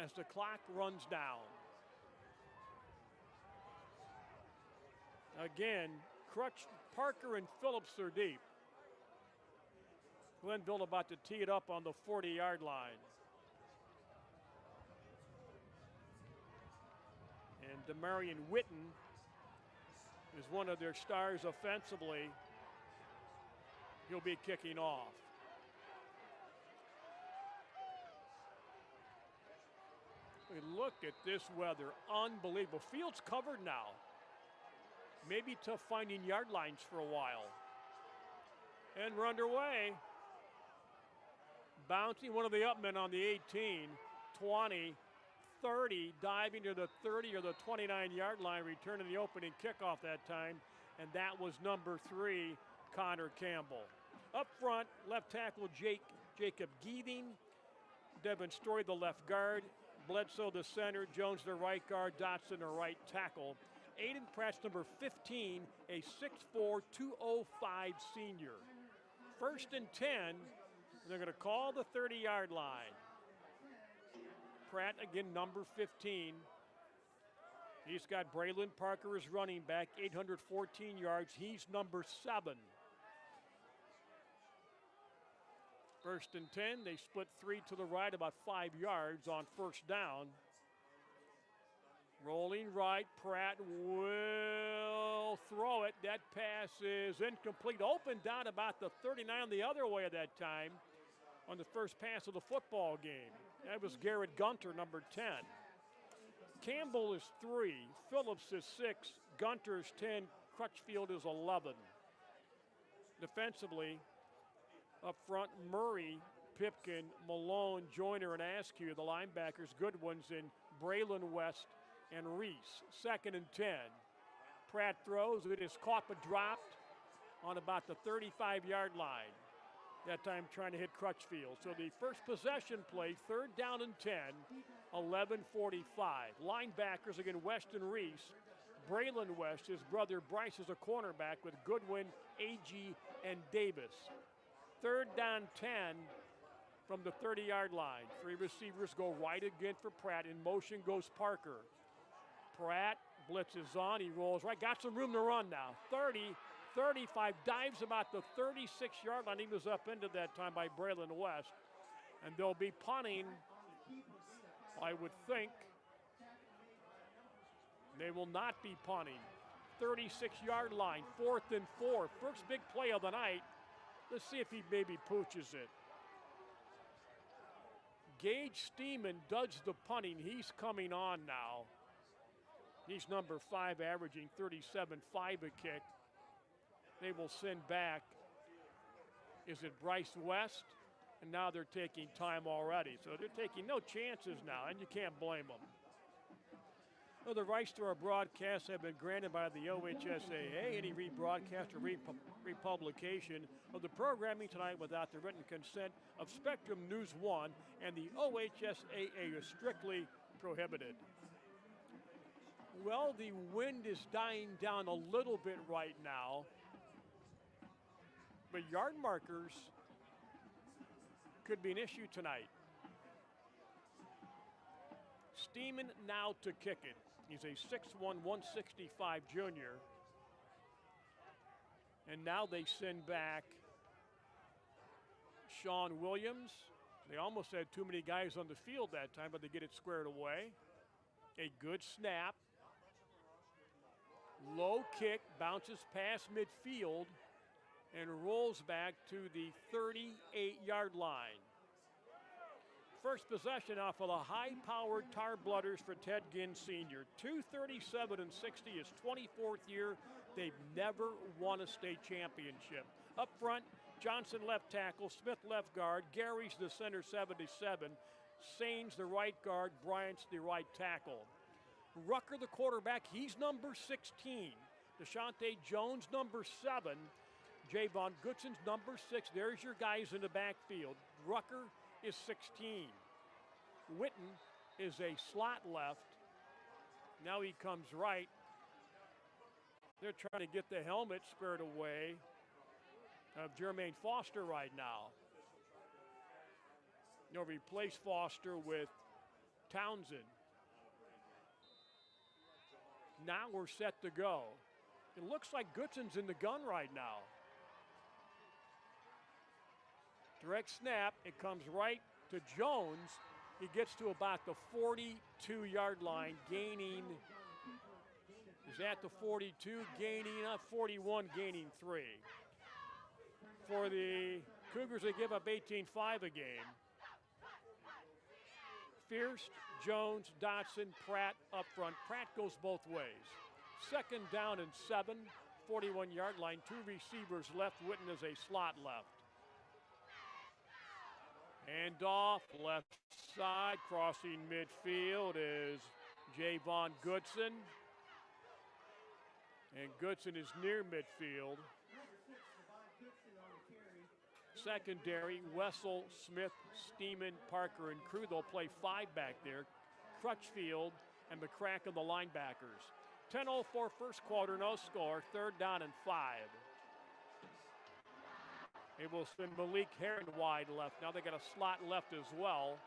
as the clock runs down. Again, Crutch, Parker, and Phillips are deep. Glenville about to tee it up on the 40-yard line. And Demarion Witten is one of their stars offensively. He'll be kicking off. We look at this weather, unbelievable. Field's covered now. Maybe tough finding yard lines for a while. And we're underway. Bouncing one of the upmen on the 18, 20, 30, diving to the 30 or the 29-yard line, returning the opening kickoff that time, and that was number 3, Connor Campbell. Up front, left tackle Jacob Geething, Devin Story the left guard, Bledsoe the center, Jones the right guard, Dotson the right tackle. Aiden Pratt's number 15, a 6'4", 205 senior. 1st and 10, they're going to call the 30-yard line. Pratt, again, number 15. He's got Braylon Parker as running back, 814 yards. He's number 7. 1st and 10, they split 3 to the right, about 5 yards on 1st down. Rolling right, Pratt will throw it. That pass is incomplete. Open down about the 39 the other way at that time on the first pass of the football game. That was Garrett Gunter, number 10. Campbell is 3, Phillips is 6, Gunter is 10, Crutchfield is 11. Defensively, up front, Murray, Pipkin, Malone, Joyner, and Askew, the linebackers, good ones in Braylon West and Reese. 2nd and 10. Pratt throws. It is caught but dropped on about the 35-yard line. That time trying to hit Crutchfield. So the first possession play, 3rd down and 10, 11:45. Linebackers again, West and Reese. Braylon West, his brother Bryce is a cornerback with Goodwin, Agee, and Davis. 3rd down 10 from the 30-yard line. 3 receivers go right again for Pratt. In motion goes Parker. Pratt blitzes on, he rolls right, got some room to run now. 30, 35, dives about the 36-yard line. He was up into that time by Braylon West. And they'll be punting, I would think. They will not be punting. 36-yard line, 4th and 4. First big play of the night. Let's see if he maybe pooches it. Gage Steeman does the punting. He's coming on now. He's number 5, averaging 37.5 a kick. They will send back. Is it Bryce West? And now they're taking time already. So they're taking no chances now, and you can't blame them. Well, the rights to our broadcasts have been granted by the OHSAA. Any rebroadcast or republication of the programming tonight without the written consent of Spectrum News 1 and the OHSAA is strictly prohibited. Well, the wind is dying down a little bit right now, but yard markers could be an issue tonight. Steeman now to kick it. He's a 6'1", 165 junior. And now they send back Sean Williams. They almost had too many guys on the field that time, but they get it squared away. A good snap. Low kick, bounces past midfield, and rolls back to the 38-yard line. First possession off of the high-powered Tar Blooders for Ted Ginn Sr. 237-60, his 24th year. They've never won a state championship. Up front, Johnson left tackle, Smith left guard, Gary's the center 77, Sains the right guard, Bryant's the right tackle. Rucker the quarterback, he's number 16. DeShante Jones number 7. Javon Goodson's number 6. There's your guys in the backfield. Rucker is 16. Witten is a slot left. Now he comes right. They're trying to get the helmet squared away of Jermaine Foster right now. They'll replace Foster with Townsend. Now we're set to go. It looks like Goodson's in the gun right now. Direct snap, it comes right to Jones. He gets to about the 42-yard line, gaining, is at the 42, gaining up 41, gaining 3. For the Cougars, they give up 18-5 a game. Fierce, Jones, Dotson, Pratt up front. Pratt goes both ways. 2nd down and 7, 41-yard line. 2 receivers left. Witten is a slot left. Handoff, left side, crossing midfield is Javon Goodson. And Goodson is near midfield. Secondary, Wessel, Smith, Steeman, Parker, and Crew. They'll play 5 back there. Crutchfield and McCracken, the linebackers. 10:04 first quarter, no score. 3rd down and 5. It will send Malik Heron wide left. Now they got a slot left as well.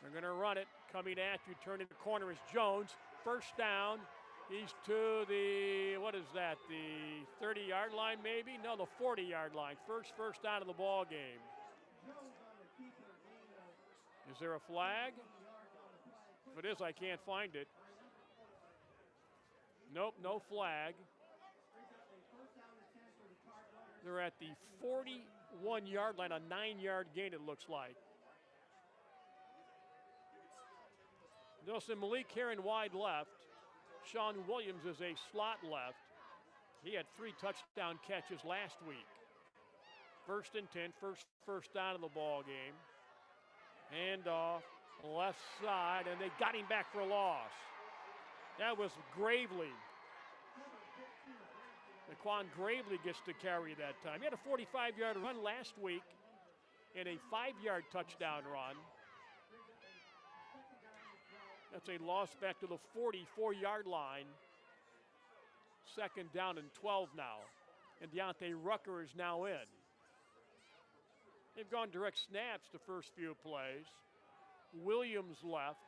They're going to run it. Coming at you, turning the corner is Jones. 1st down. He's to the, what is that, the 30-yard line maybe? No, the 40-yard line. First down of the ball game. Is there a flag? If it is, I can't find it. Nope, no flag. They're at the 41-yard line, a 9-yard gain it looks like. They'll send Malik Heron wide left. Sean Williams is a slot left. He had 3 touchdown catches last week. 1st and 10, first down of the ball game. Handoff, left side, and they got him back for a loss. That was Gravely. Laquan Gravely gets to carry that time. He had a 45-yard run last week and a 5-yard touchdown run. That's a loss back to the 44-yard line. 2nd down and 12 now. And Deontay Rucker is now in. They've gone direct snaps the first few plays. Williams left.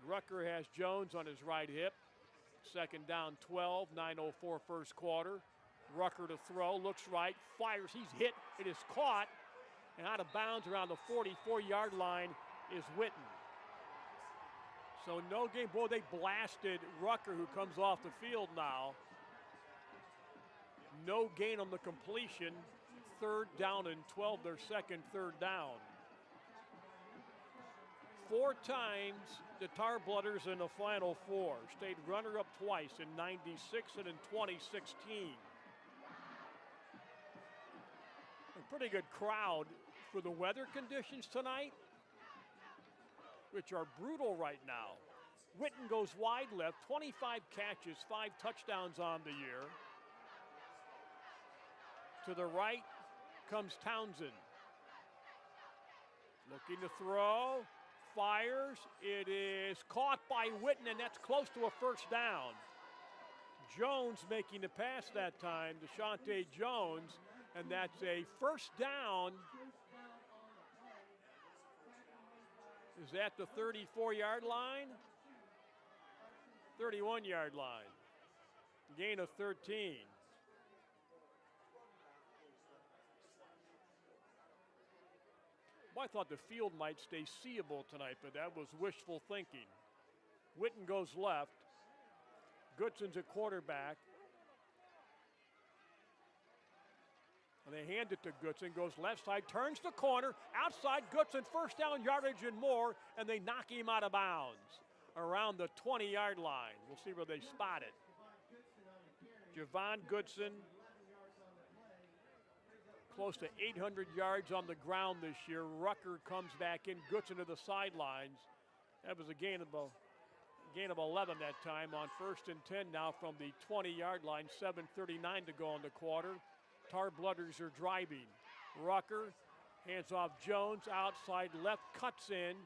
Rucker has Jones on his right hip. 2nd down 12, 9:04 first quarter. Rucker to throw, looks right, fires, he's hit, it is caught, and out of bounds around the 44-yard line is Witten. So no game. Boy, they blasted Rucker, who comes off the field now. No gain on the completion. 3rd down and 12, their second 3rd down. 4 times the Tar Blooders in the Final Four. Stayed runner-up twice in '96 and in 2016. A pretty good crowd for the weather conditions tonight, which are brutal right now. Witten goes wide left, 25 catches, 5 touchdowns on the year. To the right comes Townsend. Looking to throw, fires, it is caught by Witten, and that's close to a 1st down. Jones making the pass that time, Deshaunte Jones, and that's a 1st down. Is that the 34-yard line? 31-yard line. Gain of 13. Well, I thought the field might stay seeable tonight, but that was wishful thinking. Witten goes left. Goodson's at quarterback. And they hand it to Goodson, goes left side, turns the corner, outside Goodson, 1st down yardage and more, and they knock him out of bounds around the 20-yard line. We'll see where they spot it. Javon Goodson, close to 800 yards on the ground this year. Rucker comes back in, Goodson to the sidelines. That was a gain of 11 that time on 1st and 10 now from the 20-yard line, 7:39 to go on the quarter. Tar Blooders are driving. Rucker hands off Jones, outside left, cuts in,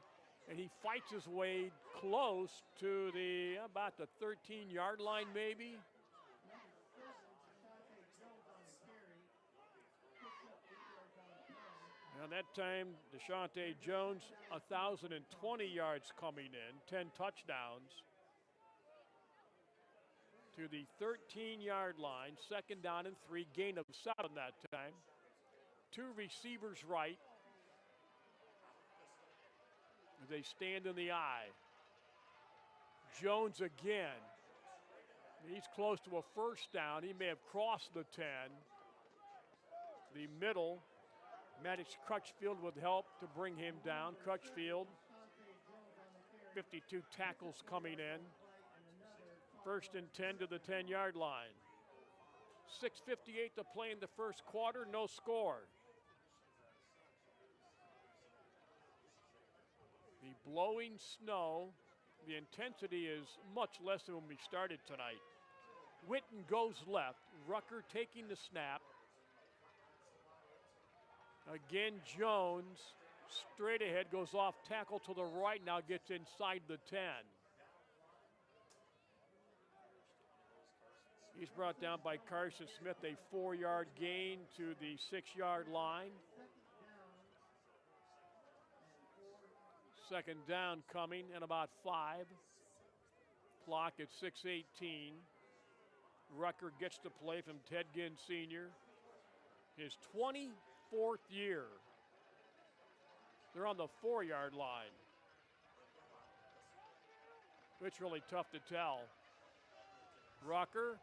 and he fights his way close to about the 13-yard line maybe. And that time, Deshaunte Jones, 1,020 yards coming in, 10 touchdowns. To the 13-yard line, 2nd down and 3, gain of 7 that time. 2 receivers right. They stand in the eye. Jones again. He's close to a 1st down. He may have crossed the 10. The middle, Maddox Crutchfield with help to bring him down. Crutchfield, 52 tackles coming in. 1st and 10 to the 10-yard line. 6:58 to play in the 1st quarter, no score. The blowing snow, the intensity is much less than when we started tonight. Witten goes left, Rucker taking the snap. Again, Jones, straight ahead, goes off tackle to the right, now gets inside the 10. He's brought down by Carson Smith, a 4-yard gain to the 6-yard line. 2nd down coming in about 5. Clock at 6:18. Rucker gets to play from Ted Ginn Sr. His 24th year. They're on the 4-yard line. It's really tough to tell. Rucker,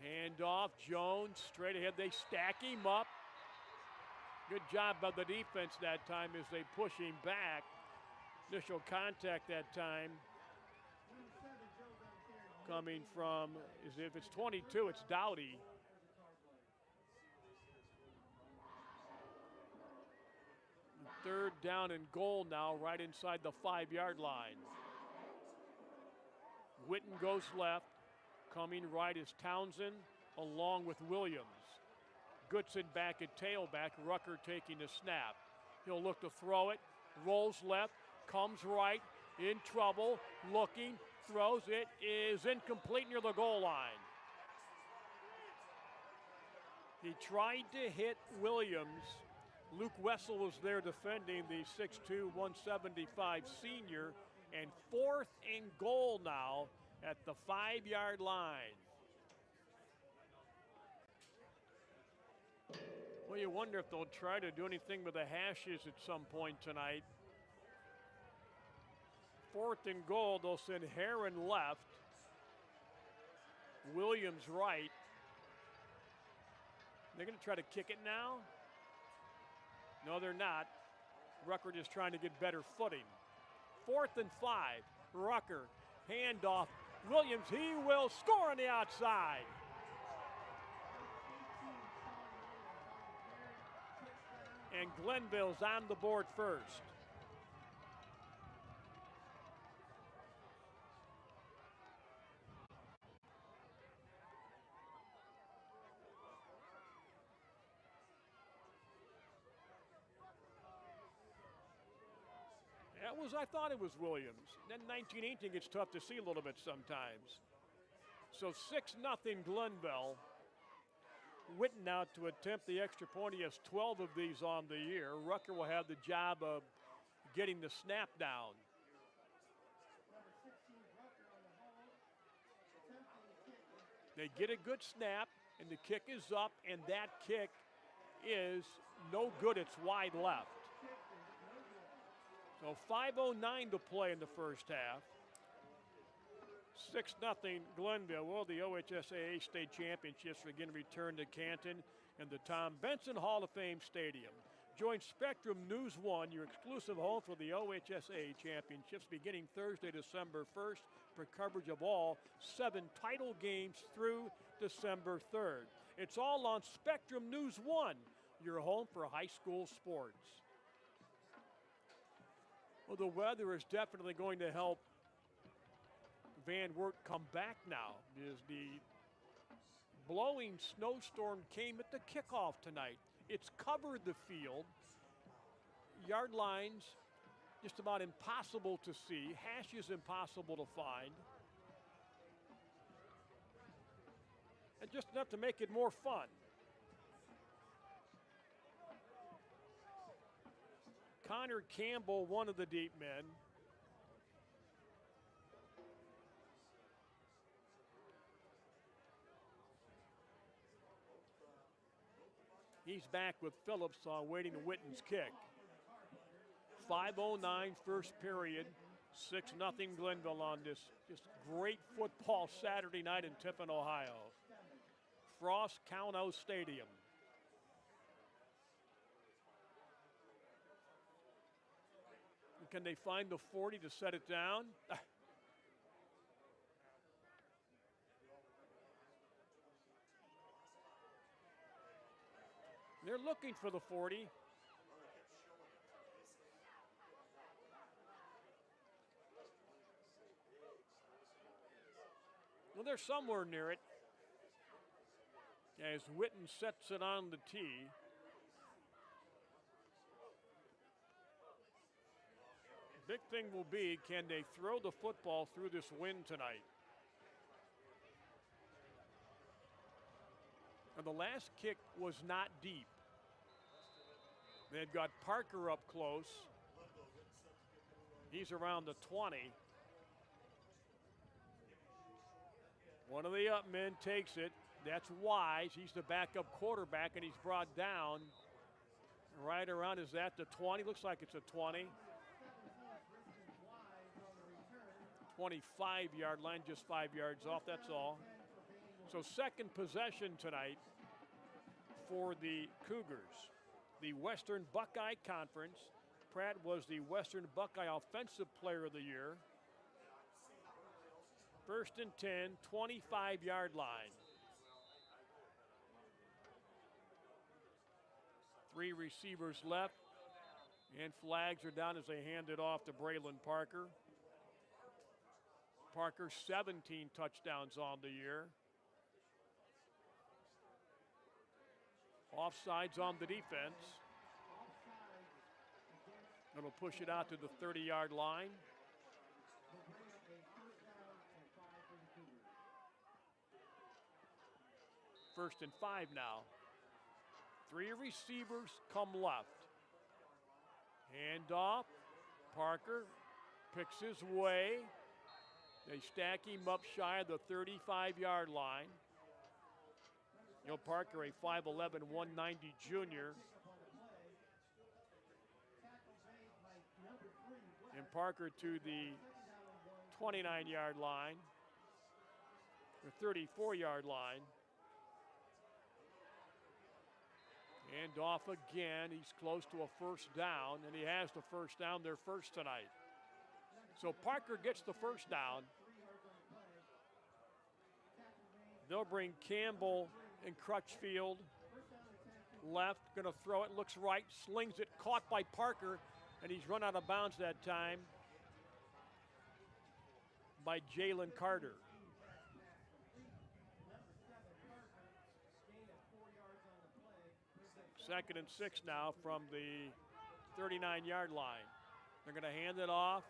handoff, Jones, straight ahead, they stack him up. Good job by the defense that time as they push him back. Initial contact that time coming from, if it's 22, it's Dowdy. Third down and goal now, right inside the 5-yard line. Witten goes left. Coming right is Townsend along with Williams. Goodson back at tailback, Rucker taking the snap. He'll look to throw it, rolls left, comes right, in trouble, looking, throws. It is incomplete near the goal line. He tried to hit Williams. Luke Wessel was there defending the 6'2", 175 senior, and 4th and goal now at the 5-yard line. Well, you wonder if they'll try to do anything with the hashes at some point tonight. 4th and goal, they'll send Heron left, Williams right. They're going to try to kick it now? No, they're not. Rucker just trying to get better footing. 4th and 5, Rucker, handoff, Williams, he will score on the outside. And Glenville's on the board first. I thought it was Williams. Then 1918 gets tough to see a little bit sometimes. So 6-0 Glenville. Witten out to attempt the extra point. He has 12 of these on the year. Rucker will have the job of getting the snap down. They get a good snap, and the kick is up, and that kick is no good. It's wide left. So 5:09 to play in the first half. 6-0 Glenville. Well, the OHSAA state championships are again returned to Canton and the Tom Benson Hall of Fame Stadium. Join Spectrum News 1, your exclusive home for the OHSAA championships, beginning Thursday, December 1st, for coverage of all 7 title games through December 3rd. It's all on Spectrum News 1, your home for high school sports. Well, the weather is definitely going to help VanWert come back now, because the blowing snowstorm came at the kickoff tonight. It's covered the field. Yard lines just about impossible to see. Hashes impossible to find. And just enough to make it more fun. Connor Campbell, one of the deep men. He's back with Phillips waiting Witten's kick. 5:09 first period. 6-0 Glenville on this just great football Saturday night in Tiffin, Ohio. Frost Kauno Stadium. Can they find the 40 to set it down? They're looking for the 40. Well, they're somewhere near it. As Witten sets it on the tee. Big thing will be, can they throw the football through this wind tonight? And the last kick was not deep. They've got Parker up close. He's around the 20. One of the up men takes it. That's Wise. He's the backup quarterback, and he's brought down right around, is that the 20? Looks like it's a 20. 25-yard line, just 5 yards off, that's all. So second possession tonight for the Cougars. The Western Buckeye Conference. Pratt was the Western Buckeye Offensive Player of the Year. 1st and 10, 25-yard line. 3 receivers left, and flags are down as they hand it off to Braylon Parker. Parker, 17 touchdowns on the year. Offsides on the defense. It'll push it out to the 30-yard line. First and 5 now. 3 receivers come left. Hand off. Parker picks his way. They stack him up shy of the 35-yard line. Parker, a 5'11", 190 junior. And Parker to the 29-yard line, the 34-yard line. And off again, he's close to a first down, and he has the first down, their first tonight. So Parker gets the first down. They'll bring Campbell and Crutchfield left, going to throw it, looks right, slings it, caught by Parker, and he's run out of bounds that time by Jalen Carter. Second and 6 now from the 39-yard line. They're going to hand it off.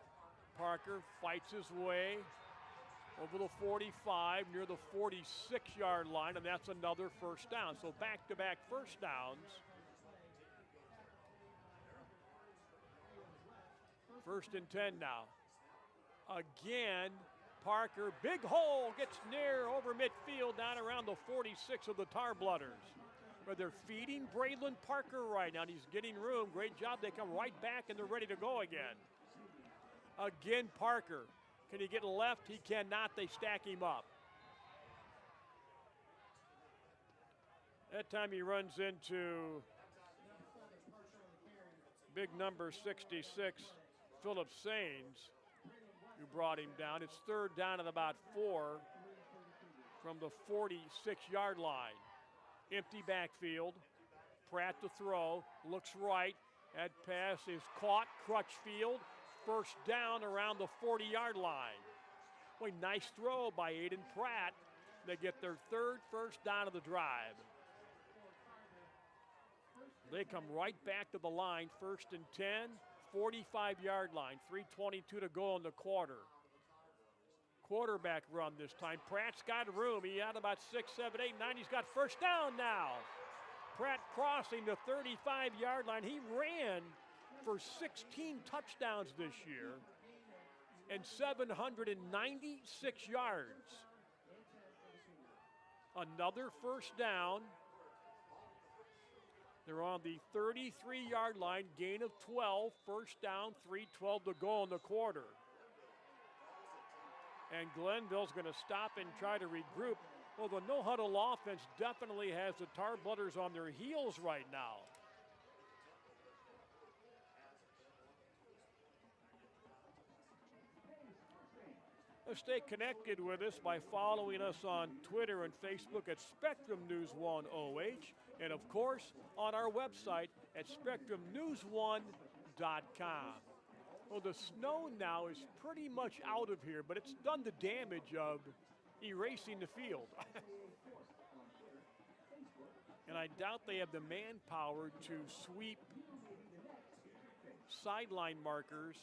Parker fights his way over the 45, near the 46-yard line, and that's another first down. So back-to-back first downs. First and 10 now. Again, Parker, big hole, gets near over midfield, down around the 46 of the Tar Blooders. But they're feeding Braylon Parker right now, and he's getting room. Great job. They come right back, and they're ready to go again. Again, Parker. Can he get left? He cannot. They stack him up. That time he runs into big number 66, Philip Sains, who brought him down. It's third down at about 4 from the 46-yard line. Empty backfield. Pratt to throw. Looks right. That pass is caught. Crutchfield. First down around the 40-yard line. Boy, nice throw by Aiden Pratt. They get their third first down of the drive. They come right back to the line. First and 10, 45-yard line. 3:22 to go in the quarter. Quarterback run this time. Pratt's got room. He had about 6, 7, 8, 9. He's got first down now. Pratt crossing the 35-yard line. He ran for 16 touchdowns this year and 796 yards. Another first down. They're on the 33-yard line, gain of 12, first down, 3:12 to go in the quarter. And Glenville's going to stop and try to regroup. Well, the no-huddle offense definitely has the Tar Blooders on their heels right now. Stay connected with us by following us on Twitter and Facebook at Spectrum News 1 OH, and of course on our website at SpectrumNews1.com. Well, the snow now is pretty much out of here, but it's done the damage of erasing the field. And I doubt they have the manpower to sweep sideline markers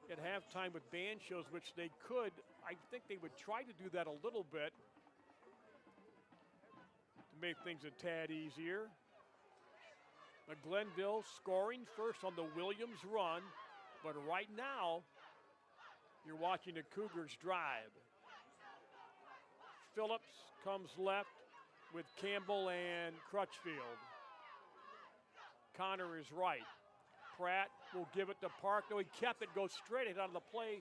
at halftime with band shows, which they could. I think they would try to do that a little bit to make things a tad easier. But Glenville scoring first on the Williams run, but right now you're watching the Cougars drive. Phillips comes left with Campbell and Crutchfield. Connor is right. Pratt will give it to Park. No, he kept it, goes straight out of the play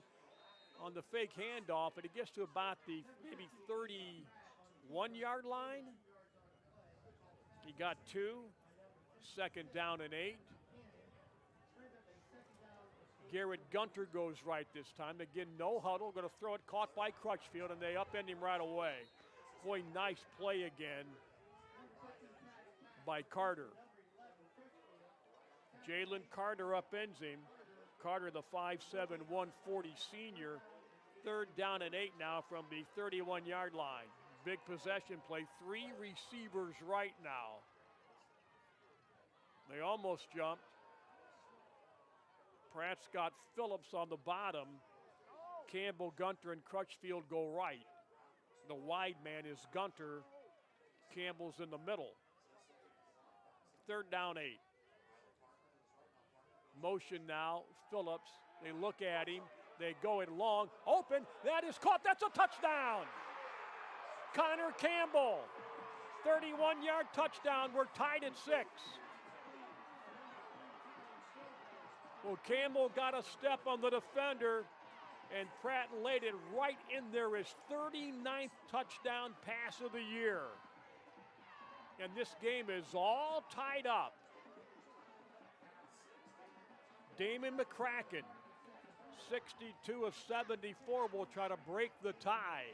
on the fake handoff, and it gets to about the maybe 31-yard line. He got 2, second down and 8. Garrett Gunter goes right this time. Again, no huddle, going to throw it, caught by Crutchfield, and they upend him right away. Boy, nice play again by Carter. Jalen Carter upends him. Carter, the 5'7", 140 senior. Third down and 8 now from the 31-yard line. Big possession play, 3 receivers right now. They almost jumped. Pratt's got Phillips on the bottom. Campbell, Gunter, and Crutchfield go right. The wide man is Gunter. Campbell's in the middle. Third down 8. Motion now, Phillips. They look at him. They go it long. Open. That is caught. That's a touchdown. Connor Campbell. 31-yard touchdown. We're tied at 6. Well, Campbell got a step on the defender, and Pratt laid it right in there. His 39th touchdown pass of the year. And this game is all tied up. Damon McCracken, 62 of 74, will try to break the tie.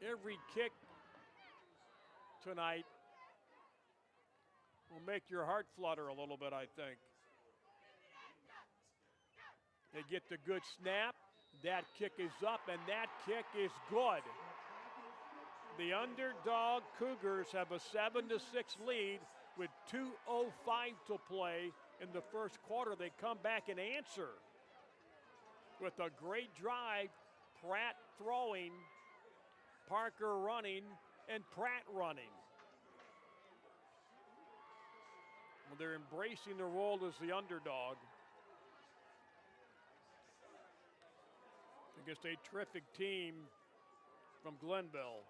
Every kick tonight will make your heart flutter a little bit, I think. They get the good snap. That kick is up, and that kick is good. The underdog Cougars have a 7-6 lead with 2:05 to play in the first quarter. They come back and answer with a great drive. Pratt throwing, Parker running, and Pratt running. Well, they're embracing the role as the underdog against a terrific team from Glenville.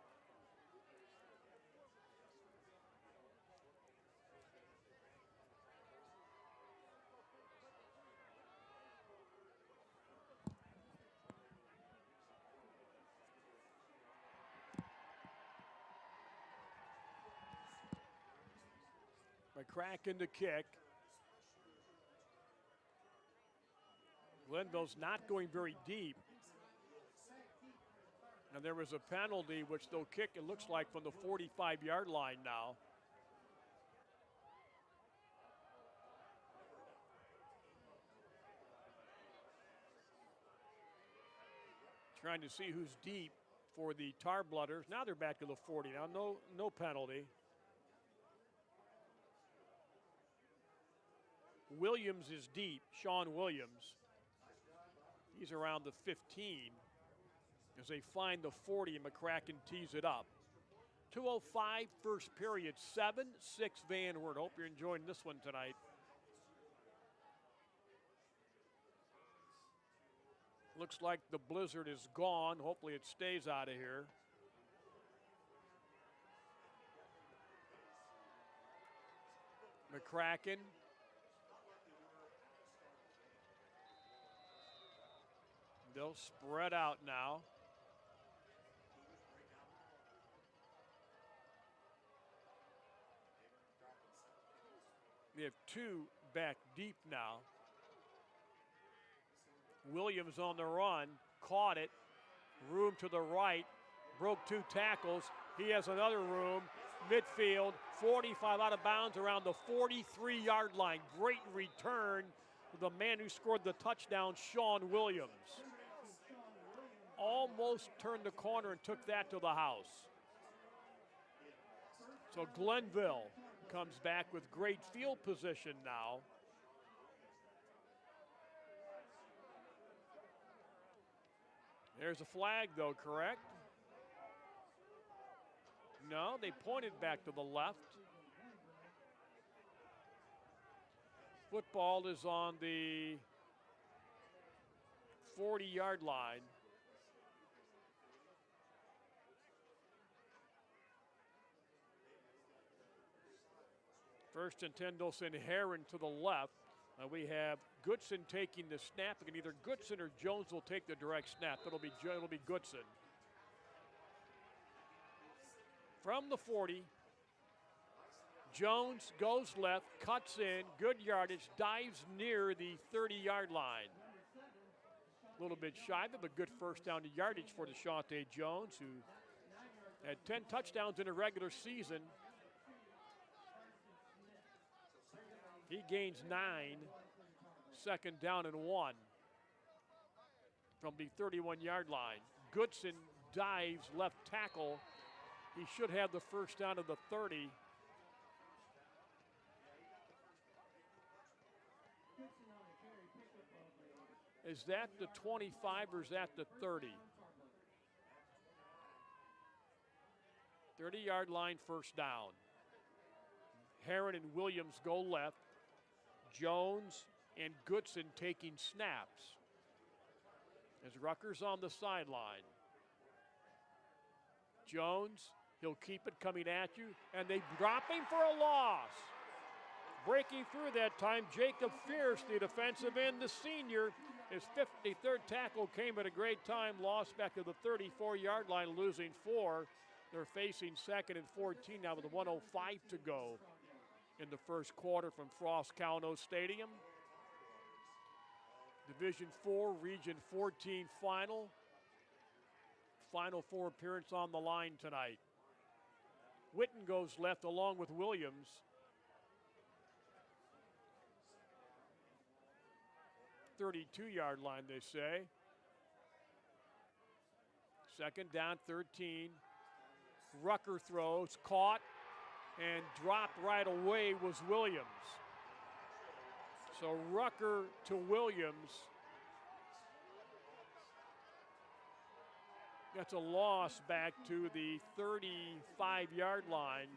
McCracken to kick. Glenville's not going very deep. And there was a penalty, which they'll kick, it looks like, from the 45-yard line now. Trying to see who's deep for the Tar Blooders. Now they're back to the 40 now. No penalty. Williams is deep, Sean Williams. He's around the 15 as they find the 40 and McCracken tees it up. 2:05 first period, 7-6 VanWert. Hope you're enjoying this one tonight. Looks like the blizzard is gone. Hopefully it stays out of here. McCracken. They'll spread out now. We have two back deep now. Williams on the run, caught it, room to the right, broke 2 tackles. He has another room, midfield, 45 out of bounds around the 43-yard line. Great return to the man who scored the touchdown, Sean Williams. Almost turned the corner and took that to the house. So Glenville comes back with great field position now. There's a flag, though, correct? No, they pointed back to the left. Football is on the 40-yard line. First and 10, they'll send Heron to the left. We have Goodson taking the snap. Again, either Goodson or Jones will take the direct snap. It'll be Goodson. From the 40, Jones goes left, cuts in, good yardage, dives near the 30-yard line. A little bit shy, but a good first down to yardage for Deshaunte Jones, who had 10 touchdowns in a regular season. He gains 9, second down and 1 from the 31-yard line. Goodson dives left tackle. He should have the first down of the 30. Is that the 25 or is that the 30? 30-yard line, first down. Heron and Williams go left. Jones and Goodson taking snaps. As Rutgers on the sideline. Jones, he'll keep it coming at you, and they drop him for a loss. Breaking through that time, Jacob Fierce, the defensive end, the senior. His 53rd tackle came at a great time, lost back to the 34-yard line, losing 4. They're facing second and 14 now with 1:05 to go in the first quarter from Frost Cowno Stadium. Division 4, Region 14 final. Final 4 appearance on the line tonight. Witten goes left along with Williams. .32-yard line, they say. Second down, 13. Rucker throws, caught, and dropped right away was Williams. So Rucker to Williams. That's a loss back to the 35-yard line.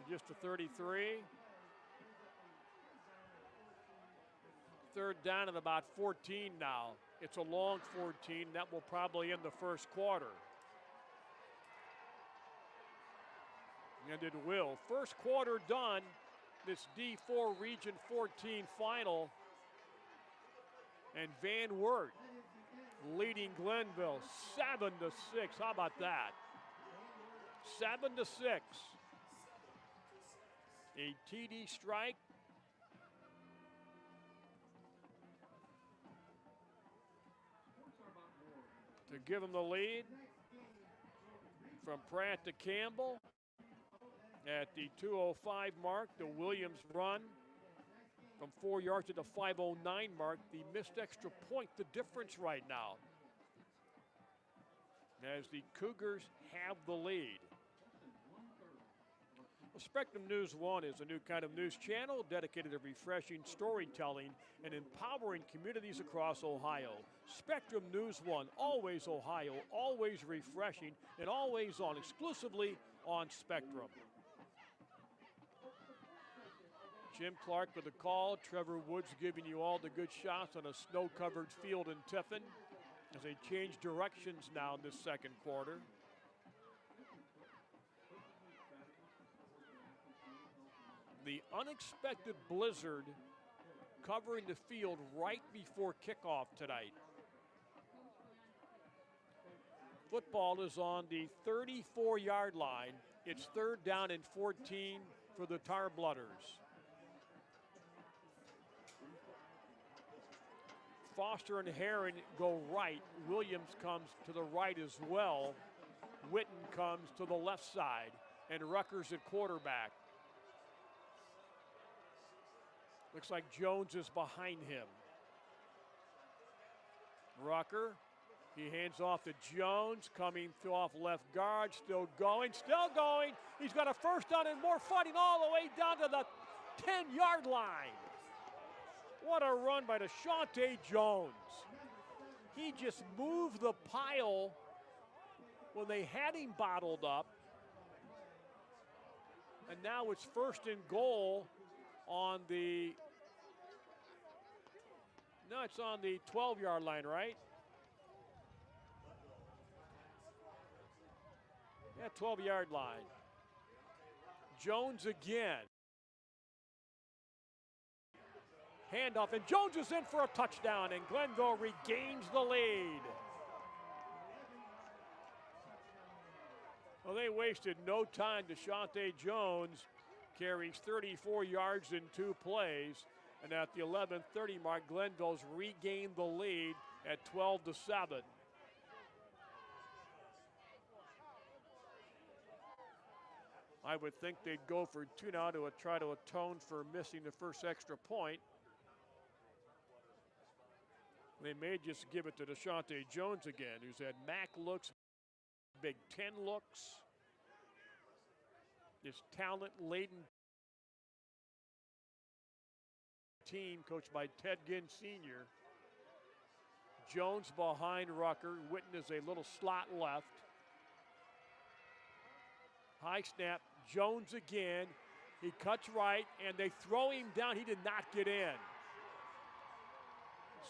Just to 33. Third down at about 14 now. It's a long 14. That will probably end the first quarter. And it will. First quarter done. This D4 Region 14 final. And VanWert leading Glenville 7-6. How about that? 7-6. A TD strike. To give him the lead from Pratt to Campbell. At the 2:05 mark, the Williams run from 4 yards to the 5:09 mark. The missed extra point, the difference right now. As the Cougars have the lead. Spectrum News 1 is a new kind of news channel dedicated to refreshing storytelling and empowering communities across Ohio. Spectrum News 1, always Ohio, always refreshing, and always on, exclusively on Spectrum. Jim Clark with the call. Trevor Woods giving you all the good shots on a snow-covered field in Tiffin as they change directions now in this second quarter. The unexpected blizzard covering the field right before kickoff tonight. Football is on the 34-yard line. It's 3rd down and 14 for the Tar Blooders. Foster and Herring go right. Williams comes to the right as well. Witten comes to the left side. And Rucker's at quarterback. Looks like Jones is behind him. Rucker, he hands off to Jones, coming off left guard, still going. He's got a first down and more, fighting all the way down to the 10-yard line. What a run by Deshaunte Jones. He just moved the pile when they had him bottled up. And now it's 1st and goal on the, no, it's on the 12-yard line, right? Yeah, 12-yard line. Jones again. Handoff, and Jones is in for a touchdown, and Glenville regains the lead. Well, they wasted no time. Deshaunte Jones carries 34 yards in 2 plays, and at the 11:30 mark, Glenville's regained the lead at 12-7. I would think they'd go for 2 now to try to atone for missing the first extra point. They may just give it to Deshaunte Jones again, who's had MAC looks, Big Ten looks. This talent-laden team coached by Ted Ginn Sr. Jones behind Rucker. Witten is a little slot left. High snap. Jones again. He cuts right, and they throw him down. He did not get in.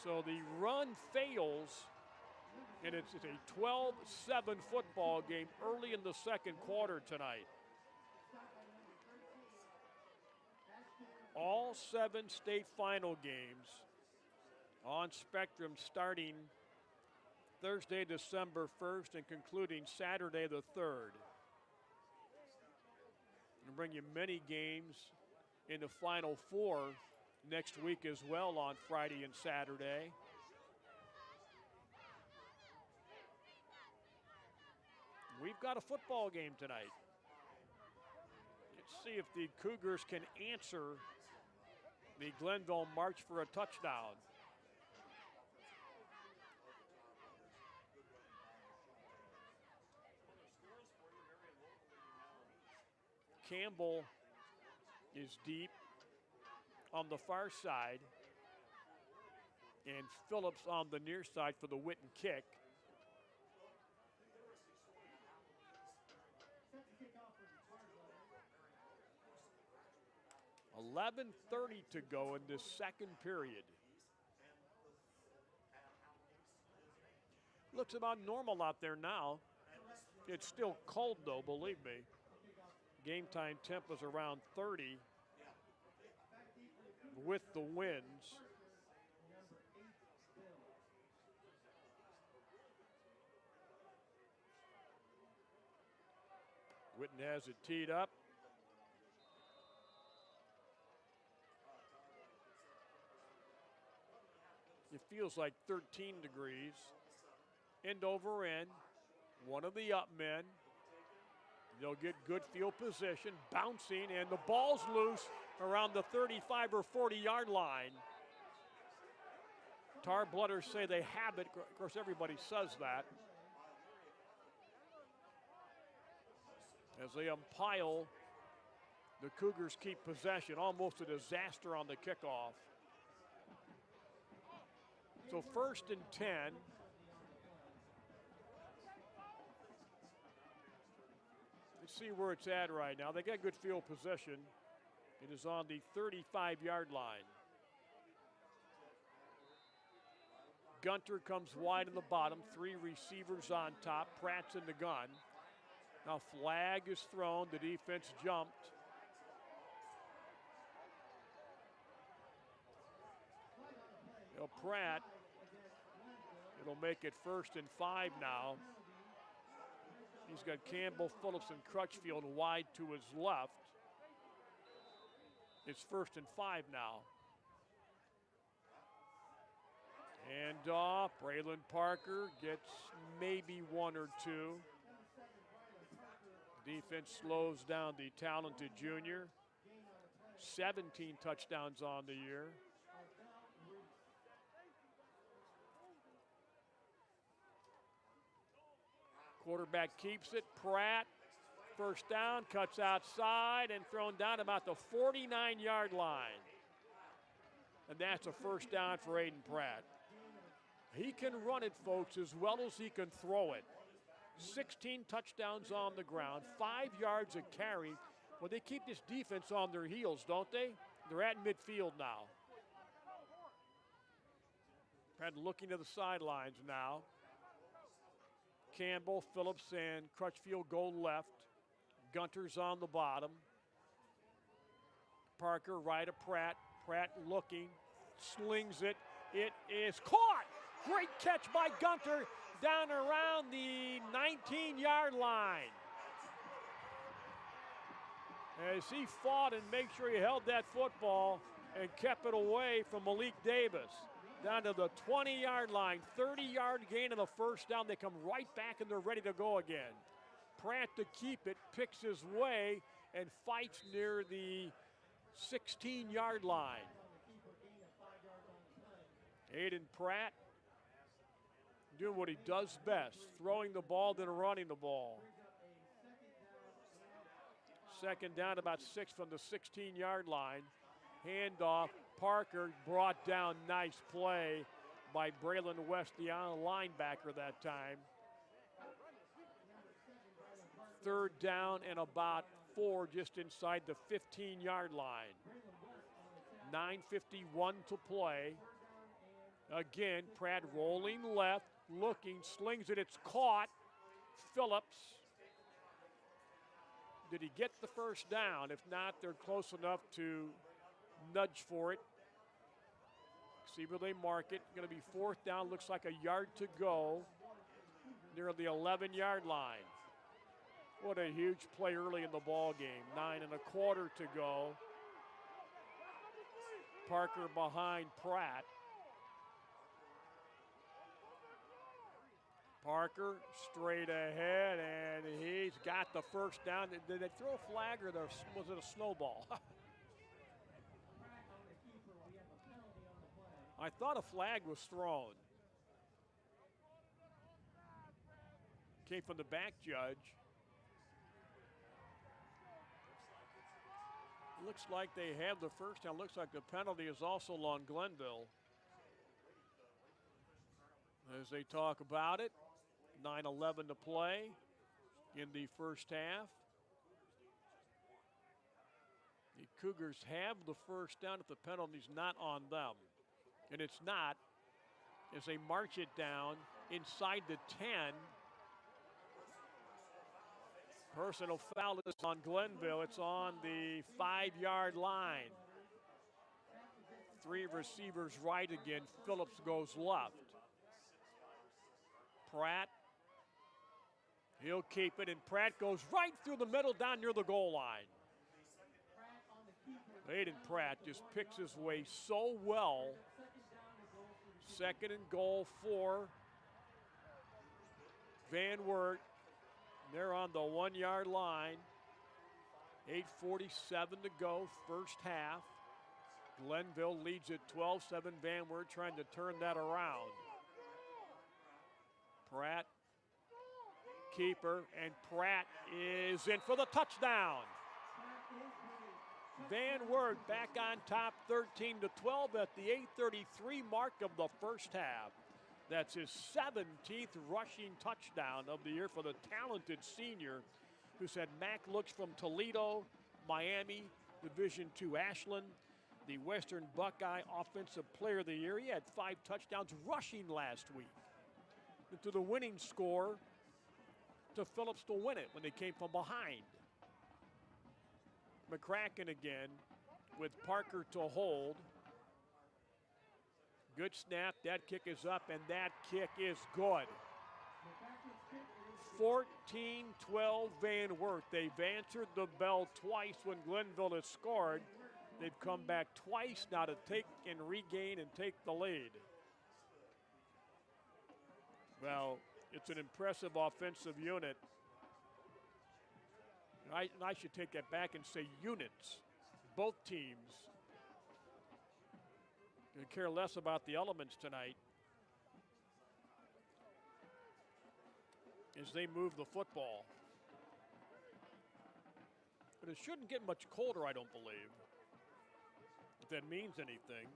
So the run fails, and it's a 12-7 football game early in the second quarter tonight. All 7 state final games on Spectrum starting Thursday, December 1st, and concluding Saturday the 3rd. We'll bring you many games in the Final Four next week as well on Friday and Saturday. We've got a football game tonight. Let's see if the Cougars can answer the Glenville march for a touchdown. Campbell is deep on the far side, and Phillips on the near side for the Witten kick. .11:30 to go in this second period. Looks about normal out there now. It's still cold though, believe me. Game time temp is around 30 with the winds. Witten has it teed up. It feels like 13 degrees. End over end. One of the up men. They'll get good field position, bouncing, and the ball's loose around the 35 or 40-yard line. Tar Blooders say they have it. Of course, everybody says that. As they umpile The Cougars keep possession, almost a disaster on the kickoff. So 1st and 10. Let's see where it's at right now. They got good field position. It is on the 35-yard line. Gunter comes wide in the bottom, 3 receivers on top. Pratt's in the gun. Now flag is thrown, the defense jumped. Now Pratt, it'll make it 1st and 5 now. He's got Campbell, Phillips, and Crutchfield wide to his left. It's 1st and 5 now. And off, Braylon Parker gets maybe 1 or 2. Defense slows down the talented junior. 17 touchdowns on the year. Quarterback keeps it. Pratt, 1st down, cuts outside and thrown down about the 49-yard line. And that's a 1st down for Aiden Pratt. He can run it, folks, as well as he can throw it. 16 touchdowns on the ground, 5 yards a carry. Well, they keep this defense on their heels, don't they? They're at midfield now. Pratt looking to the sidelines now. Campbell, Phillips, and Crutchfield go left. Gunter's on the bottom. Parker right of Pratt. Pratt looking, slings it. It is caught. Great catch by Gunter down around the 19-yard line. As he fought and made sure he held that football and kept it away from Malik Davis. Down to the 20-yard line, 30-yard gain and a 1st down. They come right back and they're ready to go again. Pratt to keep it, picks his way and fights near the 16-yard line. Aiden Pratt doing what he does best, throwing the ball, then running the ball. 2nd down, about 6 from the 16-yard line. Handoff, Parker brought down, nice play by Braylon West, the linebacker that time. 3rd down and about 4 just inside the 15-yard line. 9:51 to play. Again, Pratt rolling left, looking, slings it, it's caught. Phillips. Did he get the 1st down? If not, they're close enough to nudge for it. See where they mark it. Going to be 4th down, looks like a yard to go near the 11-yard line. What a huge play early in the ball game. 9 1/4 to go. Parker behind Pratt. Parker straight ahead, and he's got the 1st down. Did they throw a flag or was it a snowball? I thought a flag was thrown. Came from the back judge. Looks like they have the 1st down. Looks like the penalty is also on Glenville. As they talk about it, 9:11 to play in the 1st half. The Cougars have the 1st down if the penalty's not on them. And it's not, as they march it down inside the 10. Personal foul is on Glenville. It's on the 5-yard line. 3 receivers right again. Phillips goes left. Pratt, he'll keep it, and Pratt goes right through the middle down near the goal line. Aiden Pratt just picks his way so well. 2nd and goal for VanWert. They're on the 1-yard line. 8:47 to go, 1st half. Glenville leads at 12-7. VanWert trying to turn that around. Pratt, keeper, and Pratt is in for the touchdown. VanWert back on top 13-12 at the 8:33 mark of the first half. That's his 17th rushing touchdown of the year for the talented senior who said Mac looks from Toledo, Miami, Division II Ashland, the Western Buckeye Offensive Player of the Year. He had 5 touchdowns rushing last week. Into the winning score to Phillips to win it when they came from behind. McCracken again with Parker to hold. Good snap, that kick is up, and that kick is good. 14-12 VanWert. They've answered the bell twice when Glenville has scored. They've come back twice now to take and regain and take the lead. Well, it's an impressive offensive unit. And I should take that back and say units. Both teams. Gonna care less about the elements tonight as they move the football. But it shouldn't get much colder, I don't believe, if that means anything.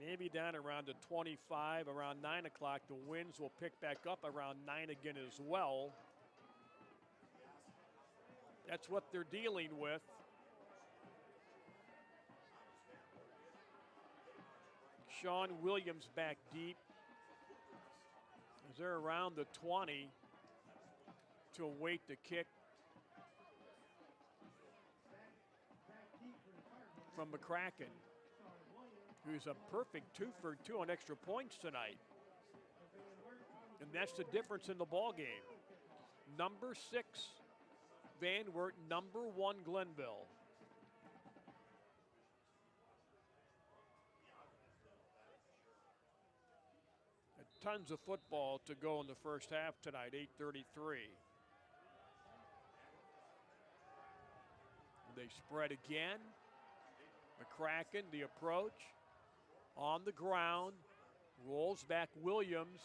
Maybe down around the 25, around 9 o'clock. The winds will pick back up around 9 again as well. That's what they're dealing with. Sean Williams back deep. As they're around the 20 to await the kick from McCracken, who's a perfect 2 for 2 on extra points tonight. And that's the difference in the ball game. Number 6, VanWert, number 1, Glenville. Tons of football to go in the first half tonight, 8:33. They spread again. McCracken, the approach. On the ground, rolls back Williams.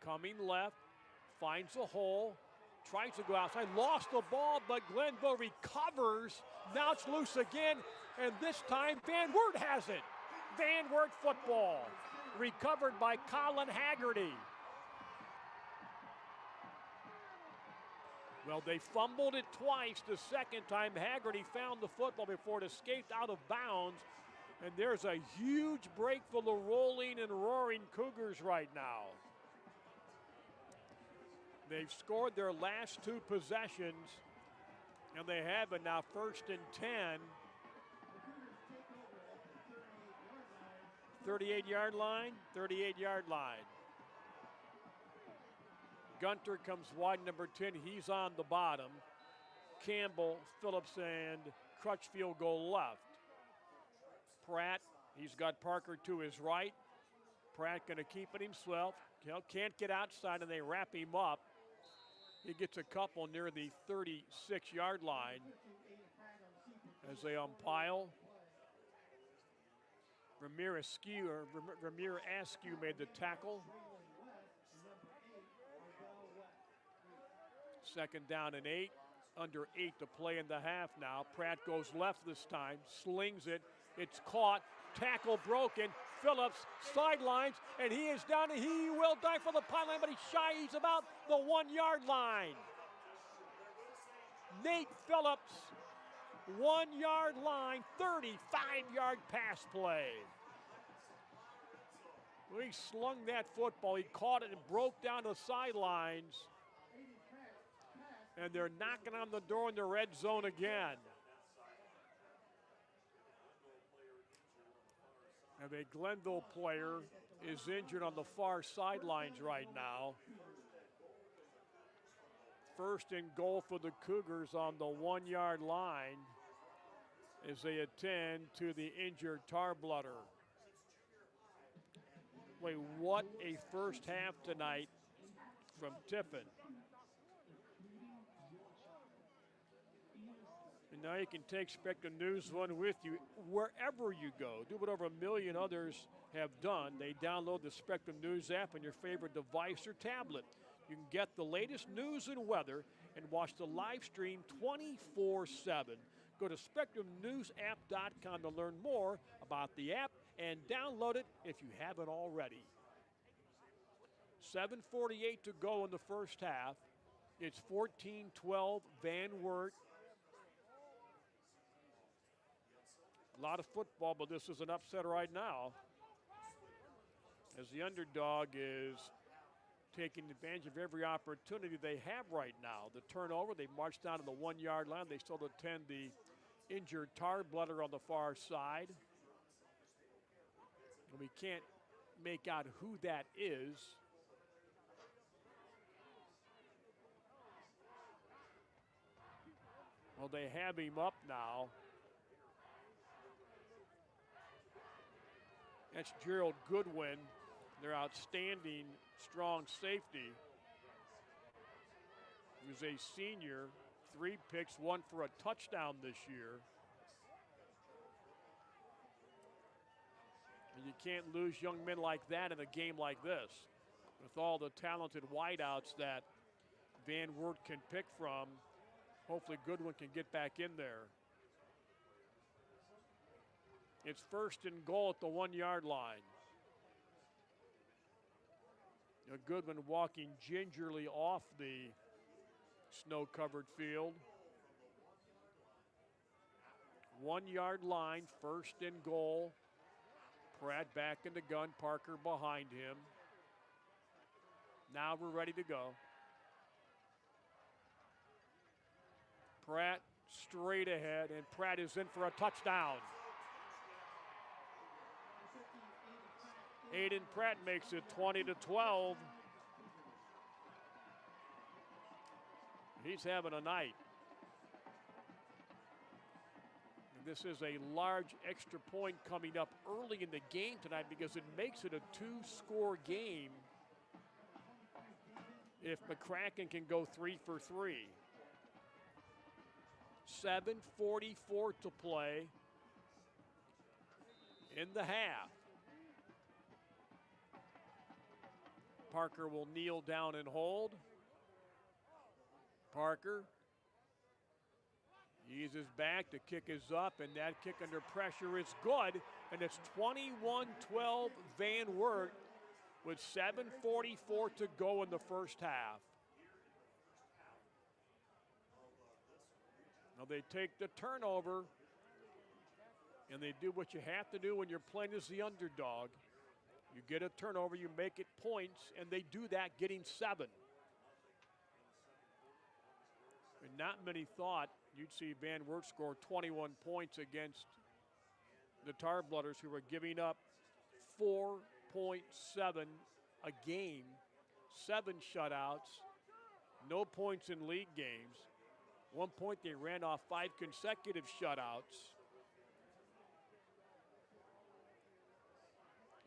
Coming left, finds a hole, tries to go outside, lost the ball, but Glenville recovers. Now it's loose again, and this time VanWert has it. VanWert football. Recovered by Colin Haggerty. Well, they fumbled it twice. The second time, Haggerty found the football before it escaped out of bounds. And there's a huge break for the rolling and roaring Cougars right now. They've scored their last 2 possessions, and they have it now 1st and 10. 38-yard line, 38-yard line. Gunter comes wide, number 10. He's on the bottom. Campbell, Phillips, and Crutchfield go left. Pratt, he's got Parker to his right. Pratt going to keep it himself. Can't get outside, and they wrap him up. He gets a couple near the 36-yard line as they umpile. Ramir Askew made the tackle. 2nd down and 8. Under 8 to play in the half now. Pratt goes left this time, slings it. It's caught. Tackle broken. Phillips sidelines, and he is down, and he will die for the pylon, but he's shy. He's about the 1-yard line. Nate Phillips, 1-yard line, 35-yard pass play. He slung that football. He caught it and broke down the sidelines. And they're knocking on the door in the red zone again. And a Glenville player is injured on the far sidelines right now. 1st and goal for the Cougars on the 1-yard line as they attend to the injured Tarbloodter. Wait, what a first half tonight from Tiffin. And now you can take Spectrum News One with you wherever you go. Do what over 1 million others have done. They download the Spectrum News app on your favorite device or tablet. You can get the latest news and weather and watch the live stream 24/7. Go to SpectrumNewsApp.com to learn more about the app and download it if you haven't already. 7:48 to go in the first half. It's 14-12 VanWert. A lot of football, but this is an upset right now, as the underdog is taking advantage of every opportunity they have right now. The turnover, they marched down to the 1 yard line. They still attend the injured Tarbloodler on the far side. And we can't make out who that is. Well, they have him up now. That's Gerald Goodwin, their outstanding strong safety. He was a senior, 3 picks, 1 for a touchdown this year. And you can't lose young men like that in a game like this, with all the talented wideouts that VanWert can pick from. Hopefully Goodwin can get back in there. It's 1st and goal at the 1 yard line. Goodwin walking gingerly off the snow-covered field. 1 yard line, 1st and goal. Pratt back in the gun, Parker behind him. Now we're ready to go. Pratt straight ahead, and Pratt is in for a touchdown. Aiden Pratt makes it 20-12. He's having a night. And this is a large extra point coming up early in the game tonight because it makes it a 2-score game if McCracken can go 3 for 3. 7:44 to play in the half. Parker will kneel down and hold. Parker uses back, the kick is up, and that kick under pressure is good, and it's 21-12 VanWert with 7:44 to go in the first half. Now they take the turnover, and they do what you have to do when you're playing as the underdog. You get a turnover, you make it points, and they do that, getting 7. And not many thought you'd see VanWert score 21 points against the Tarbloodlers, who were giving up 4.7 a game, 7 shutouts, no points in league games. 1 point they ran off 5 consecutive shutouts.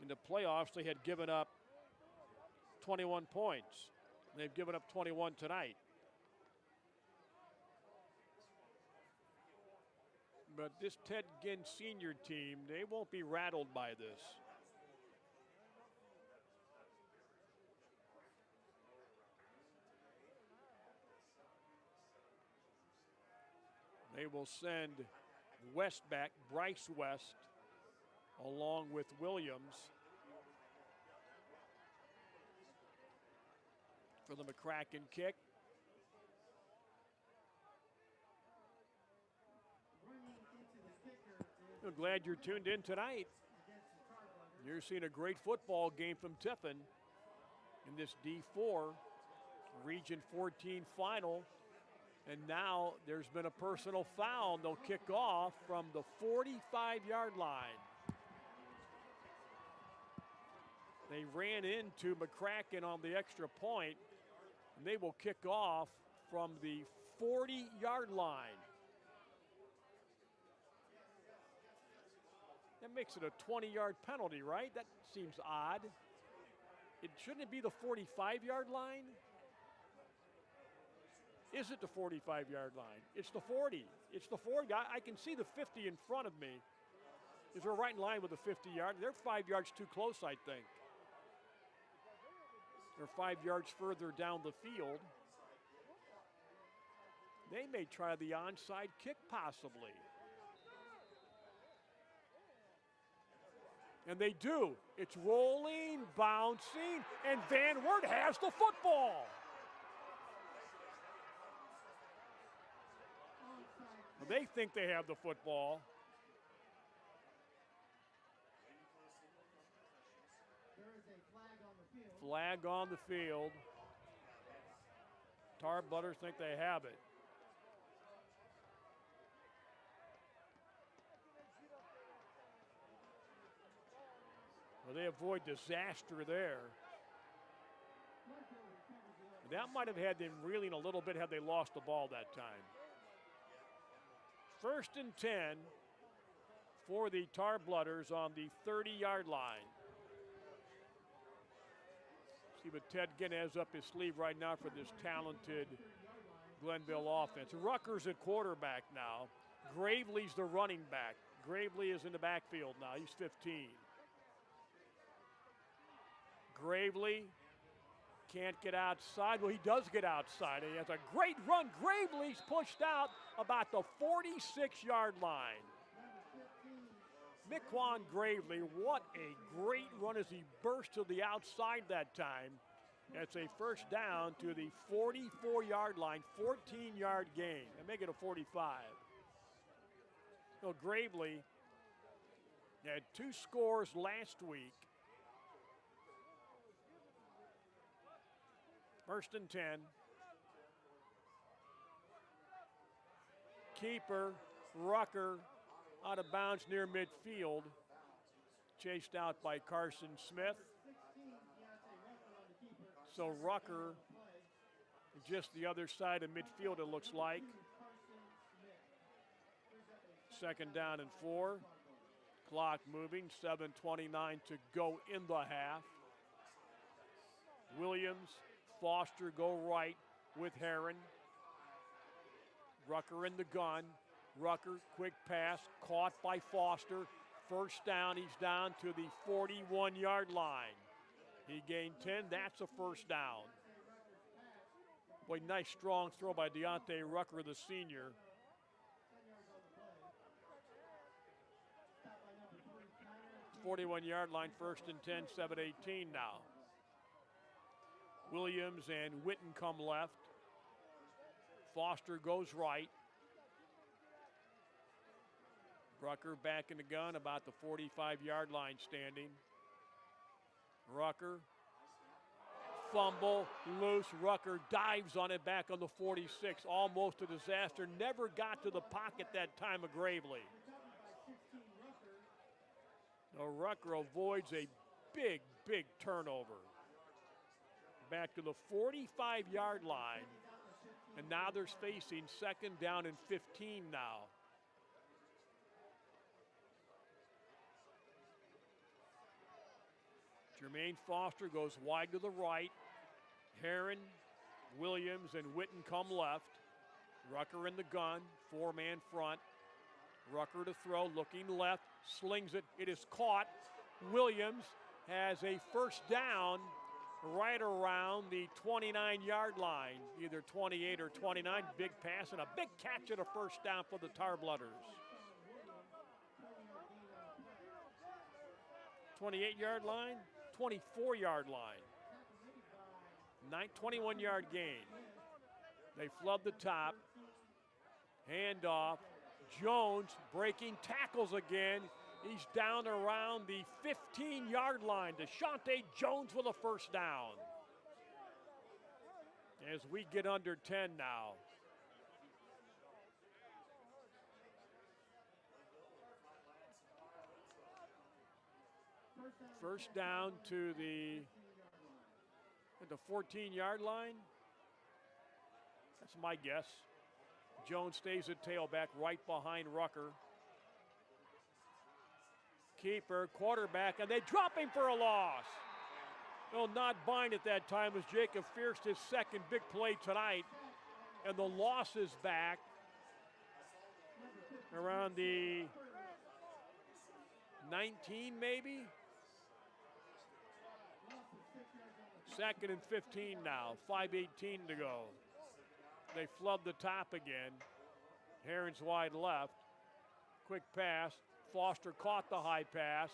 In the playoffs, they had given up 21 points. They've given up 21 tonight. But this Ted Ginn senior team, they won't be rattled by this. They will send West back, Bryce West, along with Williams for the McCracken kick. I'm glad you're tuned in tonight. You're seeing a great football game from Tiffin in this D4 Region 14 final. And now there's been a personal foul. They'll kick off from the 45-yard line. They ran into McCracken on the extra point, and they will kick off from the 40-yard line. That makes it a 20-yard penalty, right? That seems odd. Shouldn't it be the 45-yard line? Is it the 45-yard line? It's the 40. It's the 40. I can see the 50 in front of me. If we're right in line with the 50-yard, they're 5 yards too close, I think. They're 5 yards further down the field. They may try the onside kick possibly. And they do. It's rolling, bouncing, and VanWert has the football. They think they have the football. Flag on the field. Tar Butters think they have it. Well, they avoid disaster there. That might have had them reeling a little bit had they lost the ball that time. 1st and 10 for the Tar Butters on the 30-yard line. See what Ted Ginn has up his sleeve right now for this talented Glenville offense. Rucker's at quarterback now. Gravely's the running back. Gravely is in the backfield now. He's 15. Gravely can't get outside. Well, he does get outside. He has a great run. Gravely's pushed out about the 46-yard line. Miquan Gravely, what a great run as he burst to the outside that time. It's a first down to the 44-yard line, 14-yard gain. And make it a 45. So Gravely had 2 scores last week. 1st and 10. Keeper, Rucker, out of bounds near midfield. Chased out by Carson Smith. So Rucker, just the other side of midfield it looks like. 2nd down and 4. Clock moving, 7:29 to go in the half. Williams, Foster go right with Herron. Rucker in the gun. Rucker, quick pass, caught by Foster. First down, he's down to the 41-yard line. He gained 10, that's a first down. Boy, nice strong throw by Deontay Rucker, the senior. "41-yard line, 1st and 10, 7:18 now. Williams and Witten come left. Foster goes right. Rucker back in the gun, about the 45-yard line standing. Rucker, fumble, loose. Rucker dives on it back on the 46. Almost a disaster. Never got to the pocket that time of Gravely. Now Rucker avoids a big, big turnover. Back to the 45-yard line. And now they're facing 2nd down and 15 now. Jermaine Foster goes wide to the right. Herron, Williams, and Witten come left. Rucker in the gun, 4-man front. Rucker to throw, looking left, slings it. It is caught. Williams has a first down right around the 29-yard line, either 28 or 29. Big pass and a big catch at a first down for the Tar Butters. 28-yard line, 24-yard line. 21-yard gain. They flood the top. Handoff. Jones breaking tackles again. He's down around the 15-yard line. Deshaunte Jones with a first down. As we get under 10 now. First down to the 14-yard line. That's my guess. Jones stays at tailback right behind Rucker. Keeper, quarterback, and they drop him for a loss. No, not buying it that time as Jacob Fierce, his second big play tonight. And the loss is back around the 19 maybe? 2nd and 15 now, 5:18 to go. They flub the top again. Herron's wide left. Quick pass. Foster caught the high pass,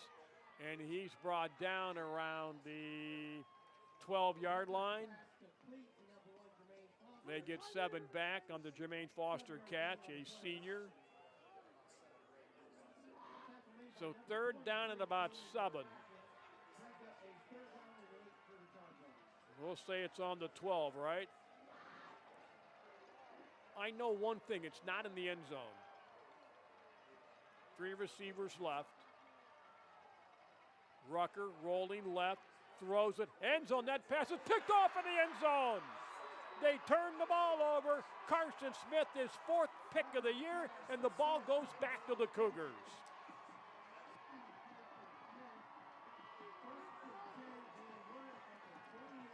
and he's brought down around the 12-yard line. They get 7 back on the Jermaine Foster catch, a senior. So 3rd down and about 7. We'll say it's on the 12, right? I know one thing, it's not in the end zone. 3 receivers left. Rucker rolling left, throws it, end zone. That pass is picked off in the end zone. They turn the ball over. Carson Smith, his 4th pick of the year, and the ball goes back to the Cougars.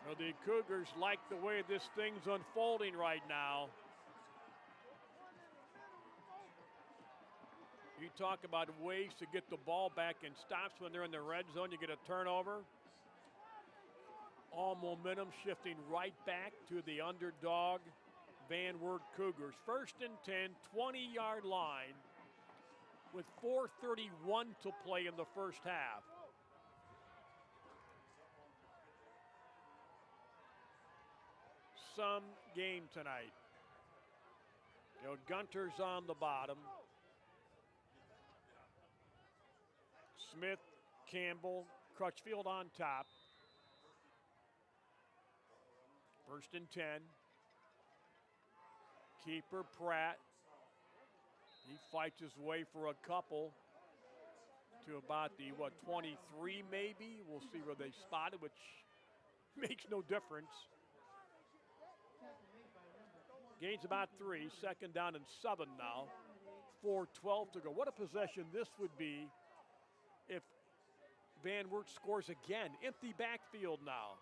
Well, the Cougars like the way this thing's unfolding right now. You talk about ways to get the ball back in stops when they're in the red zone. You get a turnover. All momentum shifting right back to the underdog VanWert Cougars. 1st and 10, 20-yard line with 4:31 to play in the first half. Some game tonight. You know, Gunter's on the bottom. Smith, Campbell, Crutchfield on top. 1st and 10. Keeper Pratt. He fights his way for a couple to about the, 23 maybe? We'll see where they spot it, which makes no difference. Gains about 3, 2nd down and 7 now. 4:12 to go. What a possession this would be if VanWert scores again. Empty backfield now.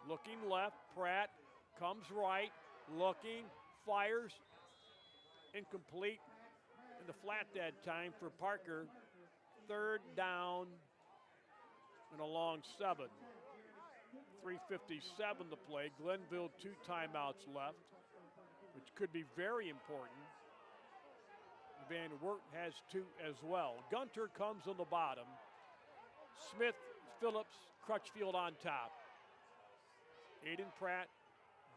Looking left, Pratt comes right, looking, fires, incomplete in the flat that time for Parker. 3rd down and a long 7. 3:57 to play. Glenville 2 timeouts left, which could be very important. VanWert has 2 as well. Gunter comes on the bottom. Smith, Phillips, Crutchfield on top. Aiden Pratt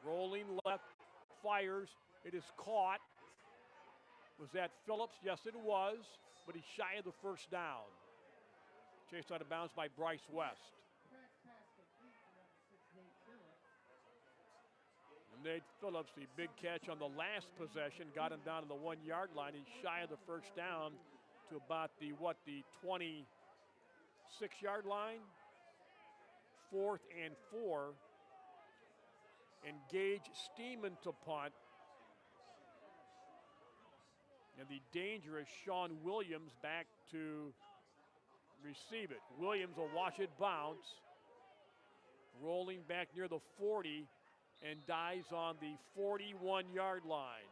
rolling left, fires. It is caught. Was that Phillips? Yes, it was, but he's shy of the 1st down. Chased out of bounds by Bryce West. Nate Phillips, the big catch on the last possession, got him down to the 1-yard line. He's shy of the 1st down to about the 26-yard line. 4th and 4. Engage Steeman to punt. And the dangerous Sean Williams back to receive it. Williams will watch it bounce. Rolling back near the 40. And dies on the 41-yard line.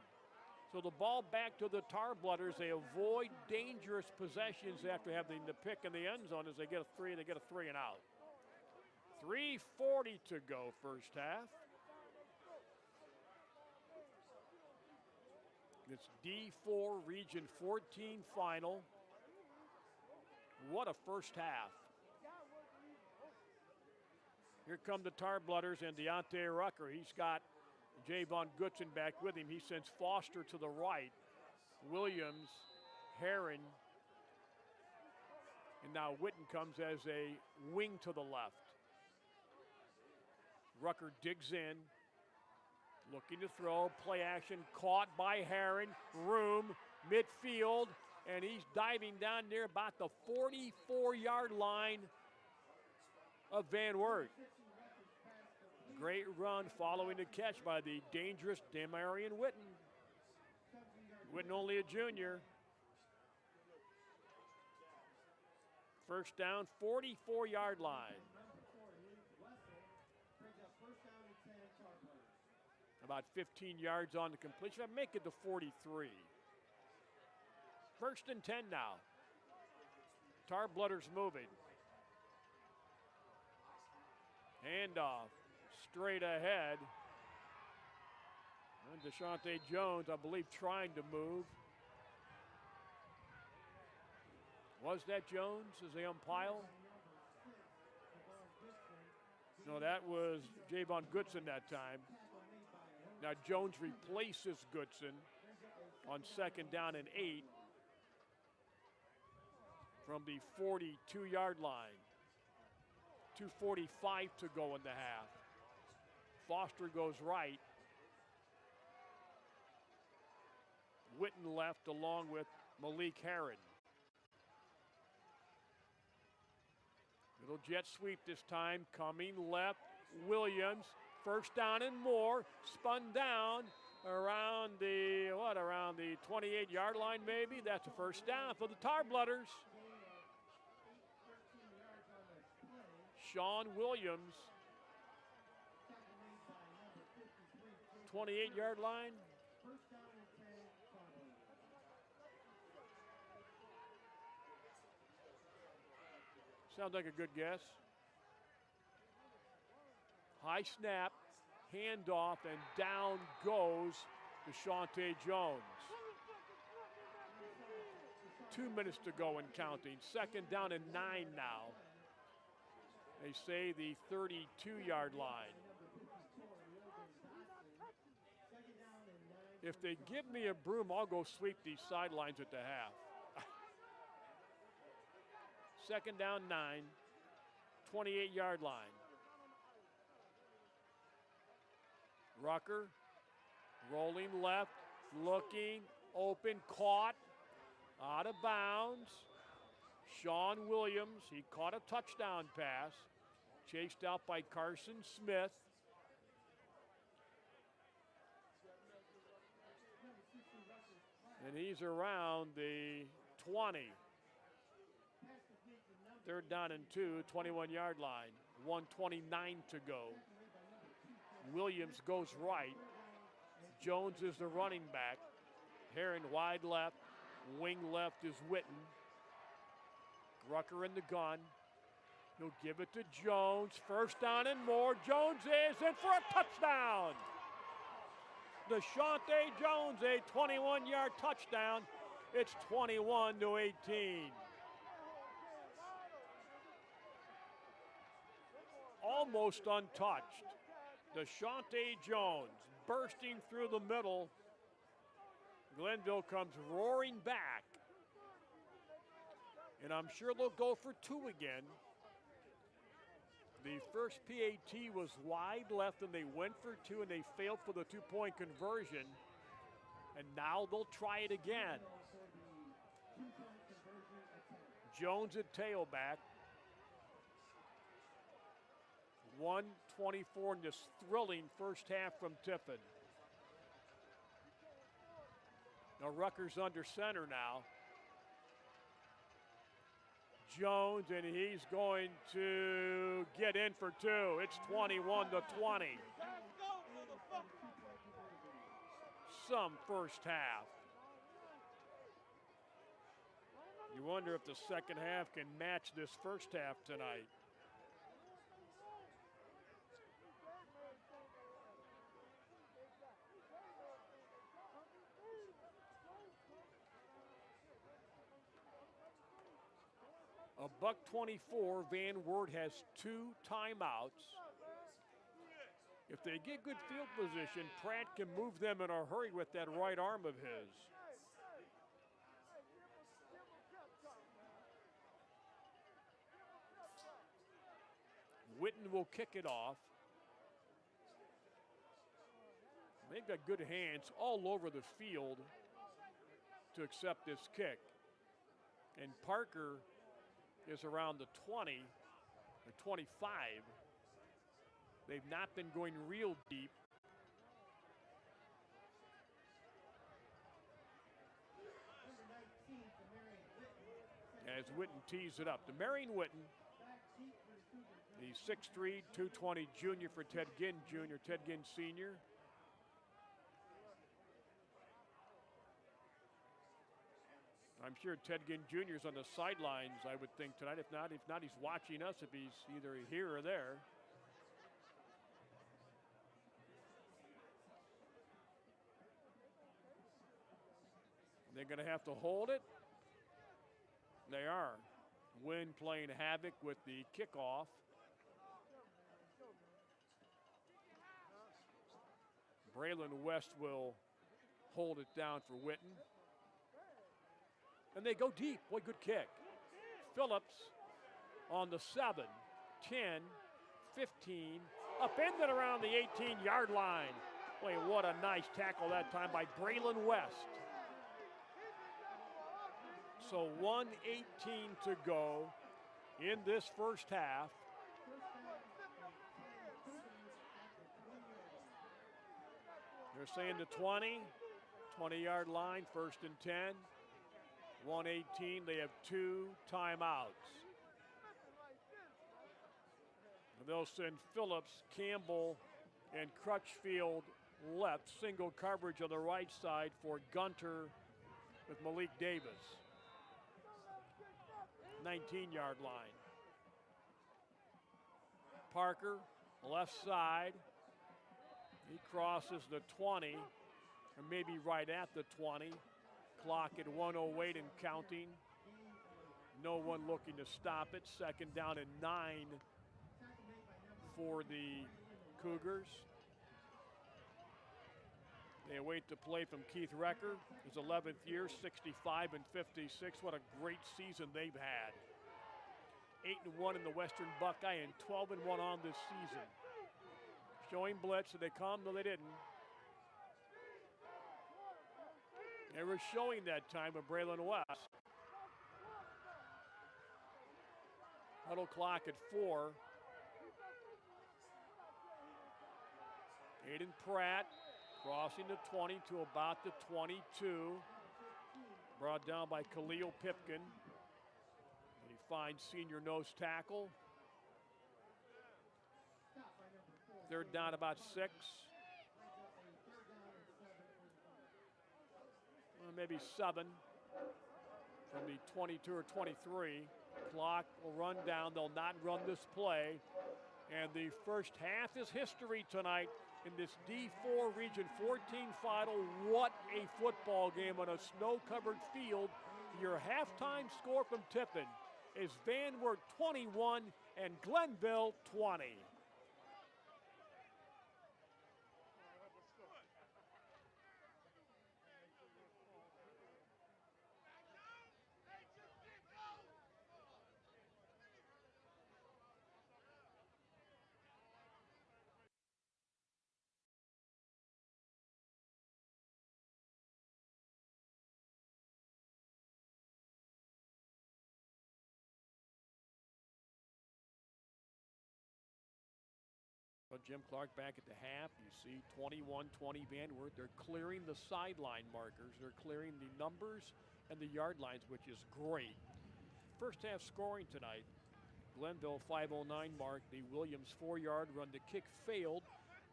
So the ball back to the Tarblooders. They avoid dangerous possessions after having the pick in the end zone. As they get a 3, they get a 3 and out. 3:40 to go first half. It's D4 Region 14 final. What a first half. Here come the Tarblooders and Deontay Rucker. He's got Javon Goodson back with him. He sends Foster to the right. Williams, Herron, and now Witten comes as a wing to the left. Rucker digs in, looking to throw, play action, caught by Herron, room, midfield, and he's diving down near about the 44-yard line of VanWert. Great run following the catch by the dangerous Damarian Witten. Witten only a junior. First down, 44-yard line. About 15 yards on the completion. I make it to 43. 1st and 10 now. Tarblooders moving. Handoff straight ahead. And Deshaunte Jones, I believe, trying to move. Was that Jones as they umpile? No, that was Javon Goodson that time. Now Jones replaces Goodson on 2nd down and 8 from the 42-yard line. 2:45 to go in the half. Foster goes right. Witten left along with Malik Herron. Little jet sweep this time, coming left, Williams, 1st down and more, spun down around the 28-yard line maybe. That's a 1st down for the Tar Blooders. Sean Williams, 28-yard line. Sounds like a good guess. High snap, handoff, and down goes Deshaunte Jones. 2 minutes to go and counting. 2nd down and 9 now. They say the 32-yard line. If they give me a broom, I'll go sweep these sidelines at the half. 2nd down 9, 28-yard line. Rucker rolling left, looking, open, caught, out of bounds. Sean Williams, he caught a touchdown pass, chased out by Carson Smith. And he's around the 20. 3rd down and 2, 21-yard line. 1:29 to go. Williams goes right. Jones is the running back. Herron wide left. Wing left is Witten. Rucker in the gun. He'll give it to Jones. 1st down and more. Jones is in for a touchdown. Deshaunte Jones, a 21-yard touchdown. It's 21-18. Almost untouched. Deshaunte Jones bursting through the middle. Glenville comes roaring back. And I'm sure they'll go for 2 again. The first PAT was wide left and they went for 2 and they failed for the 2-point conversion. And now they'll try it again. Jones at tailback. 1:24 in this thrilling first half from Tiffin. Now Rucker's under center now. Jones, and he's going to get in for 2. It's 21-20. Some first half. You wonder if the second half can match this first half tonight. $1:24, VanWert has 2 timeouts. If they get good field position, Pratt can move them in a hurry with that right arm of his. Witten will kick it off. They've got good hands all over the field to accept this kick. And Parker is around the 20 or 25. They've not been going real deep. As Witten tees it up. DeMarion Witten, the 6'3", 220 junior for Ted Ginn Jr., Ted Ginn Sr. I'm sure Ted Ginn Jr. is on the sidelines, I would think, tonight. If not, he's watching us if he's either here or there. They're going to have to hold it. They are. Wynn playing havoc with the kickoff. Braylon West will hold it down for Witten. And they go deep. Boy, good kick. Phillips on the 7, 10, 15, up in and around the 18-yard line. Boy, what a nice tackle that time by Braylon West. So 1:18 to go in this first half. They're saying the 20-yard line, 1st and 10. 1:18, they have 2 timeouts. They'll send Phillips, Campbell, and Crutchfield left. Single coverage on the right side for Gunter with Malik Davis. 19-yard line. Parker, left side. He crosses the 20, or maybe right at the 20. Clock at 1:08 and counting. No one looking to stop it. 2nd down and 9 for the Cougars. They await the play from Keith Recker. His 11th year, 65 and 56. What a great season they've had. 8-1 in the Western Buckeye and 12-1 on this season. Showing blitz. Did they come? No, they didn't. They were showing that time with Braylon West. Huddle clock at 4. Aiden Pratt crossing the 20 to about the 22. Brought down by Khalil Pipkin. And he finds senior nose tackle. 3rd down about 6. Maybe 7 from the 22 or 23. Clock will run down. They'll not run this play. And the first half is history tonight in this D4 Region 14 final. What a football game on a snow-covered field. Your halftime score from Tiffin is VanWert 21 and Glenville 20. Jim Clark back at the half. You see 21-20 VanWert. They're clearing the sideline markers. They're clearing the numbers and the yard lines, which is great. First half scoring tonight. Glenville 5:09 mark. The Williams 4-yard run. The kick failed.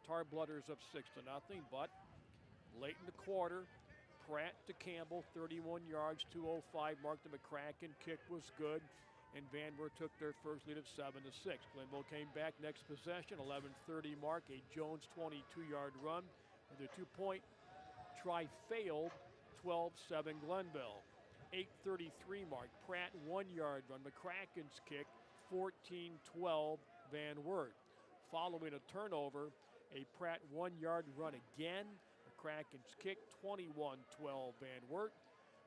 Tar Blooders up 6-0. But late in the quarter, Pratt to Campbell, 31 yards, 2:05 mark. The McCracken kick was good. And VanWert took their first lead at 7-6. Glenville came back next possession, 11:30 mark, a Jones 22-yard run. And the 2-point try failed, 12-7 Glenville. 8:33 mark, Pratt 1-yard run. McCracken's kick, 14-12 VanWert. Following a turnover, a Pratt 1-yard run again. McCracken's kick, 21-12 VanWert.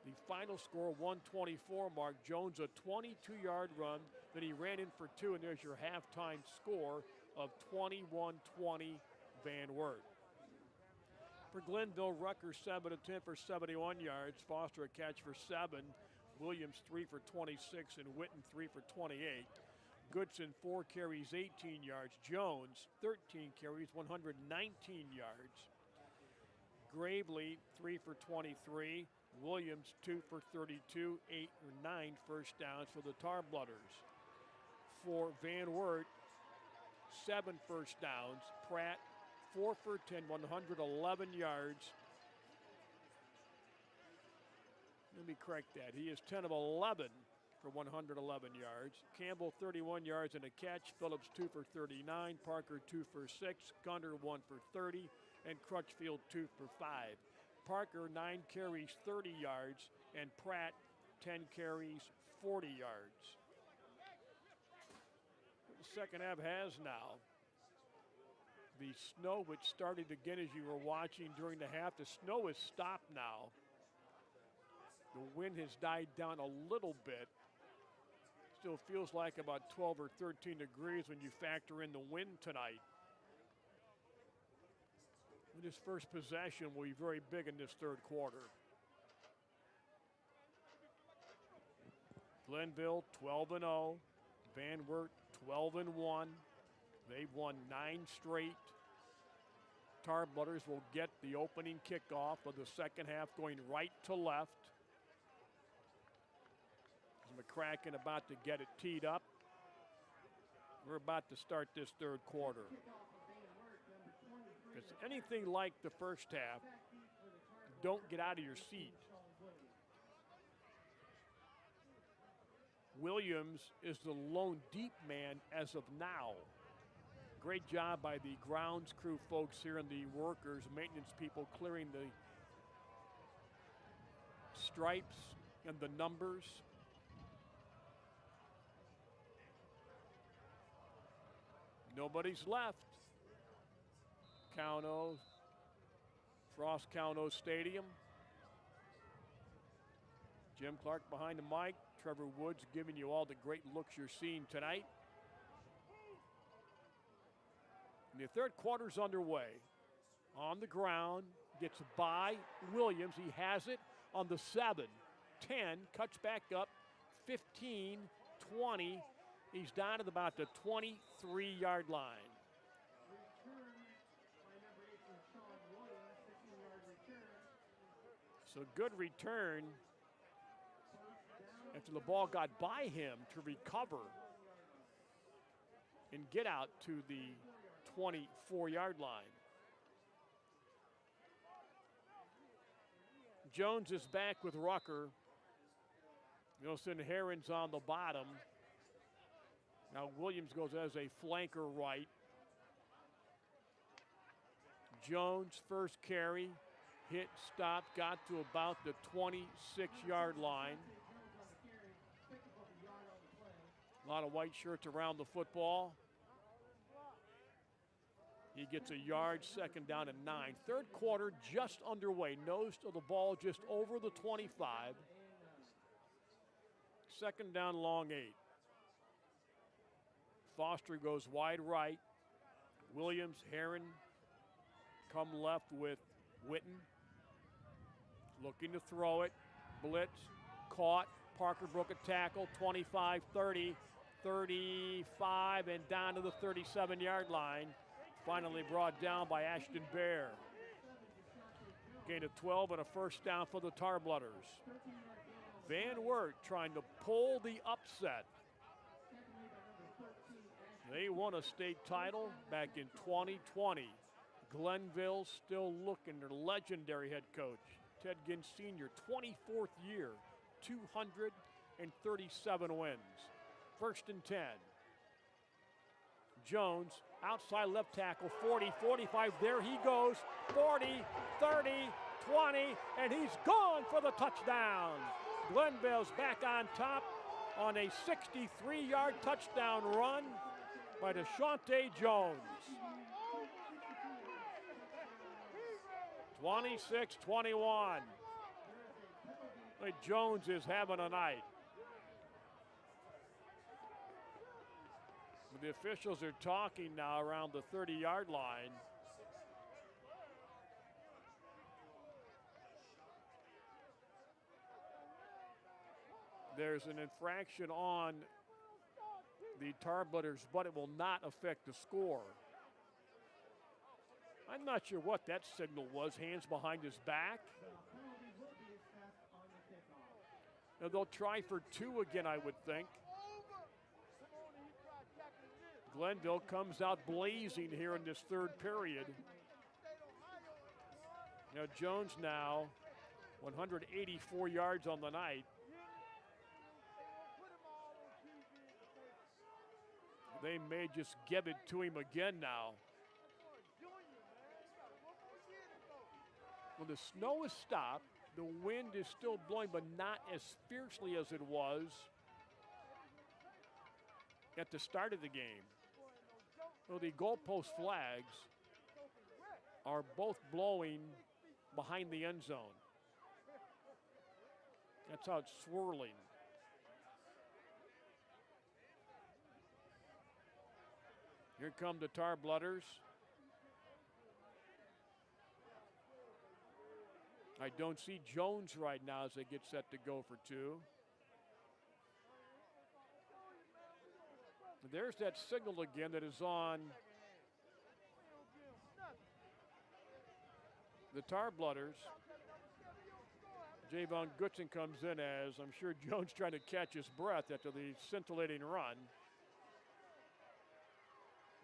The final score, 1:24 mark. Jones a 22-yard run. Then he ran in for 2, and there's your halftime score of 21-20 VanWert. For Glenville, Rucker 7 of 10 for 71 yards. Foster a catch for 7. Williams 3 for 26, and Witten 3 for 28. Goodson 4 carries, 18 yards. Jones 13 carries, 119 yards. Gravely 3 for 23. Williams 2 for 32, 8 or 9 first downs for the Tar Blooders. For VanWert, 7 first downs. Pratt 4 for 10, 111 yards. Let me correct that. He is 10 of 11 for 111 yards. Campbell 31 yards and a catch. Phillips 2 for 39. Parker 2 for 6. Gunter 1 for 30. And Crutchfield 2 for 5. Parker, 9 carries, 30 yards, and Pratt, 10 carries, 40 yards. The second half has now. The snow, which started again as you were watching during the half, the snow has stopped now. The wind has died down a little bit. Still feels like about 12 or 13 degrees when you factor in the wind tonight. And this first possession will be very big in this third quarter. Glenville 12-0. VanWert 12-1. They've won 9 straight. Tarblooders will get the opening kickoff of the second half, going right to left. McCracken about to get it teed up. We're about to start this third quarter. If it's anything like the first half, don't get out of your seat. Williams is the lone deep man as of now. Great job by the grounds crew folks here and the workers, maintenance people, clearing the stripes and the numbers. Nobody's left. Frost Cowno Stadium. Jim Clark behind the mic. Trevor Woods giving you all the great looks you're seeing tonight. And the third quarter's underway. On the ground, gets by Williams. He has it on the 7, 10, cuts back up, 15, 20. He's down at about the 23-yard line. So good return after the ball got by him to recover and get out to the 24-yard line. Jones is back with Rucker. Wilson Herron's on the bottom. Now Williams goes as a flanker right. Jones first carry, hit, stop, got to about the 26-yard line. A lot of white shirts around the football. He gets a yard, second down and 9. Third quarter just underway. Nose to the ball just over the 25. Second down, long 8. Foster goes wide right. Williams, Herron come left with Witten. Looking to throw it. Blitz, caught. Parker broke a tackle, 25, 30, 35, and down to the 37-yard line. Finally brought down by Ashton Bear. Gain of 12 and a first down for the Tarblooders. VanWert trying to pull the upset. They won a state title back in 2020. Glenville still looking, their legendary head coach, Ted Ginn Sr., 24th year, 237 wins. First and 10. Jones, outside left tackle, 40, 45, there he goes, 40, 30, 20, and he's gone for the touchdown. Glenville's back on top on a 63-yard touchdown run by DeShante Jones. 26-21. Jones is having a night. The officials are talking now around the 30-yard line. There's an infraction on the Tarblooders, but it will not affect the score. I'm not sure what that signal was. Hands behind his back. Now they'll try for 2 again, I would think. Glenville comes out blazing here in this third period. Now Jones now 184 yards on the night. They may just give it to him again now. Well, the snow has stopped. The wind is still blowing, but not as fiercely as it was at the start of the game. So the goalpost flags are both blowing behind the end zone. That's how it's swirling. Here come the Tar Blooders. I don't see Jones right now as they get set to go for two. There's that signal again that is on the Tar Blooders. Javon Goodson comes in as I'm sure Jones trying to catch his breath after the scintillating run.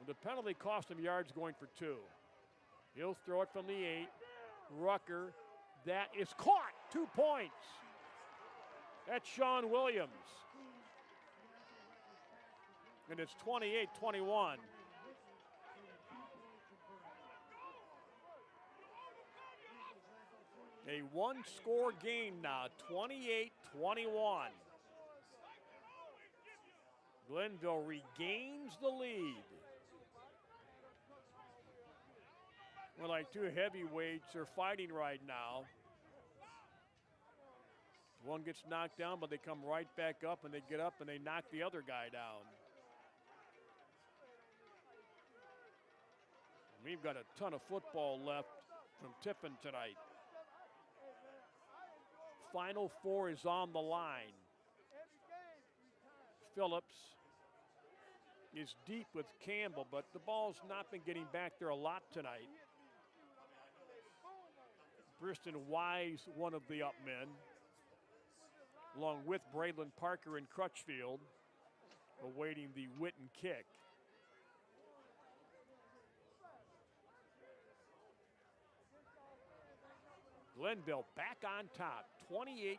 The penalty cost him yards going for two. He'll throw it from the 8. Rucker, that is caught. 2 points. That's Sean Williams. And it's 28-21. A one-score game now, 28-21. Glenville regains the lead. Well, like two heavyweights are fighting right now. One gets knocked down, but they come right back up, and they get up, and they knock the other guy down. We've got a ton of football left from Tiffin tonight. Final four is on the line. Phillips is deep with Campbell, but the ball's not been getting back there a lot tonight. Briston Wise, one of the up men, along with Braylon Parker and Crutchfield, awaiting the Witten kick. Glenville back on top, 28-21.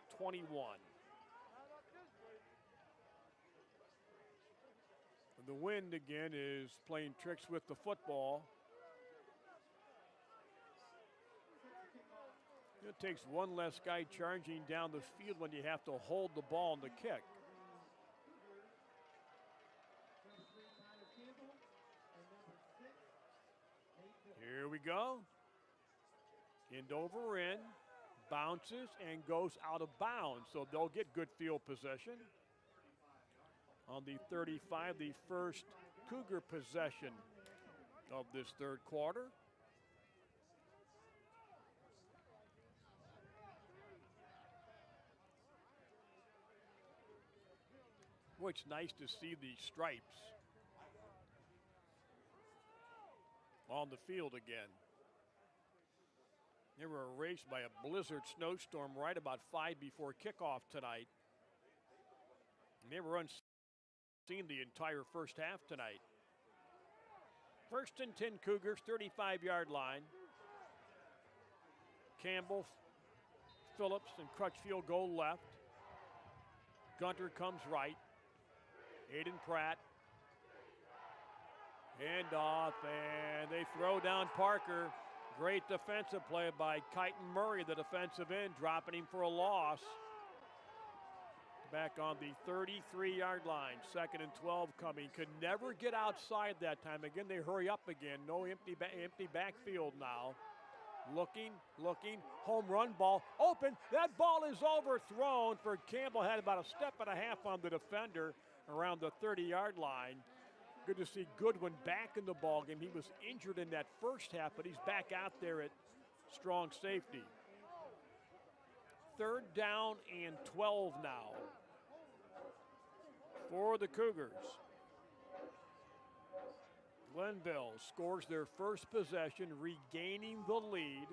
The wind again is playing tricks with the football. It takes one less guy charging down the field when you have to hold the ball in the kick. Here we go. End over end, bounces and goes out of bounds. So they'll get good field possession. On the 35, the first Cougar possession of this third quarter. Boy, it's nice to see the stripes on the field again. They were erased by a blizzard snowstorm right about 5 before kickoff tonight. And they were unseen the entire first half tonight. First and 10 Cougars, 35-yard line. Campbell, Phillips, and Crutchfield go left. Gunter comes right. Aiden Pratt. Hand off, and they throw down Parker. Great defensive play by Kyton Murray, the defensive end, dropping him for a loss. Back on the 33-yard line, 2nd and 12 coming. Could never get outside that time. Again, they hurry up again. No empty backfield now. Looking, home run ball, open. That ball is overthrown for Campbell. Had about a step and a half on the defender around the 30-yard line. Good to see Goodwin back in the ballgame. He was injured in that first half, but he's back out there at strong safety. 3rd down and 12 now for the Cougars. Glenville scores their first possession, regaining the lead.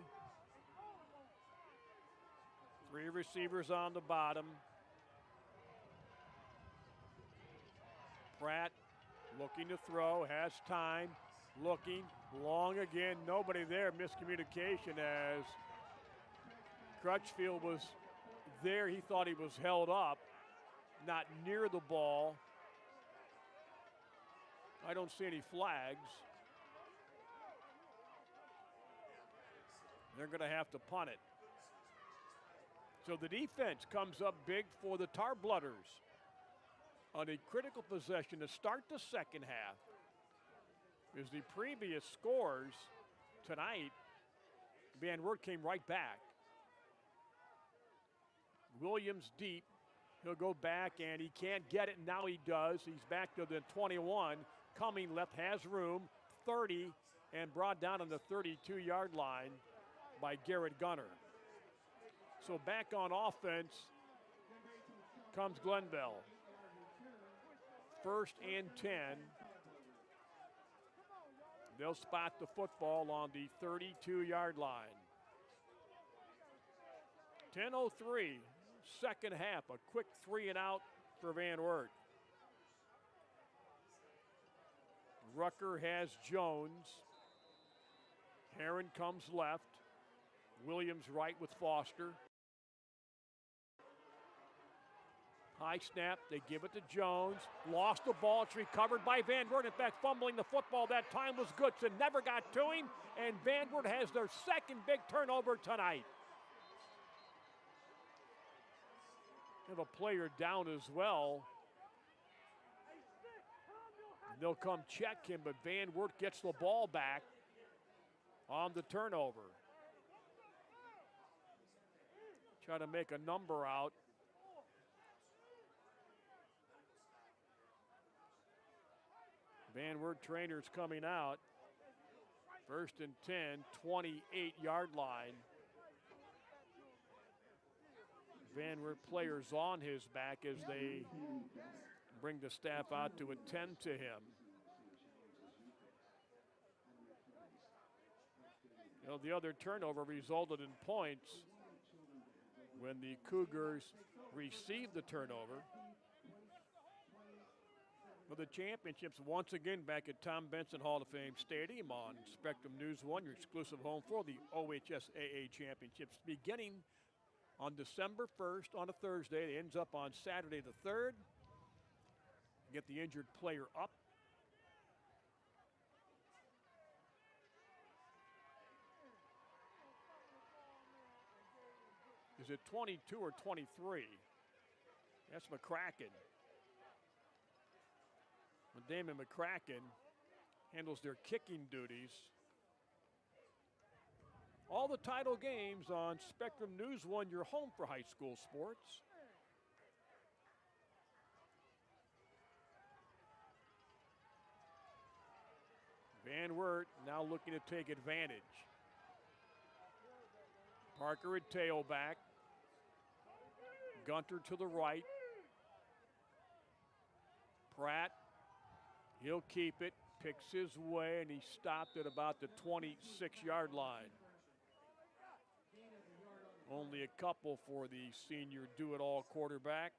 3 receivers on the bottom. Pratt looking to throw, has time, looking, long again, nobody there, miscommunication as Crutchfield was there. He thought he was held up, not near the ball. I don't see any flags. They're going to have to punt it. So the defense comes up big for the Tar Blooders on a critical possession to start the second half. As the previous scores tonight, VanWert came right back. Williams deep. He'll go back, and he can't get it. Now he does. He's back to the 21. Coming left, has room, 30, and brought down on the 32-yard line by Garrett Gunter. So back on offense comes Glenville. 1st and 10. They'll spot the football on the 32-yard line. 10:03, second half, a quick 3-and-out for VanWert. Rucker has Jones. Heron comes left. Williams right with Foster. High snap, they give it to Jones. Lost the ball, it's recovered by VanWert. In fact, fumbling the football that time was Goodson. Never got to him, and VanWert has their second big turnover tonight. Have a player down as well. They'll come check him, but VanWert gets the ball back on the turnover. Try to make a number out. VanWert trainers coming out. 1st and 10, 28-yard line. VanWert players on his back as they bring the staff out to attend to him. You know, the other turnover resulted in points when the Cougars received the turnover. For the championships, once again back at Tom Benson Hall of Fame Stadium on Spectrum News 1, your exclusive home for the OHSAA championships, beginning on December 1st on a Thursday. It ends up on Saturday the 3rd. Get the injured player up. Is it 22 or 23? That's McCracken. Damon McCracken handles their kicking duties. All the title games on Spectrum News 1, your home for high school sports. VanWert now looking to take advantage. Parker at tailback. Gunter to the right. Pratt, he'll keep it, picks his way, and he stopped at about the 26-yard line. Only a couple for the senior do-it-all quarterback.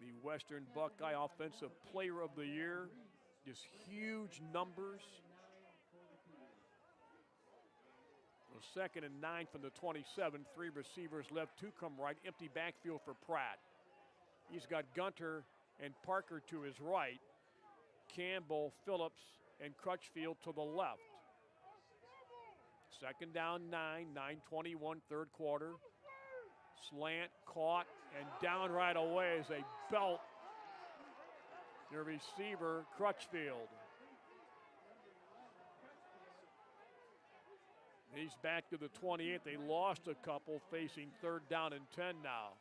The Western Buckeye Offensive Player of the Year. Just huge numbers. Well, 2nd and 9 from the 27. 3 receivers left, 2 come right. Empty backfield for Pratt. He's got Gunter and Parker to his right. Campbell, Phillips, and Crutchfield to the left. 2nd down 9, 9:21, 3rd quarter. Slant, caught, and down right away as they belt their receiver, Crutchfield. He's back to the 28. They lost a couple, facing 3rd down and 10 now.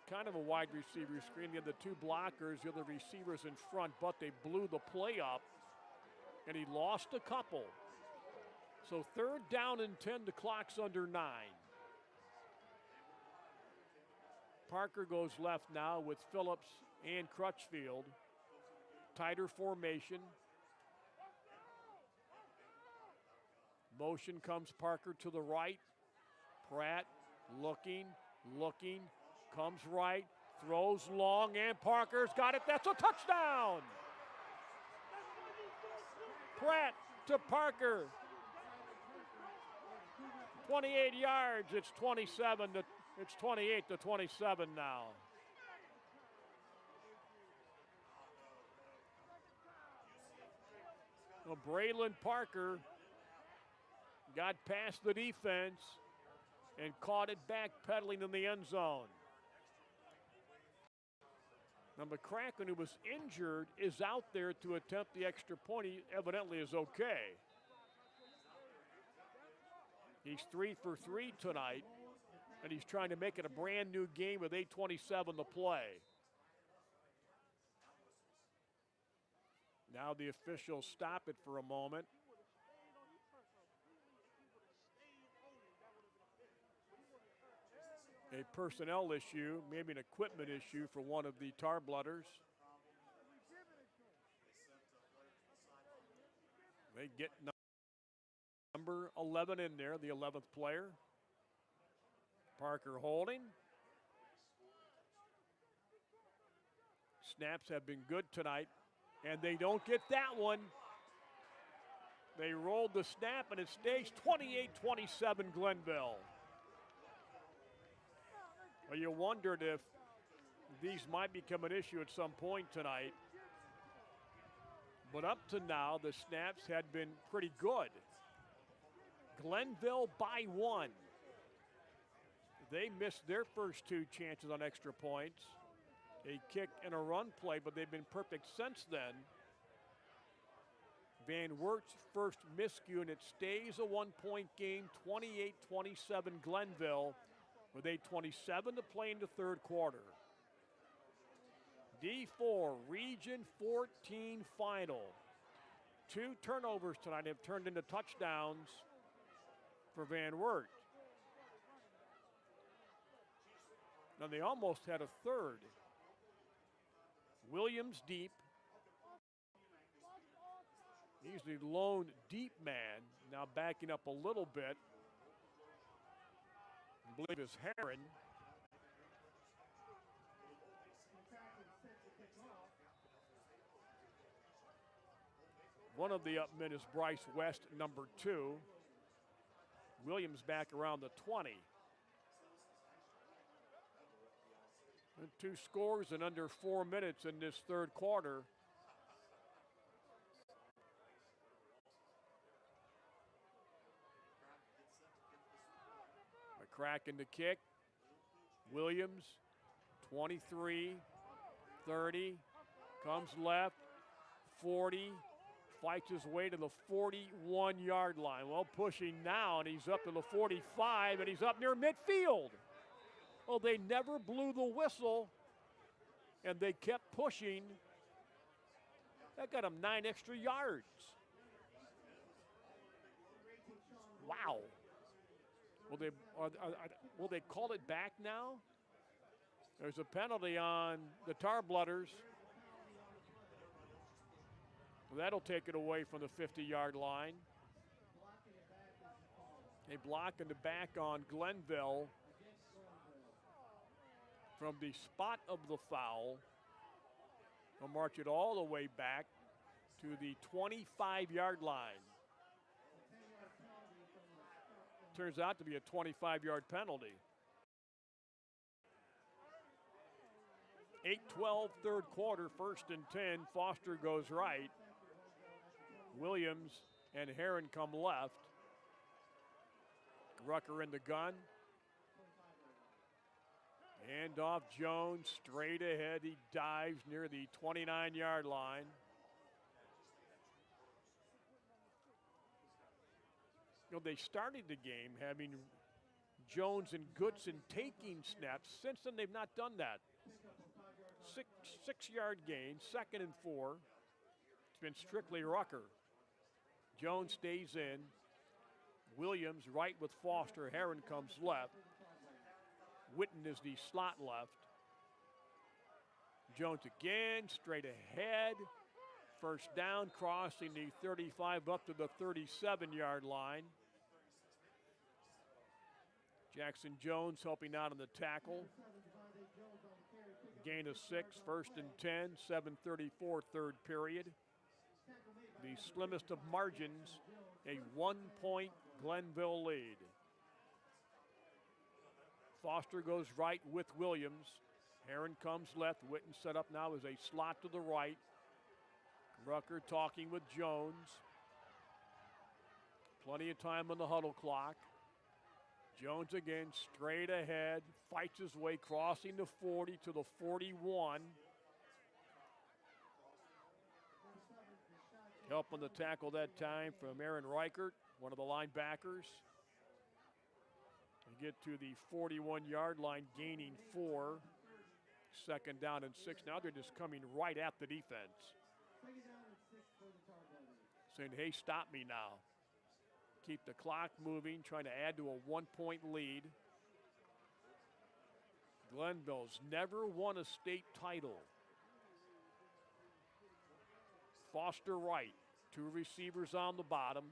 Kind of a wide receiver screen. The other 2 blockers, the other receivers in front, but they blew the play up, and he lost a couple. So 3rd down and 10, the clock's under 9. Parker goes left now with Phillips and Crutchfield. Tighter formation. Motion comes Parker to the right. Pratt looking, comes right, throws long, and Parker's got it. That's a touchdown! Pratt to Parker. 28 yards, it's 28 to 27 now. Well, Braylon Parker got past the defense and caught it backpedaling in the end zone. Now McCracken, who was injured, is out there to attempt the extra point. He evidently is okay. He's 3 for 3 tonight, and he's trying to make it a brand new game with 8:27 to play. Now the officials stop it for a moment. A personnel issue, maybe an equipment issue for one of the Tar Blooders. They get number 11 in there, the 11th player. Parker holding. Snaps have been good tonight, and they don't get that one. They rolled the snap, and it stays 28-27 Glenville. Well, you wondered if these might become an issue at some point tonight. But up to now, the snaps had been pretty good. Glenville by 1. They missed their first 2 chances on extra points. A kick and a run play, but they've been perfect since then. VanWert's first miscue, and it stays a 1-point game, 28-27 Glenville, with 8:27 to play in the third quarter. D4, Region 14 final. 2 turnovers tonight have turned into touchdowns for VanWert. Now they almost had a third. Williams deep. He's the lone deep man, now backing up a little bit. I believe it's Herron. One of the up men is Bryce West, number 2. Williams back around the 20. And 2 scores in under 4 minutes in this third quarter. McCracken to kick. Williams, 23, 30, comes left, 40, fights his way to the 41-yard line. Well, pushing now, and he's up to the 45, and he's up near midfield. Well, they never blew the whistle, and they kept pushing. That got him 9 extra yards. Wow. Will they call it back now? There's a penalty on the Tar Blooders. That'll take it away from the 50-yard line. They block in the back on Glenville from the spot of the foul. They'll march it all the way back to the 25-yard line. Turns out to be a 25-yard penalty. 8-12 third quarter, 1st and 10. Foster goes right. Williams and Herron come left. Rucker in the gun. Hand off Jones, straight ahead. He dives near the 29-yard line. You know, they started the game having Jones and Goodson taking snaps. Since then, they've not done that. Six-yard gain, 2nd and 4. It's been strictly Rucker. Jones stays in. Williams right with Foster. Herron comes left. Witten is the slot left. Jones again, straight ahead. First down, crossing the 35 up to the 37-yard line. Jackson Jones helping out on the tackle. Gain of 6, 1st and 10, 7:34 third period. The slimmest of margins, a 1-point Glenville lead. Foster goes right with Williams. Herron comes left. Witten set up now as a slot to the right. Rucker talking with Jones. Plenty of time on the huddle clock. Jones again, straight ahead, fights his way, crossing the 40 to the 41. Help on the tackle that time from Aaron Reichert, one of the linebackers. They get to the 41-yard line, gaining 4. Second down and 6. Now they're just coming right at the defense, saying, hey, stop me now. Keep the clock moving, trying to add to a 1-point lead. Glenville's never won a state title. Foster right, 2 receivers on the bottom.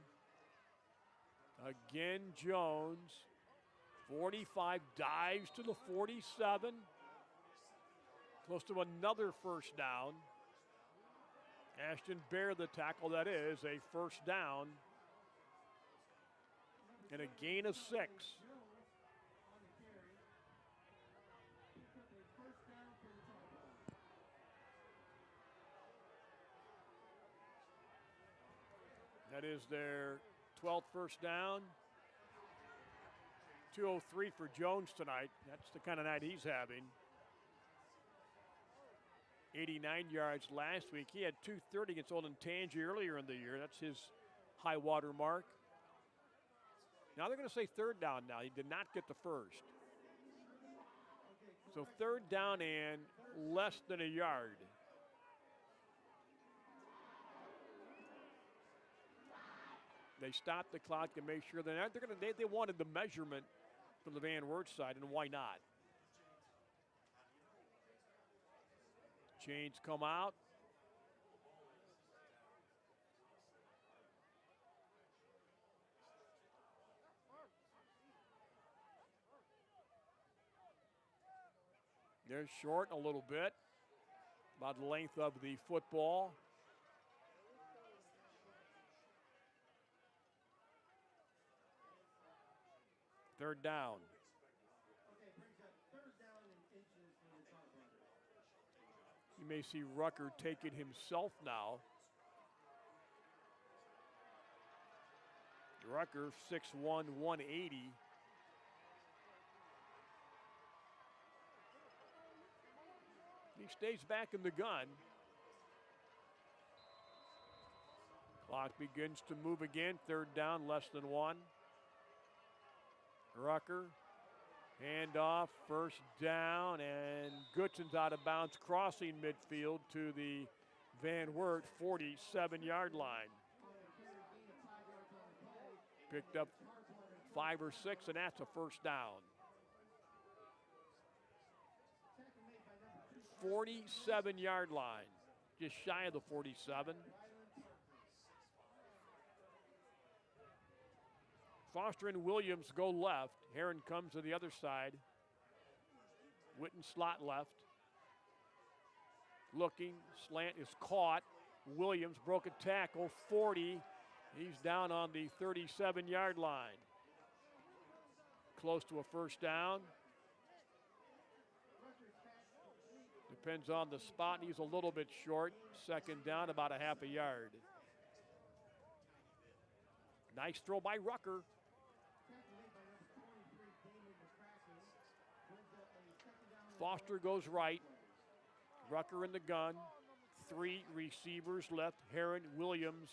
Again, Jones, 45, dives to the 47. Close to another first down. Ashton Bear, the tackle, that is a first down. And a gain of 6. That is their 12th first down. 2:03 for Jones tonight. That's the kind of night he's having. 89 yards last week. He had 230 against Olden Tangi earlier in the year. That's his high water mark. Now they're going to say third down now. He did not get the first. So third down and less than a yard. They stopped the clock to make sure they wanted the measurement from the VanWert side, and why not? Chains come out. They're short a little bit, about the length of the football. Third down. You may see Rucker take it himself now. Rucker, 6'1", 180. He stays back in the gun. Clock begins to move again. Third down, less than 1. Rucker, handoff, first down, and Goodson's out of bounds, crossing midfield to the VanWert 47-yard line. Picked up 5 or 6, and that's a first down. 47-yard line, just shy of the 47. Foster and Williams go left. Heron comes to the other side. Witten slot left. Looking, slant is caught. Williams broke a tackle, 40. He's down on the 37-yard line. Close to a first down. Depends on the spot. He's a little bit short. Second down, about a half a yard. Nice throw by Rucker. Foster goes right. Rucker in the gun. 3 receivers left. Heron, Williams.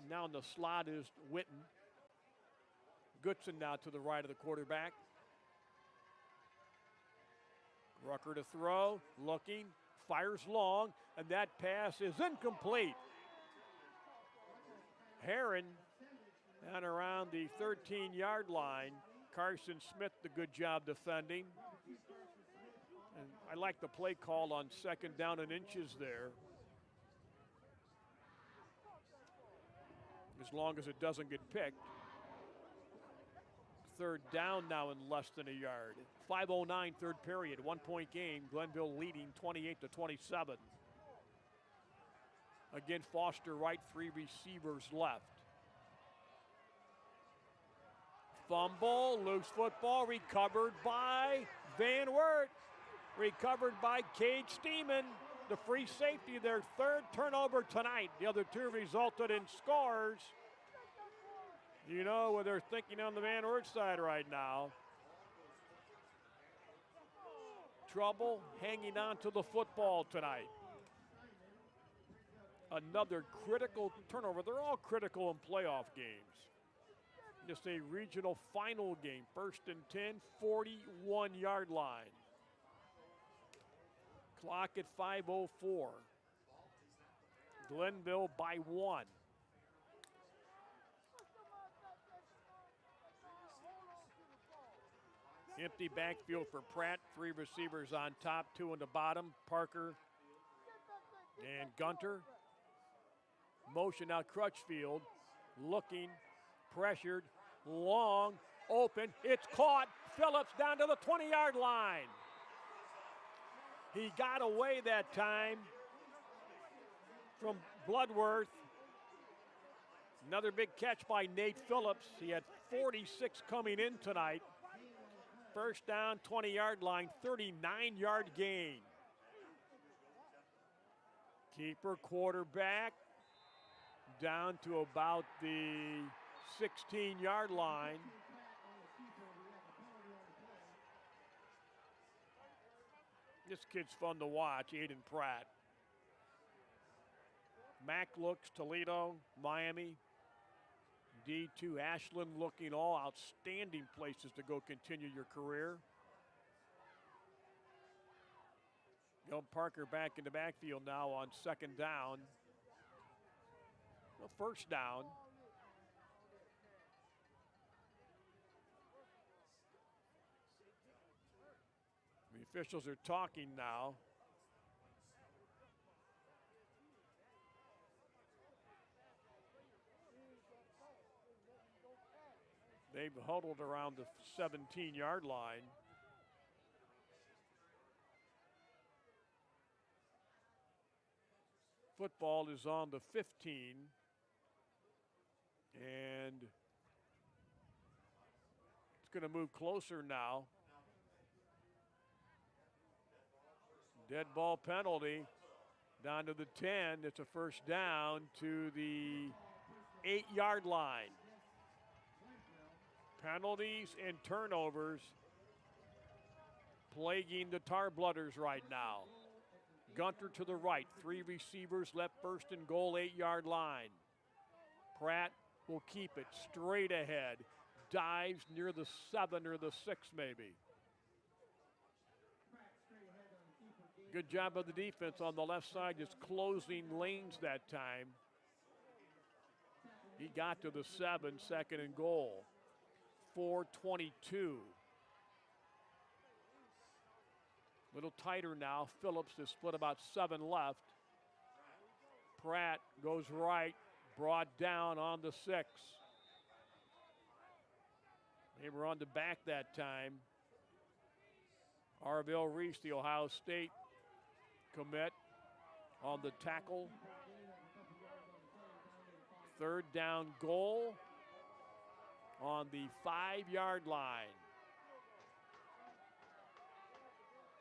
Now in the slot is Witten. Goodson now to the right of the quarterback. Rucker to throw. Looking. Fires long. And that pass is incomplete. Heron down around the 13-yard line. Carson Smith, the good job defending. And I like the play call on second down and inches there. As long as it doesn't get picked. Third down now in less than a yard. 5:09 third period, 1-point game. Glenville leading 28-27. Again, Foster right, 3 receivers left. Fumble, loose football, recovered by VanWert. Recovered by Cade Steeman, the free safety, their 3rd turnover tonight. The other 2 resulted in scores. You know what they're thinking on the VanWert side right now. Trouble hanging on to the football tonight. Another critical turnover. They're all critical in playoff games. Just a regional final game. 1st and 10, 41-yard line. Clock at 5:04. Glenville by 1. Empty backfield for Pratt. 3 receivers on top, 2 on the bottom. Parker and Gunter. Motion out Crutchfield. Looking, pressured, long, open. It's caught. Phillips down to the 20-yard line. He got away that time from Bloodworth. Another big catch by Nate Phillips. He had 46 coming in tonight. First down, 20-yard line, 39-yard gain. Keeper quarterback down to about the 16-yard line. This kid's fun to watch, Aiden Pratt. Mac looks, Toledo, Miami. D2, Ashland looking all outstanding places to go continue your career. Young Parker back in the backfield now on 2nd down. Well, 1st down. The officials are talking now. They've huddled around the 17-yard line. Football is on the 15. And it's going to move closer now. Dead ball penalty down to the 10. It's a 1st down to the 8-yard line. Penalties and turnovers plaguing the Tar Blooders right now. Gunter to the right, 3 receivers left, 1st and goal, 8-yard line. Pratt will keep it straight ahead. Dives near the 7 or the 6 maybe. Good job of the defense on the left side, just closing lanes that time. He got to the 7, 2nd and goal. 4:22. Little tighter now. Phillips is split about 7 left. Pratt goes right, brought down on the 6. They were on the back that time. Arvell Reese, the Ohio State commit, on the tackle. 3rd down goal on the 5-yard line.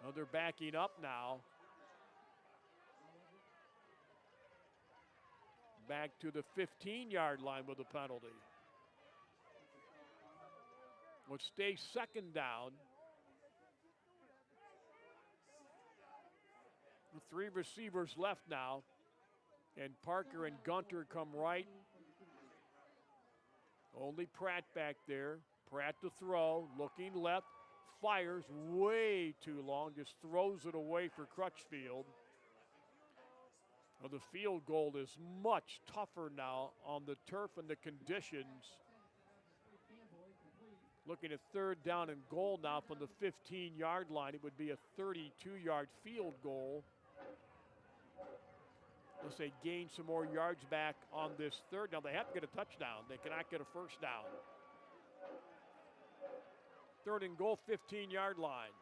Now they're backing up now. Back to the 15-yard line with a penalty. Will stay 2nd down. 3 receivers left now. And Parker and Gunter come right. Only Pratt back there. Pratt to throw, looking left, fires way too long, just throws it away for Crutchfield. Well, the field goal is much tougher now on the turf and the conditions. Looking at 3rd down and goal now from the 15-yard line. It would be a 32-yard field goal. Unless they gain some more yards back on this 3rd down. They have to get a touchdown. They cannot get a 1st down. 3rd and goal, 15-yard line.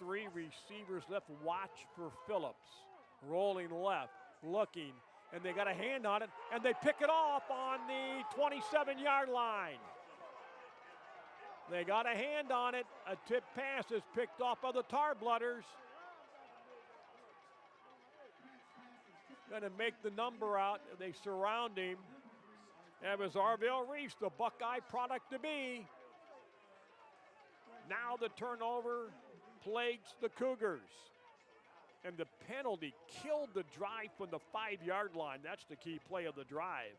3 receivers left. Watch for Phillips. Rolling left, looking, and they got a hand on it, and they pick it off on the 27-yard line. They got a hand on it. A tip pass is picked off by the Tar Blooders. Going to make the number out. They surround him. That was Arvell Reese, the Buckeye product to be. Now the turnover plagues the Cougars. And the penalty killed the drive from the 5-yard line. That's the key play of the drive.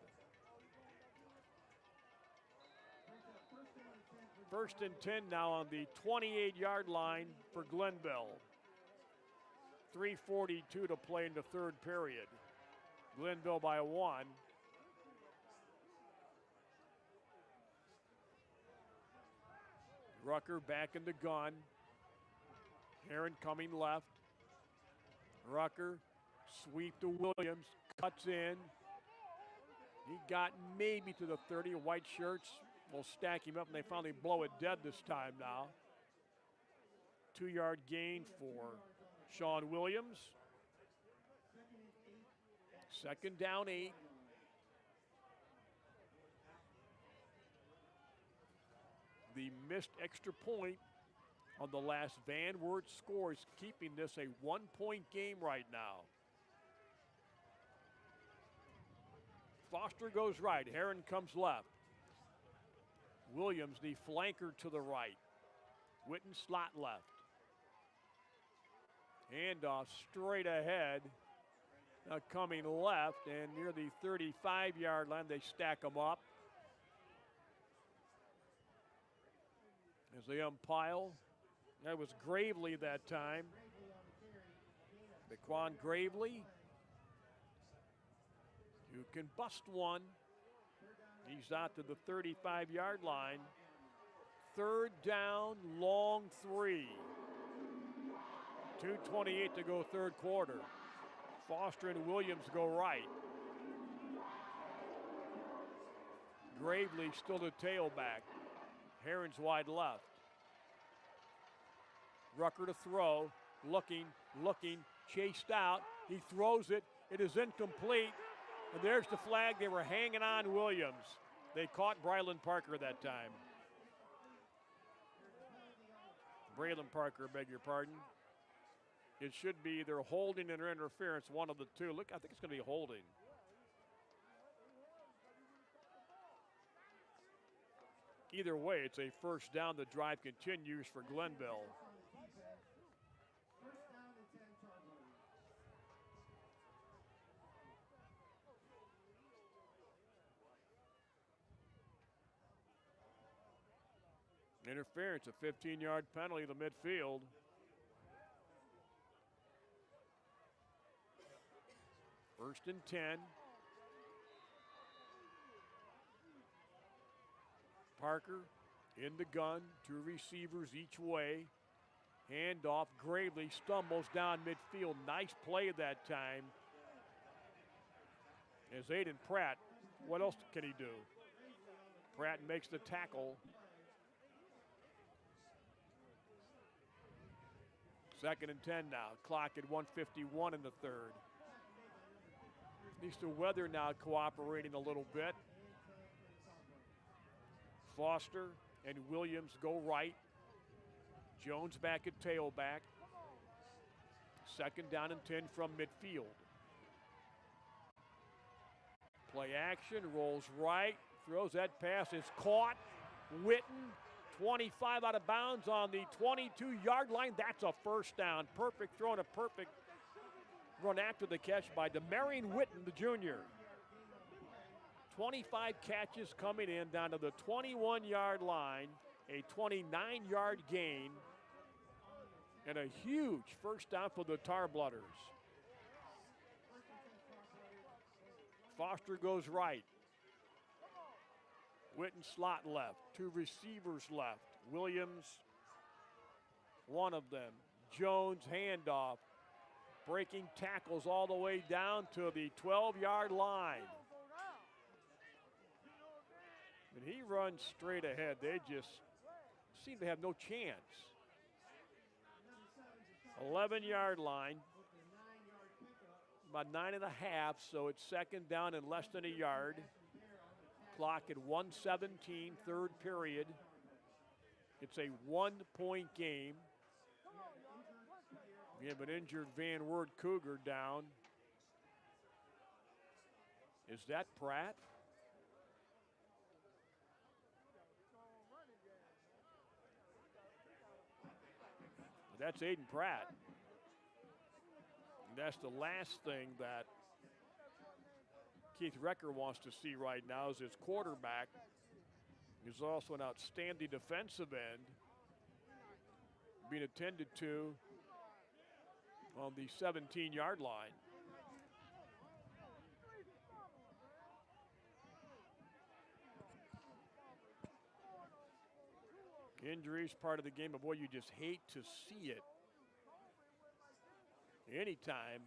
1st and 10 now on the 28-yard line for Glenville. 3:42 to play in the 3rd period. Glenville by 1. Rucker back in the gun. Heron coming left. Rucker, sweep to Williams, cuts in. He got maybe to the 30. White shirts will stack him up, and they finally blow it dead this time now. 2-yard gain for Sean Williams. 2nd down 8. The missed extra point on the last VanWert score is keeping this a 1-point game right now. Foster goes right. Heron comes left. Williams, the flanker, to the right. Witten slot left. Handoff straight ahead. Now coming left, and near the 35-yard line, they stack them up. As they umpile, that was Gravely that time. Daquan Gravely, you can bust one. He's out to the 35-yard line. 3rd down, long 3. 2:28 to go 3rd quarter. Foster and Williams go right. Gravely still the tailback. Heron's wide left. Rucker to throw, looking, chased out. He throws it. It is incomplete. And there's the flag. They were hanging on Williams. They caught Braylon Parker that time. Braylon Parker, beg your pardon. It should be either holding or interference, one of the two. Look, I think it's going to be holding. Either way, it's a 1st down. The drive continues for Glenville. Interference, a 15-yard penalty to midfield. First and 10. Parker in the gun, 2 receivers each way. Handoff, Gravely stumbles down midfield. Nice play that time. As Aiden Pratt, what else can he do? Pratt makes the tackle. 2nd and 10 now. Clock at 1:51 in the 3rd. At least the weather now cooperating a little bit. Foster and Williams go right. Jones back at tailback. 2nd down and 10 from midfield. Play action, rolls right, throws that pass, is caught. Witten, 25 out of bounds on the 22-yard line. That's a 1st down. Perfect throw and a perfect run after the catch by Demarion Witten, the junior. 25 catches coming in down to the 21-yard line, a 29-yard gain, and a huge 1st down for the Tarblooders. Foster goes right. Witten slot left. 2 receivers left. Williams, one of them. Jones handoff. Breaking tackles all the way down to the 12-yard line. And he runs straight ahead. They just seem to have no chance. 11-yard line. About 9.5, so it's 2nd down and less than a yard. Clock at 1:17, 3rd period. It's a 1-point game. We have an injured VanWert Cougar down. Is that Pratt? That's Aiden Pratt. And that's the last thing that Keith Recker wants to see right now is his quarterback. He's also an outstanding defensive end, being attended to on the 17-yard line. Injuries part of the game, but boy, you just hate to see it anytime.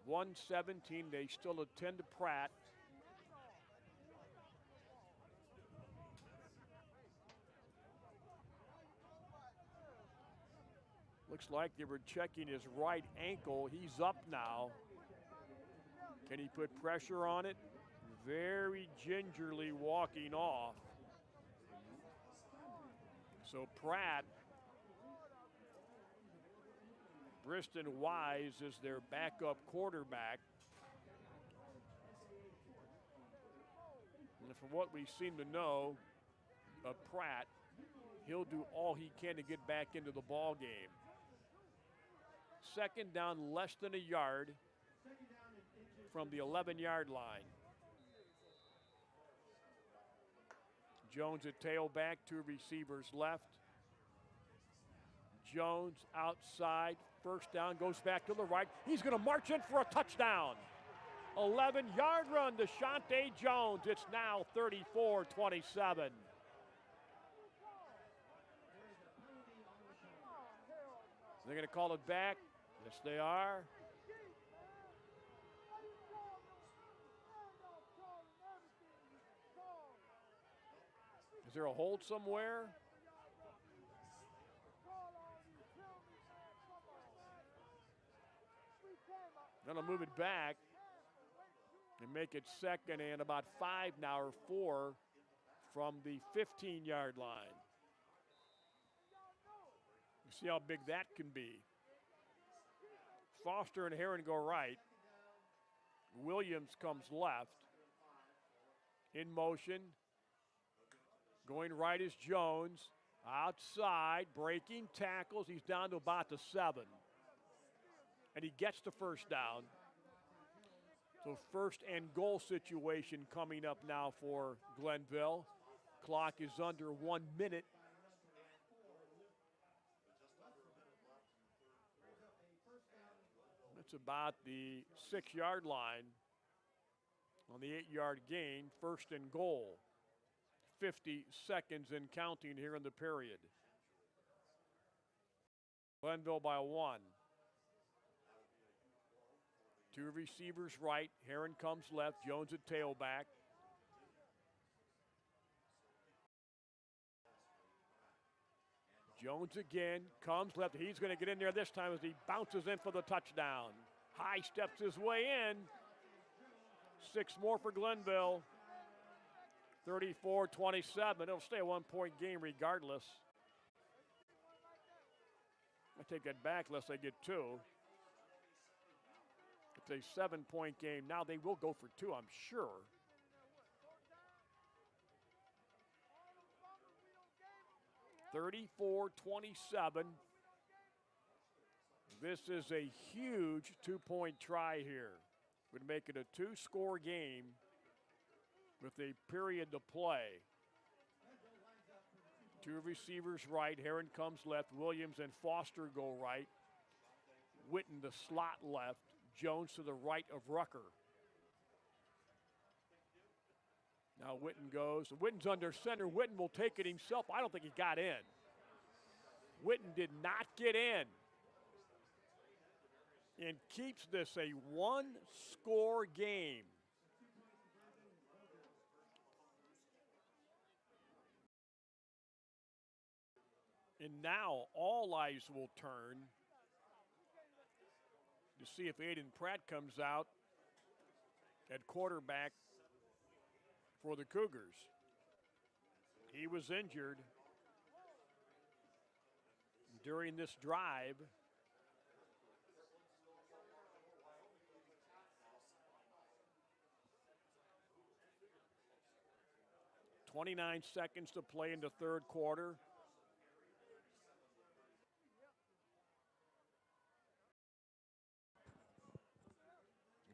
117, they still attend to Pratt. Looks like they were checking his right ankle. He's up now. Can he put pressure on it? Very gingerly walking off. So Pratt, Briston Wise is their backup quarterback. And from what we seem to know of Pratt, he'll do all he can to get back into the ball game. Second down, less than a yard from the 11-yard line. Jones at tailback, two receivers left. Jones outside, first down, goes back to the right. He's going to march in for a touchdown. 11-yard run to Shante Jones. It's now 34-27. They're going to call it back. Yes, they are. Is there a hold somewhere? Going to move it back and make it second and about 5 now, or 4 from the 15-yard line. You see how big that can be. Foster and Heron go right. Williams comes left. In motion. Going right is Jones. Outside, breaking tackles. He's down to about the 7. And he gets the first down. So first and goal situation coming up now for Glenville. Clock is under 1 minute. That's about the 6-yard line on the 8-yard gain. First and goal. 50 seconds and counting here in the period. Glenville by 1. Two receivers right. Heron comes left. Jones at tailback. Jones again comes left. He's going to get in there this time as he bounces in for the touchdown. High steps his way in. 6 more for Glenville. 34-27. It'll stay a 1-point game regardless. I take that back unless they get 2. It's a 7-point game. Now they will go for 2, I'm sure. (34-27). This is a huge 2-point try here. Would make it a 2-score game with a period to play. Two receivers right. Heron comes left. Williams and Foster go right. Witten the slot left. Jones to the right of Rucker. Now Witten goes. Witten's under center. Witten will take it himself. I don't think he got in. Witten did not get in. And keeps this a 1-score game. And now all eyes will turn to see if Aiden Pratt comes out at quarterback for the Cougars. He was injured during this drive. 29 seconds to play in the third quarter.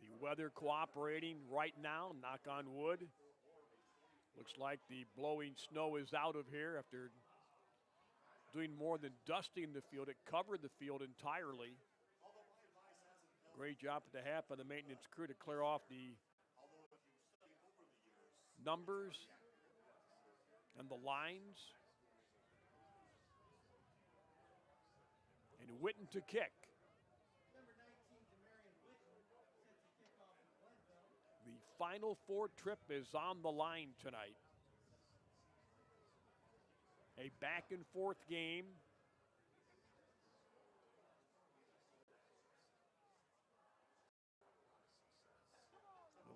The weather cooperating right now, knock on wood. Looks like the blowing snow is out of here after doing more than dusting the field. It covered the field entirely. Great job at the half by the maintenance crew to clear off the numbers and the lines. And Witten to kick. The Final Four trip is on the line tonight. A back and forth game.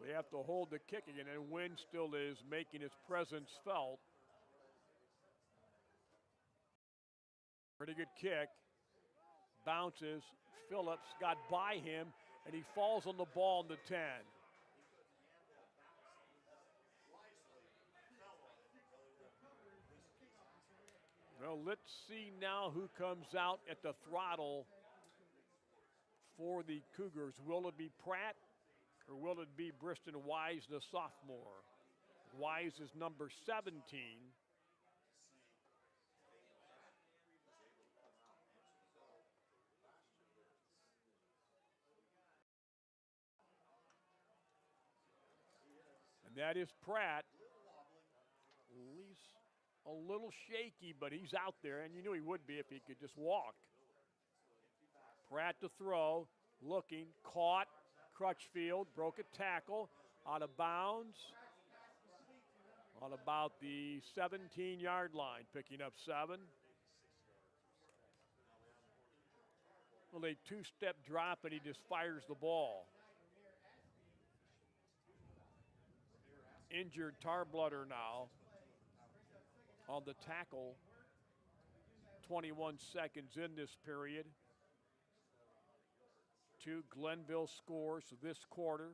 They have to hold the kick again, and Wynn still is making his presence felt. Pretty good kick. Bounces. Phillips got by him, and he falls on the ball in the 10. Well, let's see now who comes out at the throttle for the Cougars. Will it be Pratt or will it be Briston Wise, the sophomore? Wise is number 17. And that is Pratt. He's a little shaky, but he's out there, and you knew he would be if he could just walk. Pratt to throw, looking, caught. Crutchfield broke a tackle, out of bounds on about the 17-yard line, picking up 7. Well, a two-step drop, and he just fires the ball. Injured Tarblutter now on the tackle. 21 seconds in this period. 2 Glenville scores this quarter.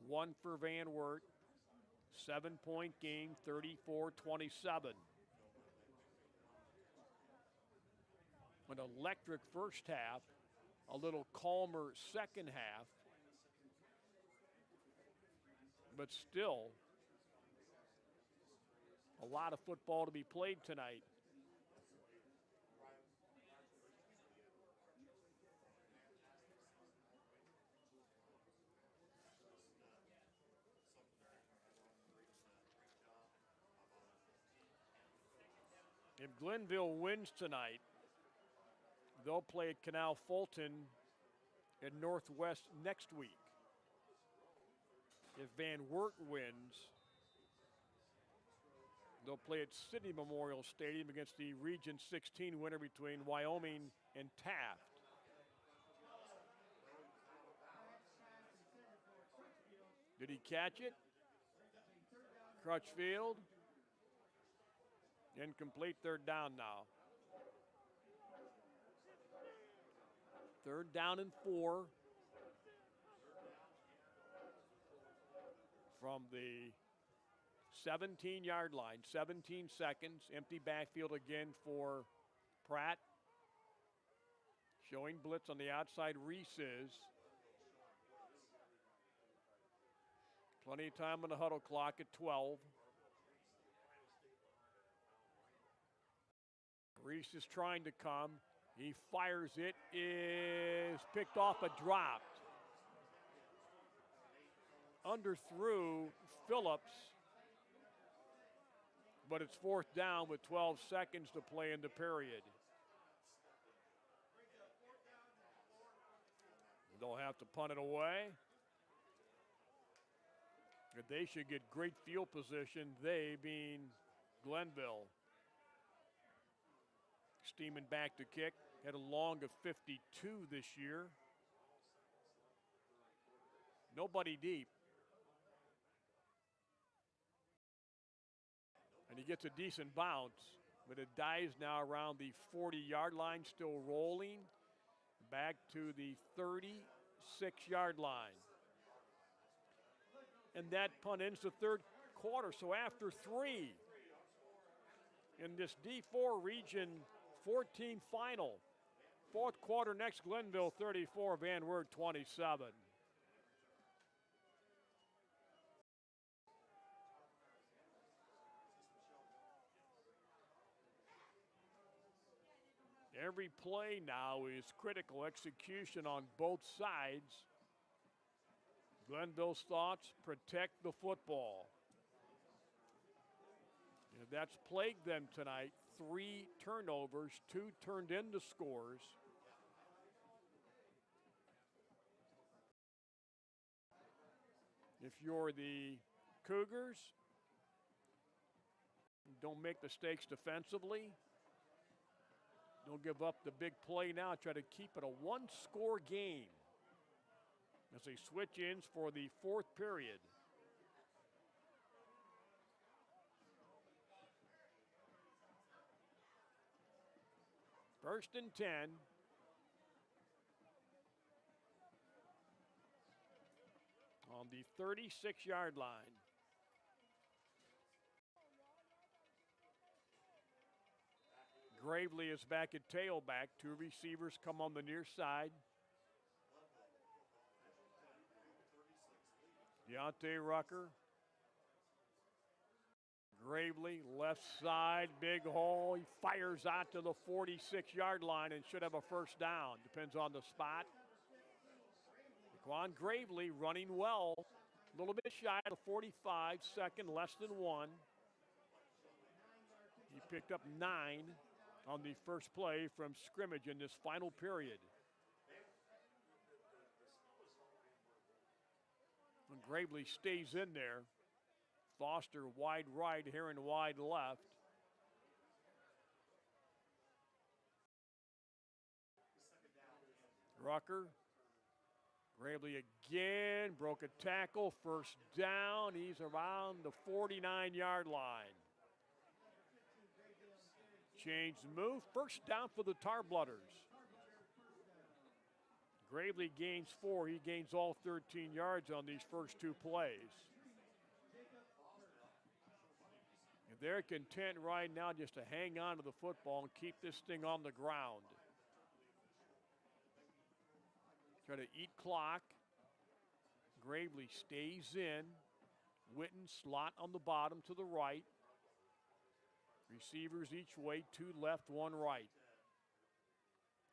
1 for VanWert. 7-point game, 34-27. An electric first half, a little calmer second half, but still a lot of football to be played tonight. If Glenville wins tonight, they'll play at Canal Fulton in Northwest next week. If VanWert wins, they'll play at City Memorial Stadium against the Region 16 winner between Wyoming and Taft. Did he catch it? Crutchfield. Incomplete, third down now. Third down and 4 from the 17-yard line. 17 seconds, empty backfield again for Pratt. Showing blitz on the outside, Reese is. Plenty of time on the huddle clock at 12. Reese is trying to come. He fires it. Is picked off, but dropped. Underthrew Phillips. But it's fourth down with 12 seconds to play in the period. They'll have to punt it away. They should get great field position, they being Glenville. Steaming back to kick, had a long of 52 this year. Nobody deep. And he gets a decent bounce, but it dies now around the 40-yard line, still rolling back to the 36-yard line. And that punt ends the third quarter. So after 3 in this D4 Region 14 final. Fourth quarter next, Glenville 34, VanWert 27. Every play now is critical execution on both sides. Glenville's thoughts, protect the football. And that's plagued them tonight. 3 turnovers, 2 turned into scores. If you're the Cougars, don't make mistakes defensively. Don't give up the big play now. Try to keep it a 1-score game as they switch ins for the 4th period. First and 10. On the 36-yard line. Gravely is back at tailback. 2 receivers come on the near side. Deontay Rucker. Gravely, left side, big hole. He fires out to the 46-yard line and should have a first down. Depends on the spot. Quan Gravely running well. A little bit shy of the 45, second, less than 1. He picked up 9 on the first play from scrimmage in this final period. And Gravely stays in there. Foster wide right, Heron wide left. Rucker. Gravely again, broke a tackle, first down. He's around the 49-yard line. Change the move, first down for the Tarblooders. Gravely gains 4, he gains all 13 yards on these first 2 plays. And they're content right now just to hang on to the football and keep this thing on the ground. Try to eat clock. Gravely stays in. Witten slot on the bottom to the right. Receivers each way, 2 left, 1 right.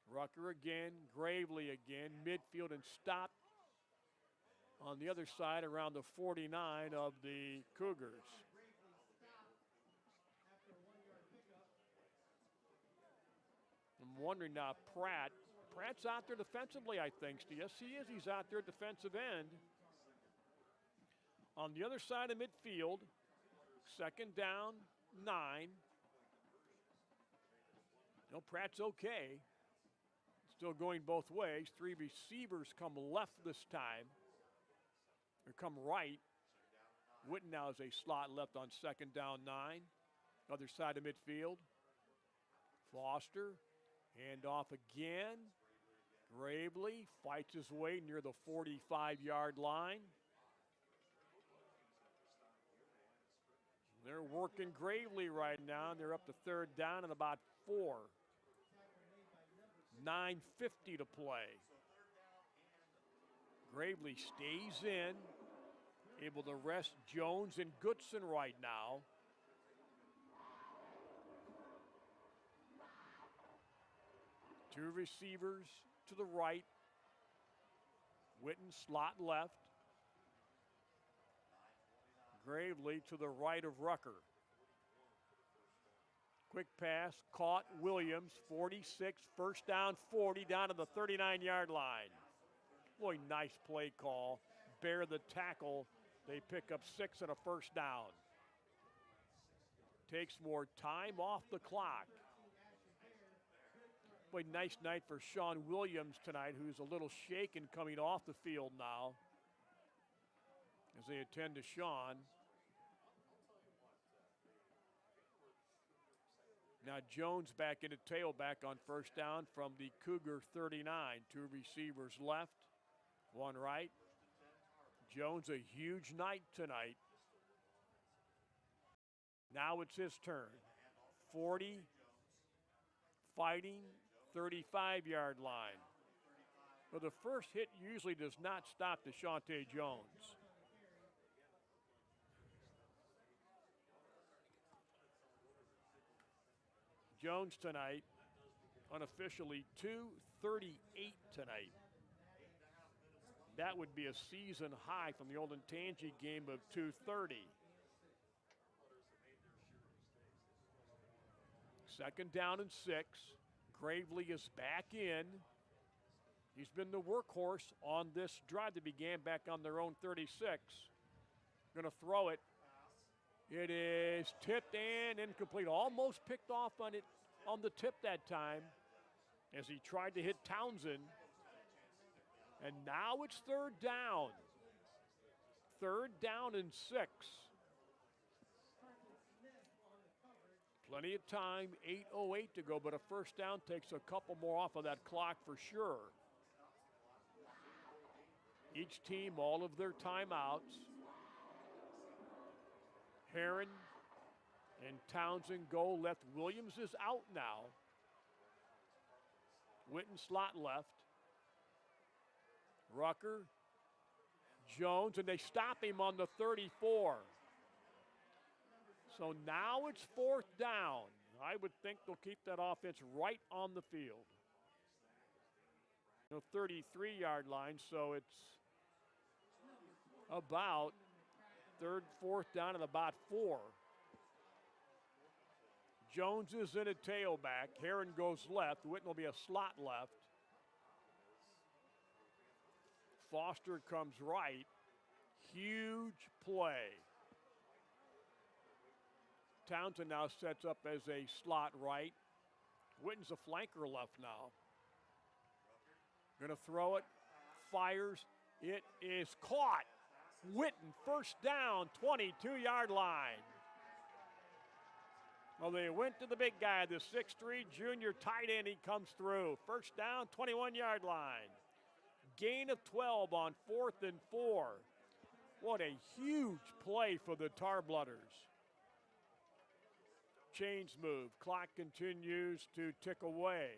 Rucker again, Gravely again, midfield and stop on the other side around the 49 of the Cougars. I'm wondering now, Pratt's out there defensively, I think. Yes, he is. He's out there at defensive end. On the other side of midfield, second down, 9. No, Pratt's okay. Still going both ways. 3 receivers come left this time. Or come right. Witten now is a slot left on second down, 9. Other side of midfield. Foster. Hand off again. Gravely fights his way near the 45-yard line. They're working Gravely right now. They're up to third down and about 4. 9:50 to play. Gravely stays in. Able to rest Jones and Goodson right now. Two receivers to the right. Witten slot left. Gravely to the right of Rucker. Quick pass, caught Williams, 46, first down 40, down to the 39-yard line. Boy, nice play call. Bear the tackle. They pick up 6 and a first down. Takes more time off the clock. Boy, nice night for Sean Williams tonight, who's a little shaken coming off the field now as they attend to Sean. Now Jones back into tailback on first down from the Cougar 39. 2 receivers left, 1 right. Jones, a huge night tonight. Now it's his turn. 40, fighting, 35-yard line. But the first hit usually does not stop Deshaunte Jones. Jones tonight, unofficially 238 tonight. That would be a season high from the old Intangi game of 230. Second down and 6. Gravely is back in. He's been the workhorse on this drive that began back on their own 36. Going to throw it. It is tipped and incomplete. Almost picked off on it on the tip that time as he tried to hit Townsend. And now it's third down. Third down and 6. Plenty of time, 8:08 to go, but a first down takes a couple more off of that clock for sure. Each team, all of their timeouts. Herron and Townsend go left. Williams is out now. Witten slot left. Rucker, Jones, and they stop him on the 34. So now it's fourth down. I would think they'll keep that offense right on the field. 33-yard line, so it's about third, fourth down and about 4. Jones is in a tailback. Herron goes left. Witten will be a slot left. Foster comes right. Huge play. Townsend now sets up as a slot right. Witten's a flanker left now. Going to throw it. Fires. It is caught. Witten, first down, 22-yard line. Well, they went to the big guy, the 6'3" junior tight end. He comes through. First down, 21-yard line. Gain of 12 on 4th and 4. What a huge play for the Tarblooders. Chains move. Clock continues to tick away.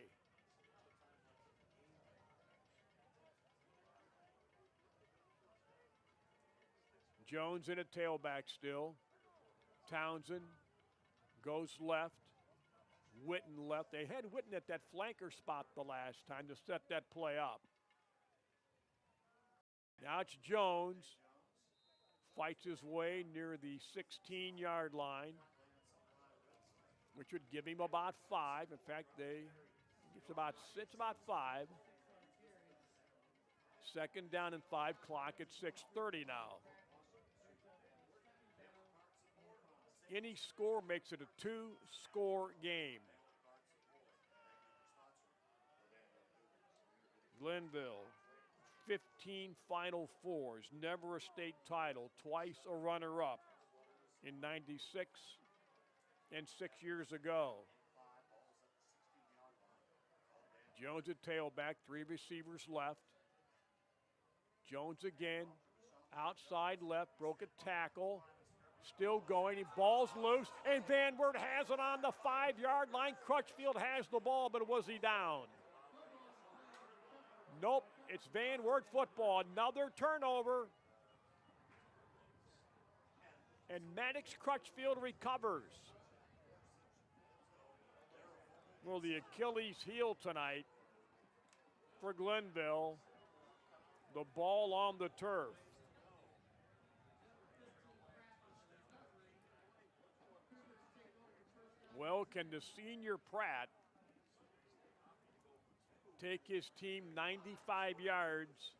Jones in a tailback still. Townsend goes left. Witten left. They had Witten at that flanker spot the last time to set that play up. Now it's Jones. Fights his way near the 16-yard line, which would give him about 5. In fact, it's about 5. Second down and 5, clock at 6:30 now. Any score makes it a 2-score game. Glenville, 15 Final Fours, never a state title, twice a runner-up in 96 and 6 years ago. Jones at tailback, 3 receivers left. Jones again, outside left, broke a tackle. Still going, he ball's loose, and VanWert has it on the 5-yard line. Crutchfield has the ball, but was he down? Nope, it's VanWert football. Another turnover. And Maddox Crutchfield recovers. Well, the Achilles heel tonight for Glenville. The ball on the turf. Well, can the senior Pratt take his team 95 yards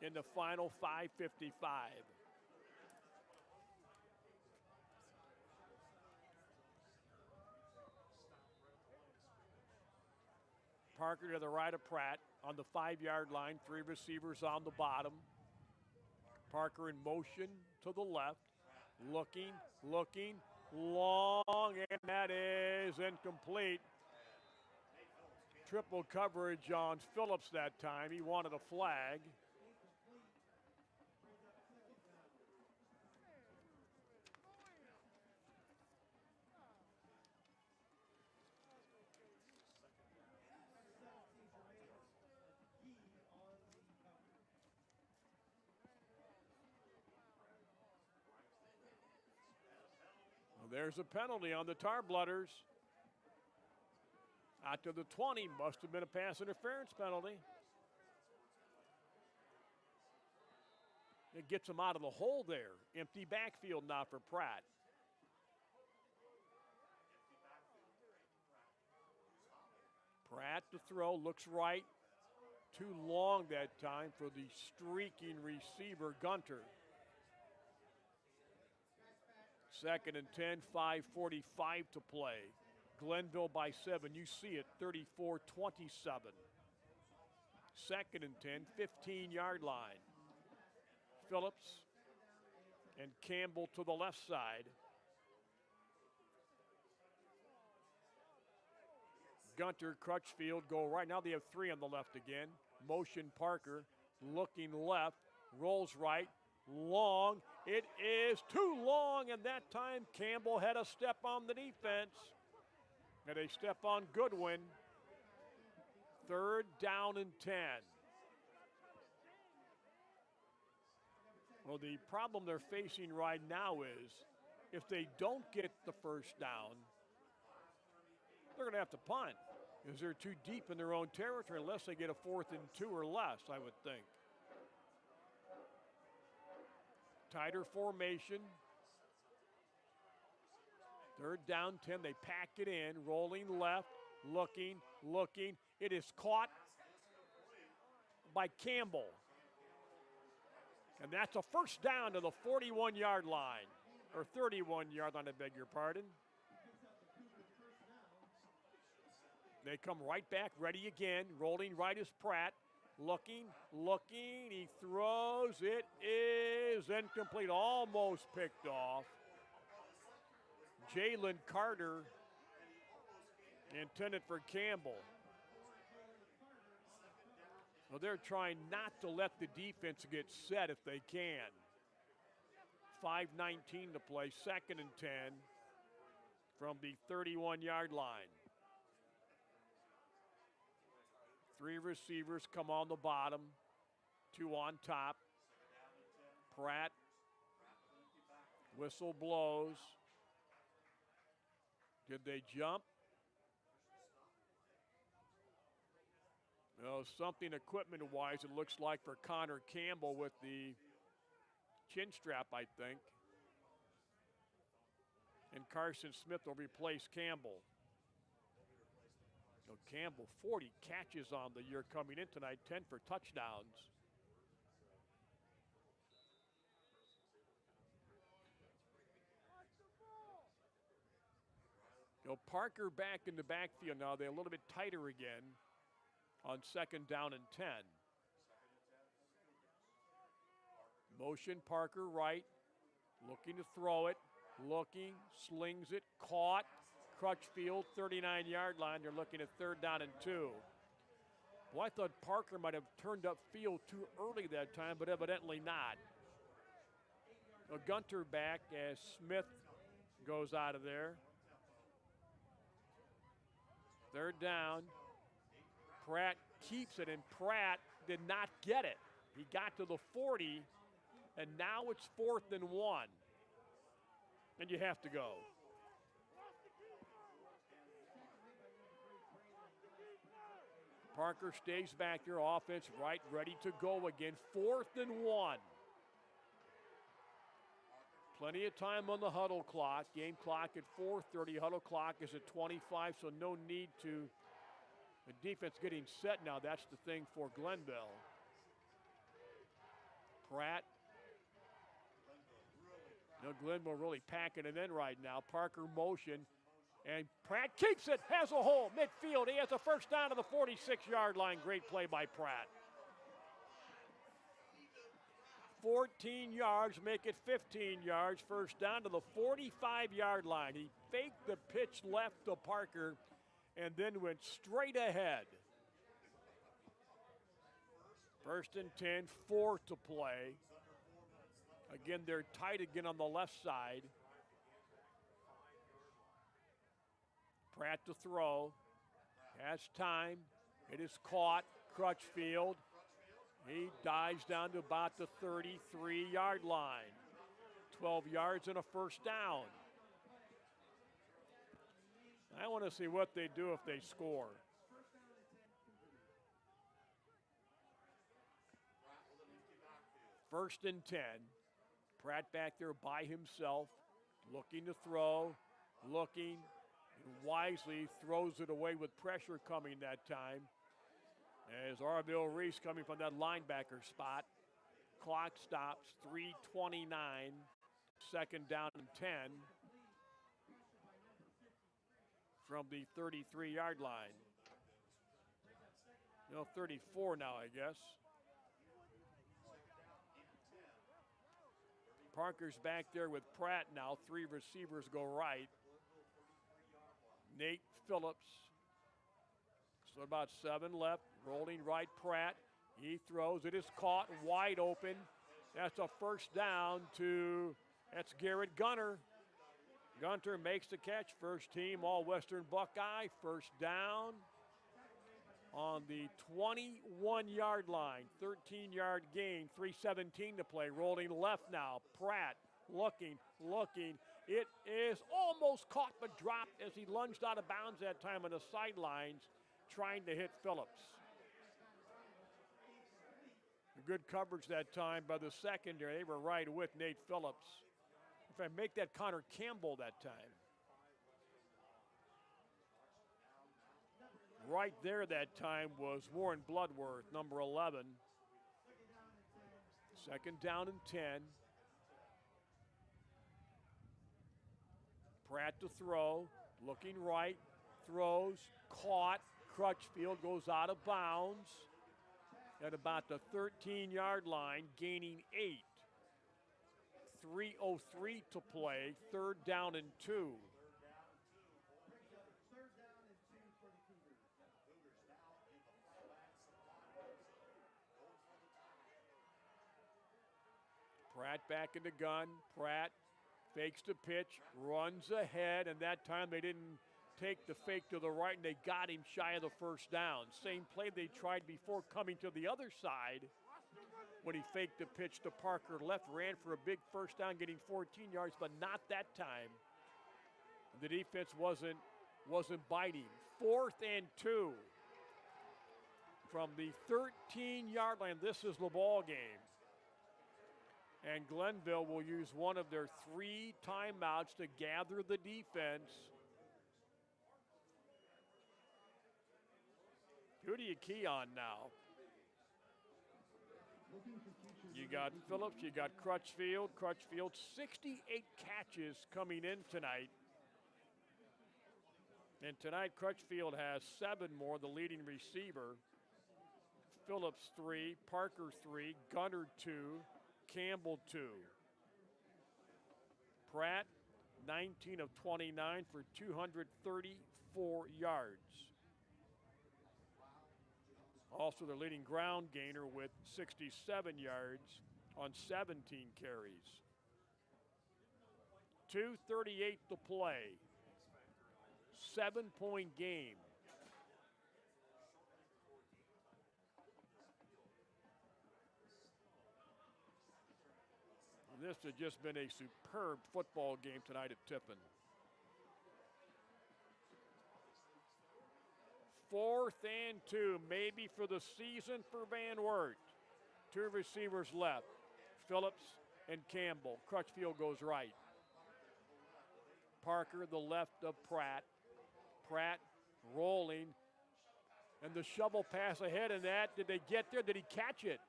in the final 5:55? Parker to the right of Pratt on the 5-yard line, 3 receivers on the bottom. Parker in motion to the left, looking, long, and that is incomplete. Triple coverage on Phillips that time. He wanted a flag. Well, there's a penalty on the Tarblooders. Out to the 20, must have been a pass interference penalty. It gets them out of the hole there. Empty backfield now for Pratt. Pratt to throw, looks right. Too long that time for the streaking receiver, Gunter. 2nd and 10, 5:45 to play. Glenville by 7. You see it, 34-27. 2nd and 10, 15-yard line. Phillips and Campbell to the left side. Gunter, Crutchfield go right. Now they have 3 on the left again. Motion Parker, looking left, rolls right, long. It is too long, and that time Campbell had a step on the defense. And a step on Goodwin. 3rd down and 10. Well, the problem they're facing right now is if they don't get the first down, they're going to have to punt because they're too deep in their own territory unless they get a 4th and 2 or less, I would think. Tighter formation. 3rd down, 10. They pack it in, rolling left, looking. It is caught by Campbell. And that's a first down to the 41-yard line, or 31-yard line, I beg your pardon. They come right back, ready again. Rolling right is Pratt. Looking. He throws. It is incomplete, almost picked off. Jalen Carter intended for Campbell. Well, they're trying not to let the defense get set if they can. 5:19 to play, 2nd and 10 from the 31-yard line. 3 receivers come on the bottom, 2 on top. Pratt, whistle blows. Did they jump? Well, something equipment-wise, it looks like for Connor Campbell with the chin strap, I think. And Carson Smith will replace Campbell. So Campbell, 40 catches on the year coming in tonight, 10 for touchdowns. So Parker back in the backfield now. They're a little bit tighter again on 2nd down and 10. Motion Parker right, looking to throw it, slings it, caught. Crutchfield, 39-yard line. They're looking at 3rd down and 2. Well, I thought Parker might have turned up field too early that time, but evidently not. Now Gunter back as Smith goes out of there. 3rd down. Pratt keeps it, and Pratt did not get it. He got to the 40, and now it's 4th and 1. And you have to go. Parker stays back there, offense right, ready to go again. 4th and 1. Plenty of time on the huddle clock. Game clock at 4:30. Huddle clock is at 25, so no need to. The defense getting set now. That's the thing for Glenville. Pratt. No, Glenville really packing it in right now. Parker motion. And Pratt keeps it, has a hole, midfield. He has a first down to the 46-yard line. Great play by Pratt. 14 yards, make it 15 yards. First down to the 45-yard line. He faked the pitch left to Parker and then went straight ahead. 1st and 10, 4 to play. Again, they're tight again on the left side. Pratt to throw, has time, it is caught, Crutchfield. He dives down to about the 33-yard line. 12 yards and a first down. I want to see what they do if they score. First and 10. Pratt back there by himself, looking to throw, looking, and wisely throws it away with pressure coming that time. As Arville Reese coming from that linebacker spot. Clock stops, 3:29, second down and 10 from the 33-yard line. 34 now, I guess. Parker's back there with Pratt now. 3 receivers go right. Nate Phillips. So about 7 left. Rolling right, Pratt. He throws. It is caught wide open. That's a first down that's Garrett Gunter. Gunter makes the catch. First team All-Western Buckeye. First down on the 21-yard line. 13-yard gain. 3:17 to play. Rolling left now. Pratt looking. It is almost caught but dropped as he lunged out of bounds that time on the sidelines trying to hit Phillips. Good coverage that time by the secondary. They were right with Nate Phillips. If I make that Connor Campbell that time. Right there that time was Warren Bloodworth, number 11. Second down and 10. Pratt to throw, looking right, throws, caught. Crutchfield goes out of bounds at about the 13-yard line, gaining 8. 3:03 to play, third down and 2. Pratt back in the gun. Pratt fakes the pitch, runs ahead, and that time they didn't take the fake to the right, and they got him shy of the first down. Same play they tried before coming to the other side when he faked the pitch to Parker left, ran for a big first down, getting 14 yards, but not that time. The defense wasn't biting. 4th and 2 from the 13-yard line. This is the ball game. And Glenville will use one of their 3 timeouts to gather the defense. Who do you key on now? You got Phillips, you got Crutchfield. Crutchfield, 68 catches coming in tonight. And tonight, Crutchfield has 7 more, the leading receiver. Phillips 3, Parker 3, Gunter 2, Campbell 2. Pratt, 19 of 29 for 234 yards. Also the leading ground gainer with 67 yards on 17 carries. 2:38 to play. 7-point game. This has just been a superb football game tonight at Tiffin. 4th and 2, maybe for the season for VanWert. 2 receivers left, Phillips and Campbell. Crutchfield goes right. Parker, the left of Pratt. Pratt rolling, and the shovel pass ahead, and that, did they get there? Did he catch it?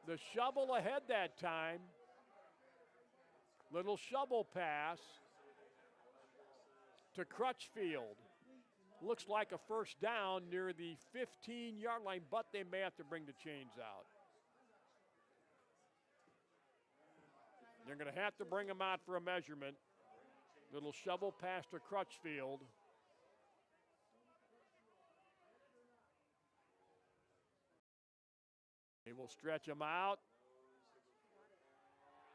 The shovel ahead that time. Little shovel pass to Crutchfield. Looks like a first down near the 15-yard line, but they may have to bring the chains out. They're going to have to bring them out for a measurement. Little shovel pass to Crutchfield. They will stretch him out.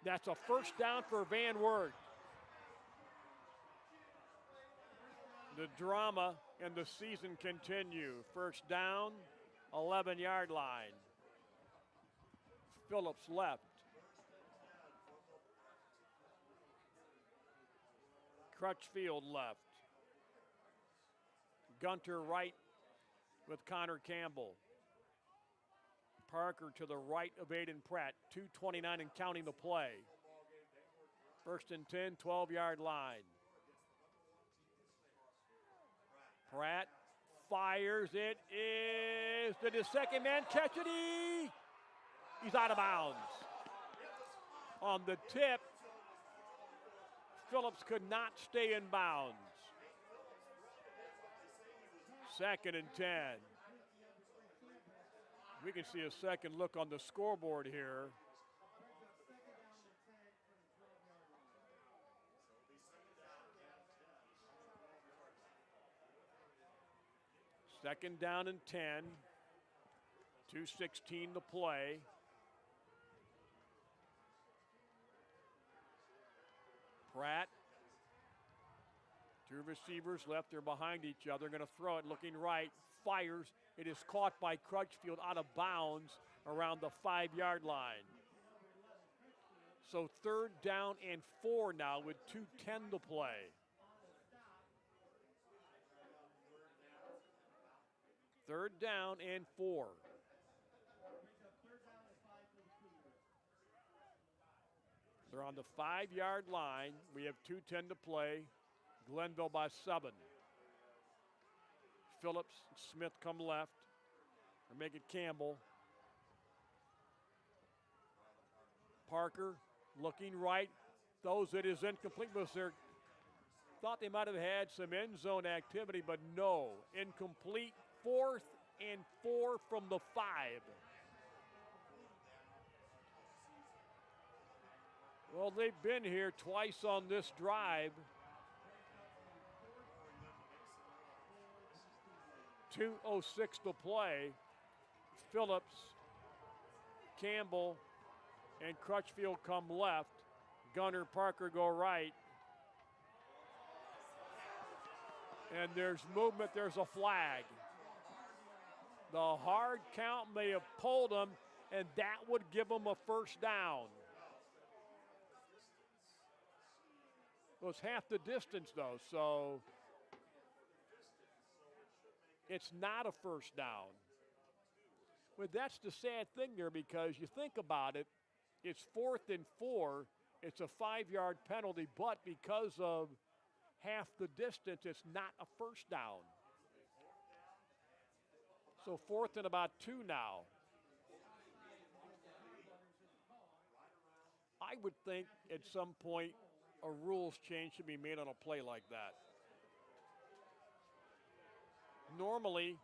That's a first down for VanWert. The drama and the season continue. First down, 11-yard line. Phillips left. Crutchfield left. Gunter right with Connor Campbell. Parker to the right of Aiden Pratt. 2:29 and counting the play. 1st and 10, 12-yard line. Pratt fires. It is. Did his second man catch it? He's out of bounds. On the tip, Phillips could not stay in bounds. 2nd and 10. We can see a second look on the scoreboard here. Second down and 10. 2:16 to play. Pratt. Two receivers left. They're behind each other. Going to throw it. Looking right. Fires. It is caught by Crutchfield out of bounds around the 5-yard line. So 3rd down and 4 now with 2:10 to play. 3rd down and 4. They're on the 5-yard line. We have 2:10 to play. Glenville by 7. Phillips, Smith come left. Or make it Campbell. Parker looking right. Those it is incomplete. Thought they might have had some end zone activity, but no. Incomplete. 4th and 4 from the 5. Well, they've been here twice on this drive. 2:06 to play. Phillips, Campbell, and Crutchfield come left. Gunner, Parker go right. And there's movement, there's a flag. The hard count may have pulled him, and that would give him a 1st down. It was half the distance, though, so it's not a 1st down. Well, that's the sad thing there, because you think about it, it's 4th and 4, it's a 5-yard penalty, but because of half the distance, it's not a 1st down. So 4th and about 2 now. I would think at some point a rules change should be made on a play like that. Normally,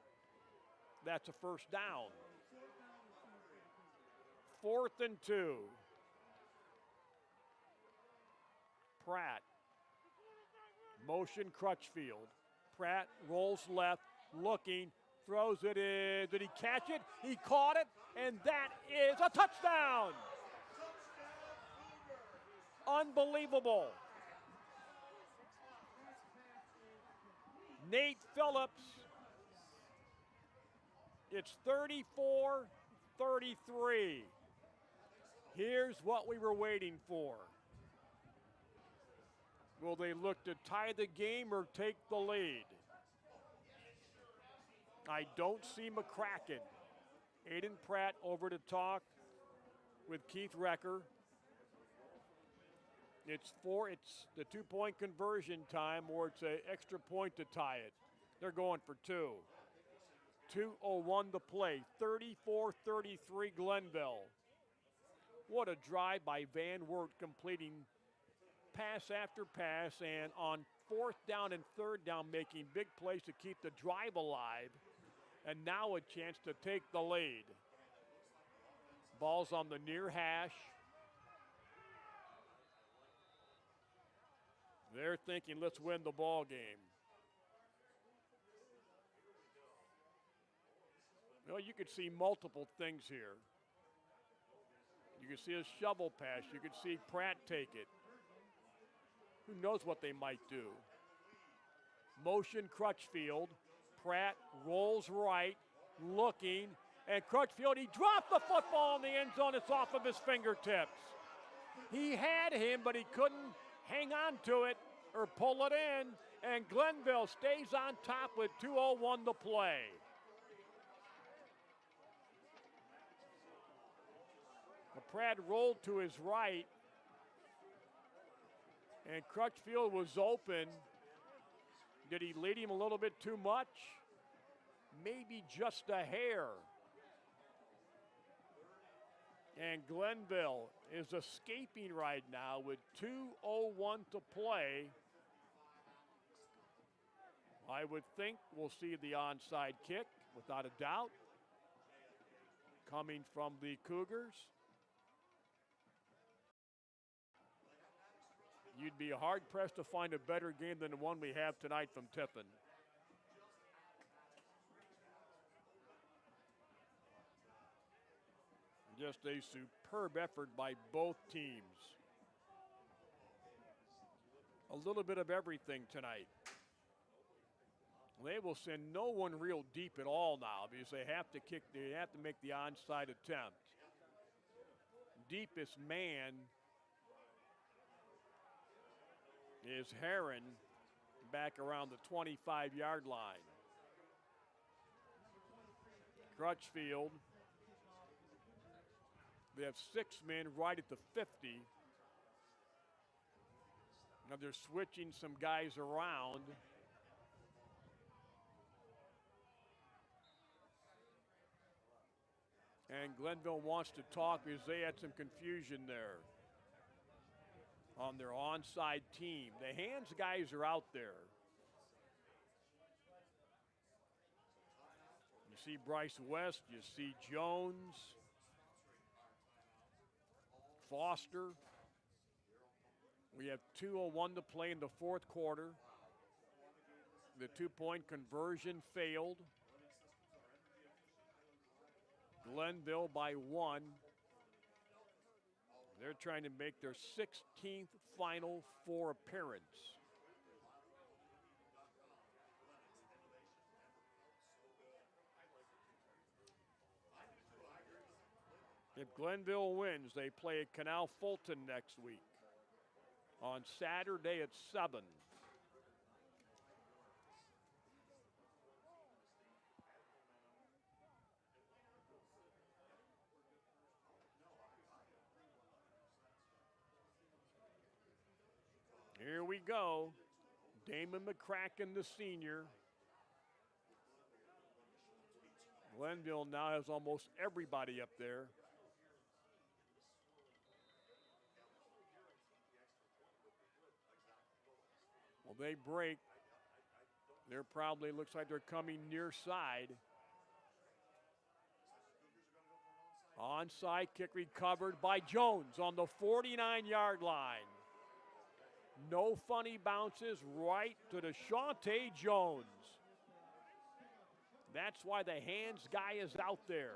that's a 1st down. 4th and 2. Pratt. Motion Crutchfield. Pratt rolls left, looking, throws it in. Did he catch it? He caught it, and that is a touchdown. Unbelievable. Nate Phillips. It's 34-33. Here's what we were waiting for. Will they look to tie the game or take the lead? I don't see McCracken. Aiden Pratt over to talk with Keith Recker. It's the 2-point conversion time, or it's an extra point to tie it. They're going for 2. 2:01 to play. 34-33 Glenville. What a drive by VanWert, completing pass after pass, and on 4th down and 3rd down making big plays to keep the drive alive, and now a chance to take the lead. Ball's on the near hash. They're thinking, let's win the ball game. Well, you could see multiple things here. You can see a shovel pass. You could see Pratt take it. Who knows what they might do? Motion Crutchfield. Pratt rolls right, looking, and Crutchfield, he dropped the football in the end zone. It's off of his fingertips. He had him, but he couldn't hang on to it or pull it in, and Glenville stays on top with 2:01 to play. Pratt rolled to his right, and Crutchfield was open. Did he lead him a little bit too much? Maybe just a hair. And Glenville is escaping right now with 2:01 to play. I would think we'll see the onside kick, without a doubt, coming from the Cougars. You'd be hard-pressed to find a better game than the one we have tonight from Tiffin. Just a superb effort by both teams. A little bit of everything tonight. They will send no one real deep at all now because they have to make the onside attempt. Deepest man is Herron, back around the 25-yard line. Crutchfield. They have 6 men right at the 50. Now they're switching some guys around. And Glenville wants to talk because they had some confusion there on their onside team. The hands guys are out there. You see Bryce West, you see Jones, Foster. We have 2:01 to play in the fourth quarter. The two-point conversion failed. Glenville by 1. They're trying to make their 16th Final Four appearance. If Glenville wins, they play at Canal Fulton next week on Saturday at 7. Here we go. Damon McCracken, the senior. Glenville now has almost everybody up there. Well, they break. They're probably, looks like they're coming near side. Onside kick recovered by Jones on the 49-yard line. No funny bounces, right to DeShante Jones. That's why the hands guy is out there.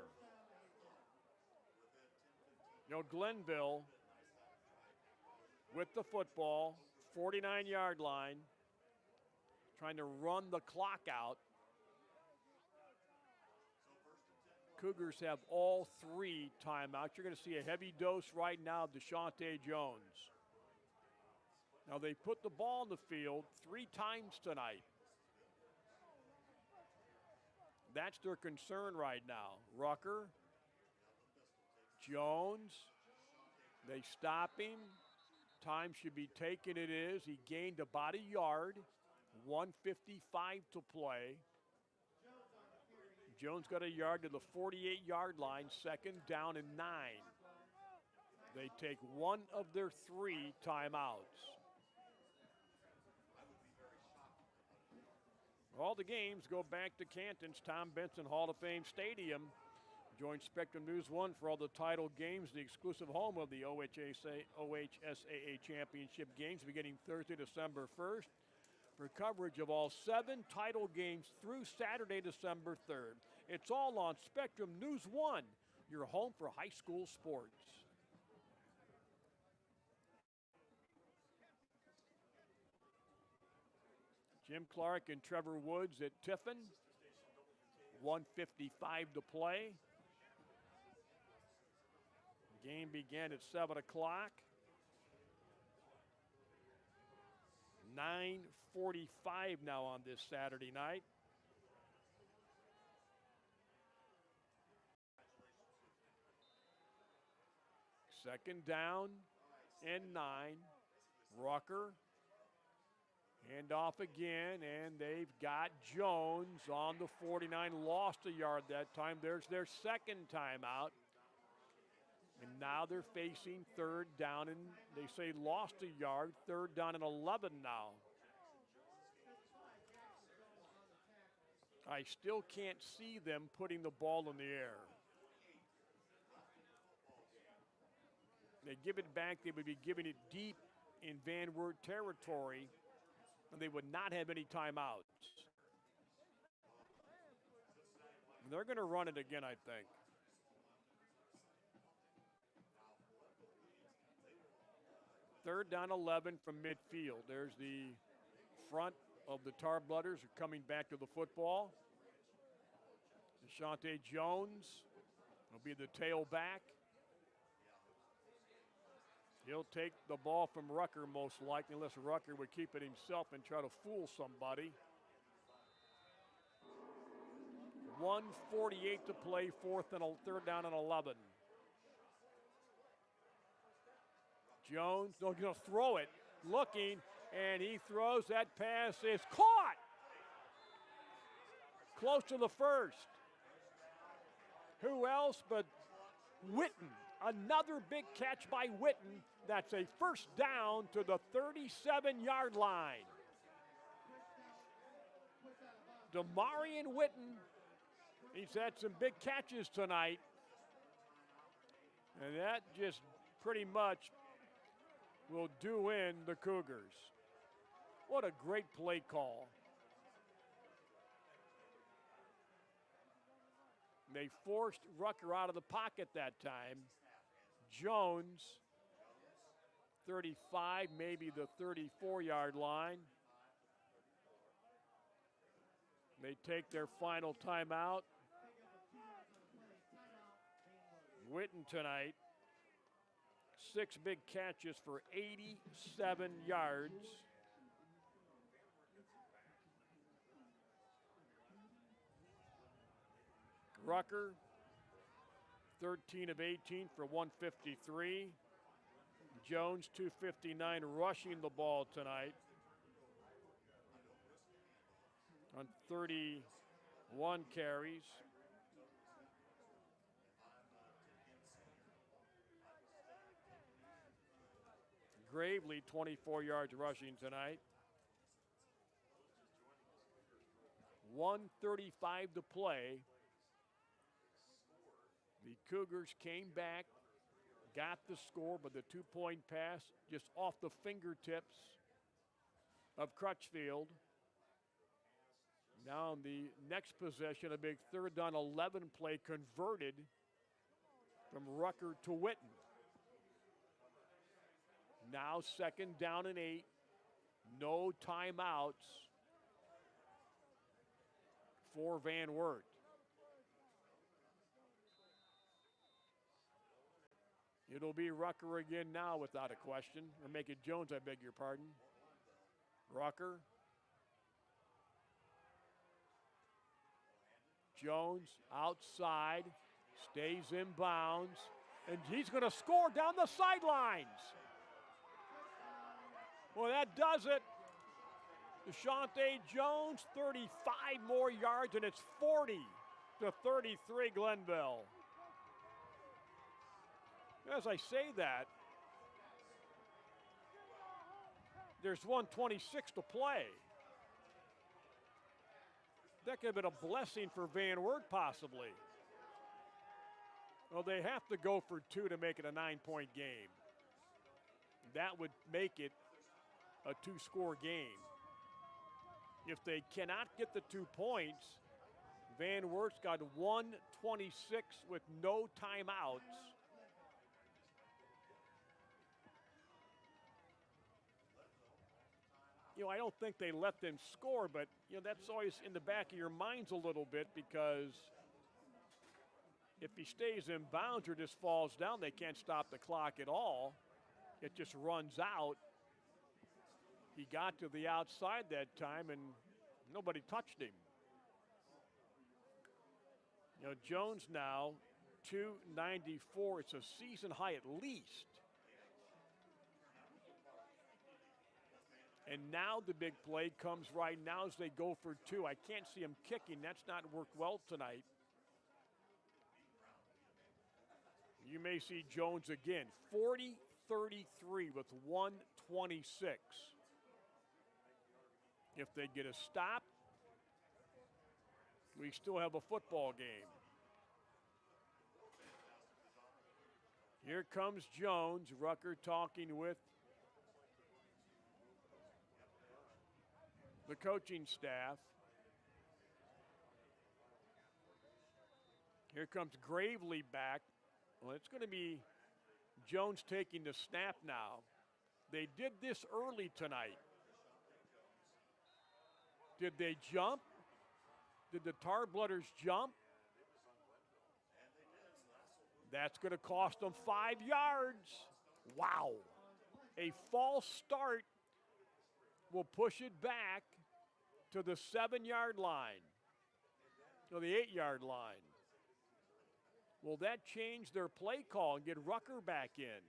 You know, Glenville with the football, 49-yard line, trying to run the clock out. Cougars have all 3 timeouts. You're going to see a heavy dose right now of DeShante Jones. Now, they put the ball in the field 3 times tonight. That's their concern right now. Rucker, Jones, they stop him. Time should be taken, it is. He gained about a yard, 1:55 to play. Jones got a yard to the 48-yard line, 2nd down and 9. They take 1 of their 3 timeouts. All the games go back to Canton's Tom Benson Hall of Fame Stadium. Join Spectrum News 1 for all the title games, the exclusive home of the OHSAA Championship games beginning Thursday, December 1st. For coverage of all 7 title games through Saturday, December 3rd. It's all on Spectrum News 1, your home for high school sports. Jim Clark and Trevor Woods at Tiffin. 1:55 to play. Game began at 7 o'clock. 9:45 now on this Saturday night. Second down and 9. Rucker. Hand off again, and they've got Jones on the 49. Lost a yard that time. There's their second timeout. And now they're facing third down, and they say lost a yard. Third down and 11 now. I still can't see them putting the ball in the air. They give it back, they would be giving it deep in VanWert territory, and they would not have any timeouts. They're going to run it again, I think. Third down 11 from midfield. There's the front of the Tar Blooders coming back to the football. Deshaunte Jones will be the tailback. He'll take the ball from Rucker most likely, unless Rucker would keep it himself and try to fool somebody. 1:48 to play, third down and 11. Jones, no, he's going to throw it, looking, and he throws. That pass is caught. Close to the first. Who else but Witten? Another big catch by Witten. That's a first down to the 37-yard line. Demarion Witten, he's had some big catches tonight. And that just pretty much will do in the Cougars. What a great play call. They forced Rucker out of the pocket that time. Jones, 35, maybe the 34-yard line. They take their final timeout. Witten tonight, 6 big catches for 87 yards. Rucker, 13 of 18 for 153. Jones, 259, rushing the ball tonight on 31 carries. Gravely, 24 yards rushing tonight. 1:35 to play. The Cougars came back, got the score, but the 2-point pass just off the fingertips of Crutchfield. Now in the next possession, a big third down 11 play converted from Rucker to Witten. Now second down and 8, no timeouts for VanWert. It'll be Rucker again now without a question. Or make it Jones, I beg your pardon. Rucker. Jones outside, stays in bounds, and he's going to score down the sidelines. Well, that does it. Deshaunte Jones, 35 more yards, and it's 40-33 Glenville. As I say that, there's 1:26 to play. That could have been a blessing for VanWert, possibly. Well, they have to go for 2 to make it a 9-point game. That would make it a 2-score game. If they cannot get the 2 points, VanWert's got 1:26 with no timeouts. You know, I don't think they let them score, but, you know, that's always in the back of your minds a little bit, because if he stays in bounds or just falls down, they can't stop the clock at all. It just runs out. He got to the outside that time, and nobody touched him. You know, Jones now, 294. It's a season high at least. And now the big play comes right now as they go for two. I can't see him kicking. That's not worked well tonight. You may see Jones again. 40-33 with 1:26. If they get a stop, we still have a football game. Here comes Jones. Rucker talking with the coaching staff. Here comes Gravely back. Well, it's going to be Jones taking the snap now. They did this early tonight. Did they jump? Did the Tarblooders jump? That's going to cost them 5 yards. Wow. A false start will push it back to the 7-yard line, or the 8-yard line. Will that change their play call and get Rucker back in?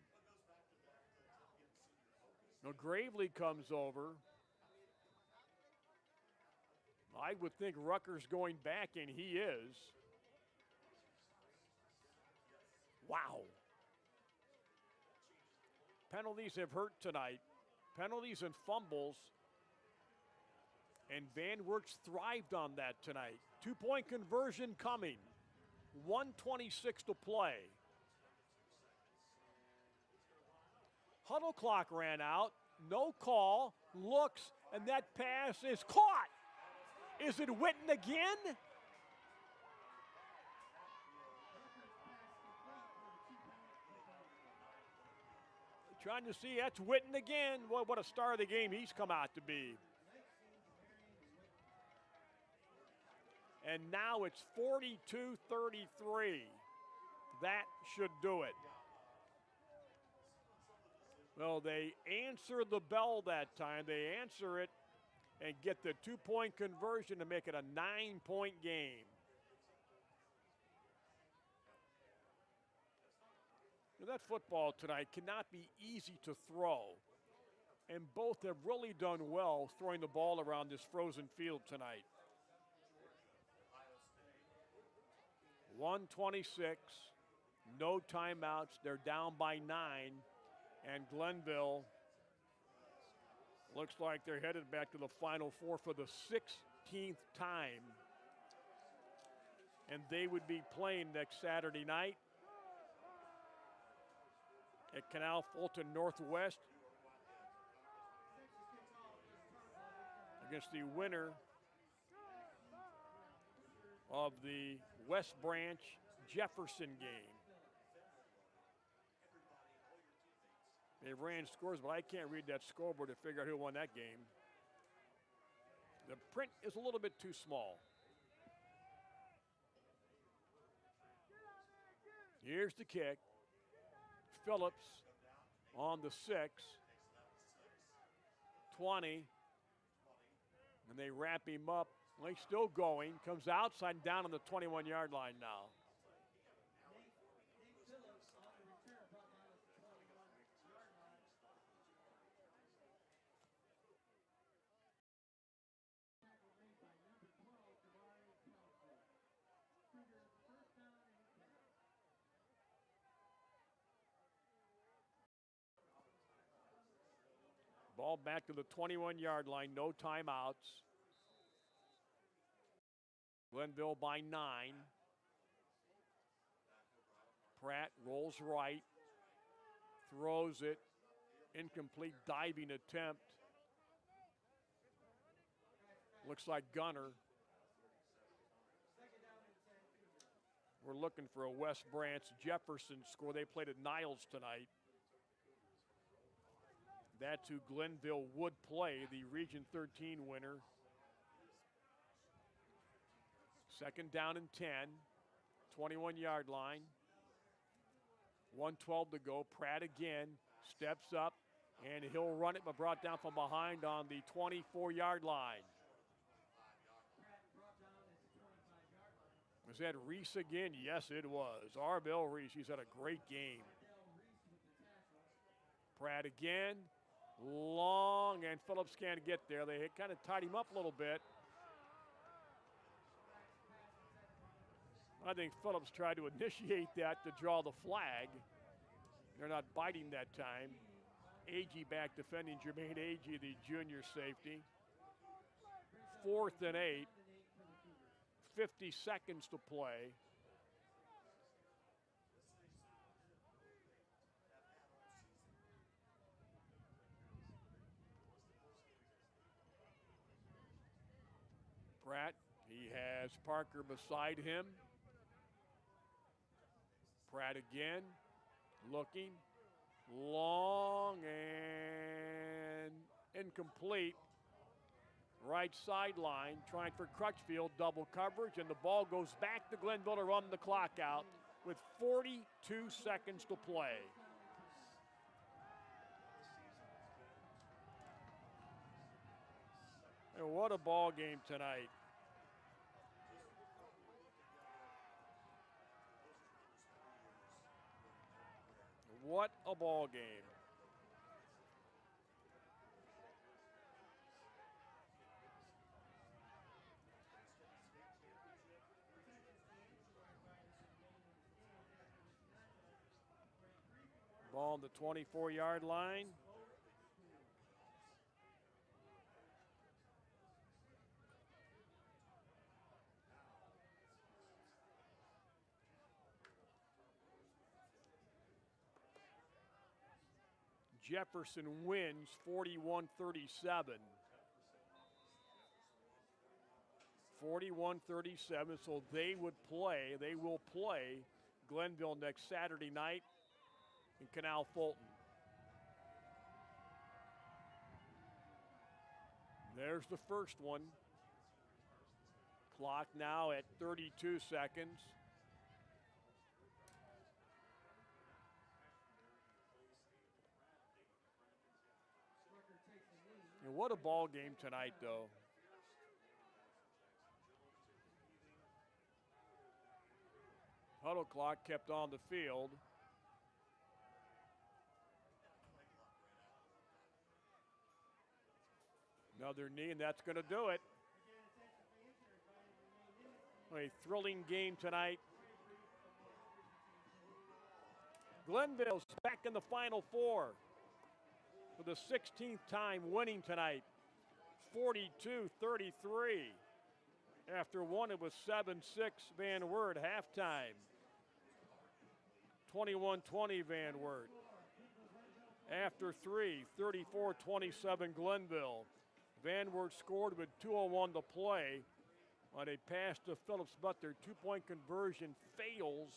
Now Gravely comes over. I would think Rucker's going back, and he is. Wow. Penalties have hurt tonight. Penalties and fumbles. And VanWert's thrived on that tonight. 2-point conversion coming. 1:26 to play. Huddle clock ran out. No call. Looks, and that pass is caught. Is it Witten again? Trying to see, that's Witten again. Well, what a star of the game he's come out to be. And now it's 42-33. That should do it. Well, they answer the bell that time. They answer it and get the 2-point conversion to make it a 9-point game. Now, that football tonight cannot be easy to throw. And both have really done well throwing the ball around this frozen field tonight. 1:26, no timeouts. They're down by 9. And Glenville looks like they're headed back to the Final Four for the 16th time. And they would be playing next Saturday night at Canal Fulton Northwest against the winner of the West Branch Jefferson game. They ran scores, but I can't read that scoreboard to figure out who won that game. The print is a little bit too small. Here's the kick. Phillips on the 6. 20. And they wrap him up. Well, he's still going. Comes outside and down on the 21-yard line now. Ball back to the 21-yard line, no timeouts. Glenville by 9. Pratt rolls right, throws it, incomplete diving attempt. Looks like Gunner. We're looking for a West Branch Jefferson score. They played at Niles tonight. That's who Glenville would play, the Region 13 winner. Second down and 10, 21-yard line. 1:12 to go. Pratt again steps up And he'll run it, but brought down from behind on the 24-yard line. Was that Reese again? Yes, it was. Arbel Reese, he's had a great game. Pratt again, long, and Phillips can't get there. They kind of tied him up a little bit. I think Phillips tried to initiate that to draw the flag. They're not biting that time. Agee back defending Jermaine Agee, the junior safety. 4th and 8. 50 seconds to play. Pratt, he has Parker beside him. Pratt again, looking, long and incomplete. Right sideline, trying for Crutchfield, double coverage, and the ball goes back to Glenville to run the clock out with 42 seconds to play. And what a ball game tonight. What a ball game. Ball on the 24-yard line. Jefferson wins 41-37. 41-37, so they will play Glenville next Saturday night in Canal Fulton. There's the first one. Clock now at 32 seconds. And what a ball game tonight, though. Huddle clock kept on the field. Another knee, and that's going to do it. A thrilling game tonight. Glenville's back in the Final Four for the 16th time, winning tonight, 42-33. After one, it was 7-6 VanWert halftime. 21-20 VanWert. After three, 34-27 Glenville. VanWert scored with 2:01 to play on a pass to Phillips, but their two-point conversion fails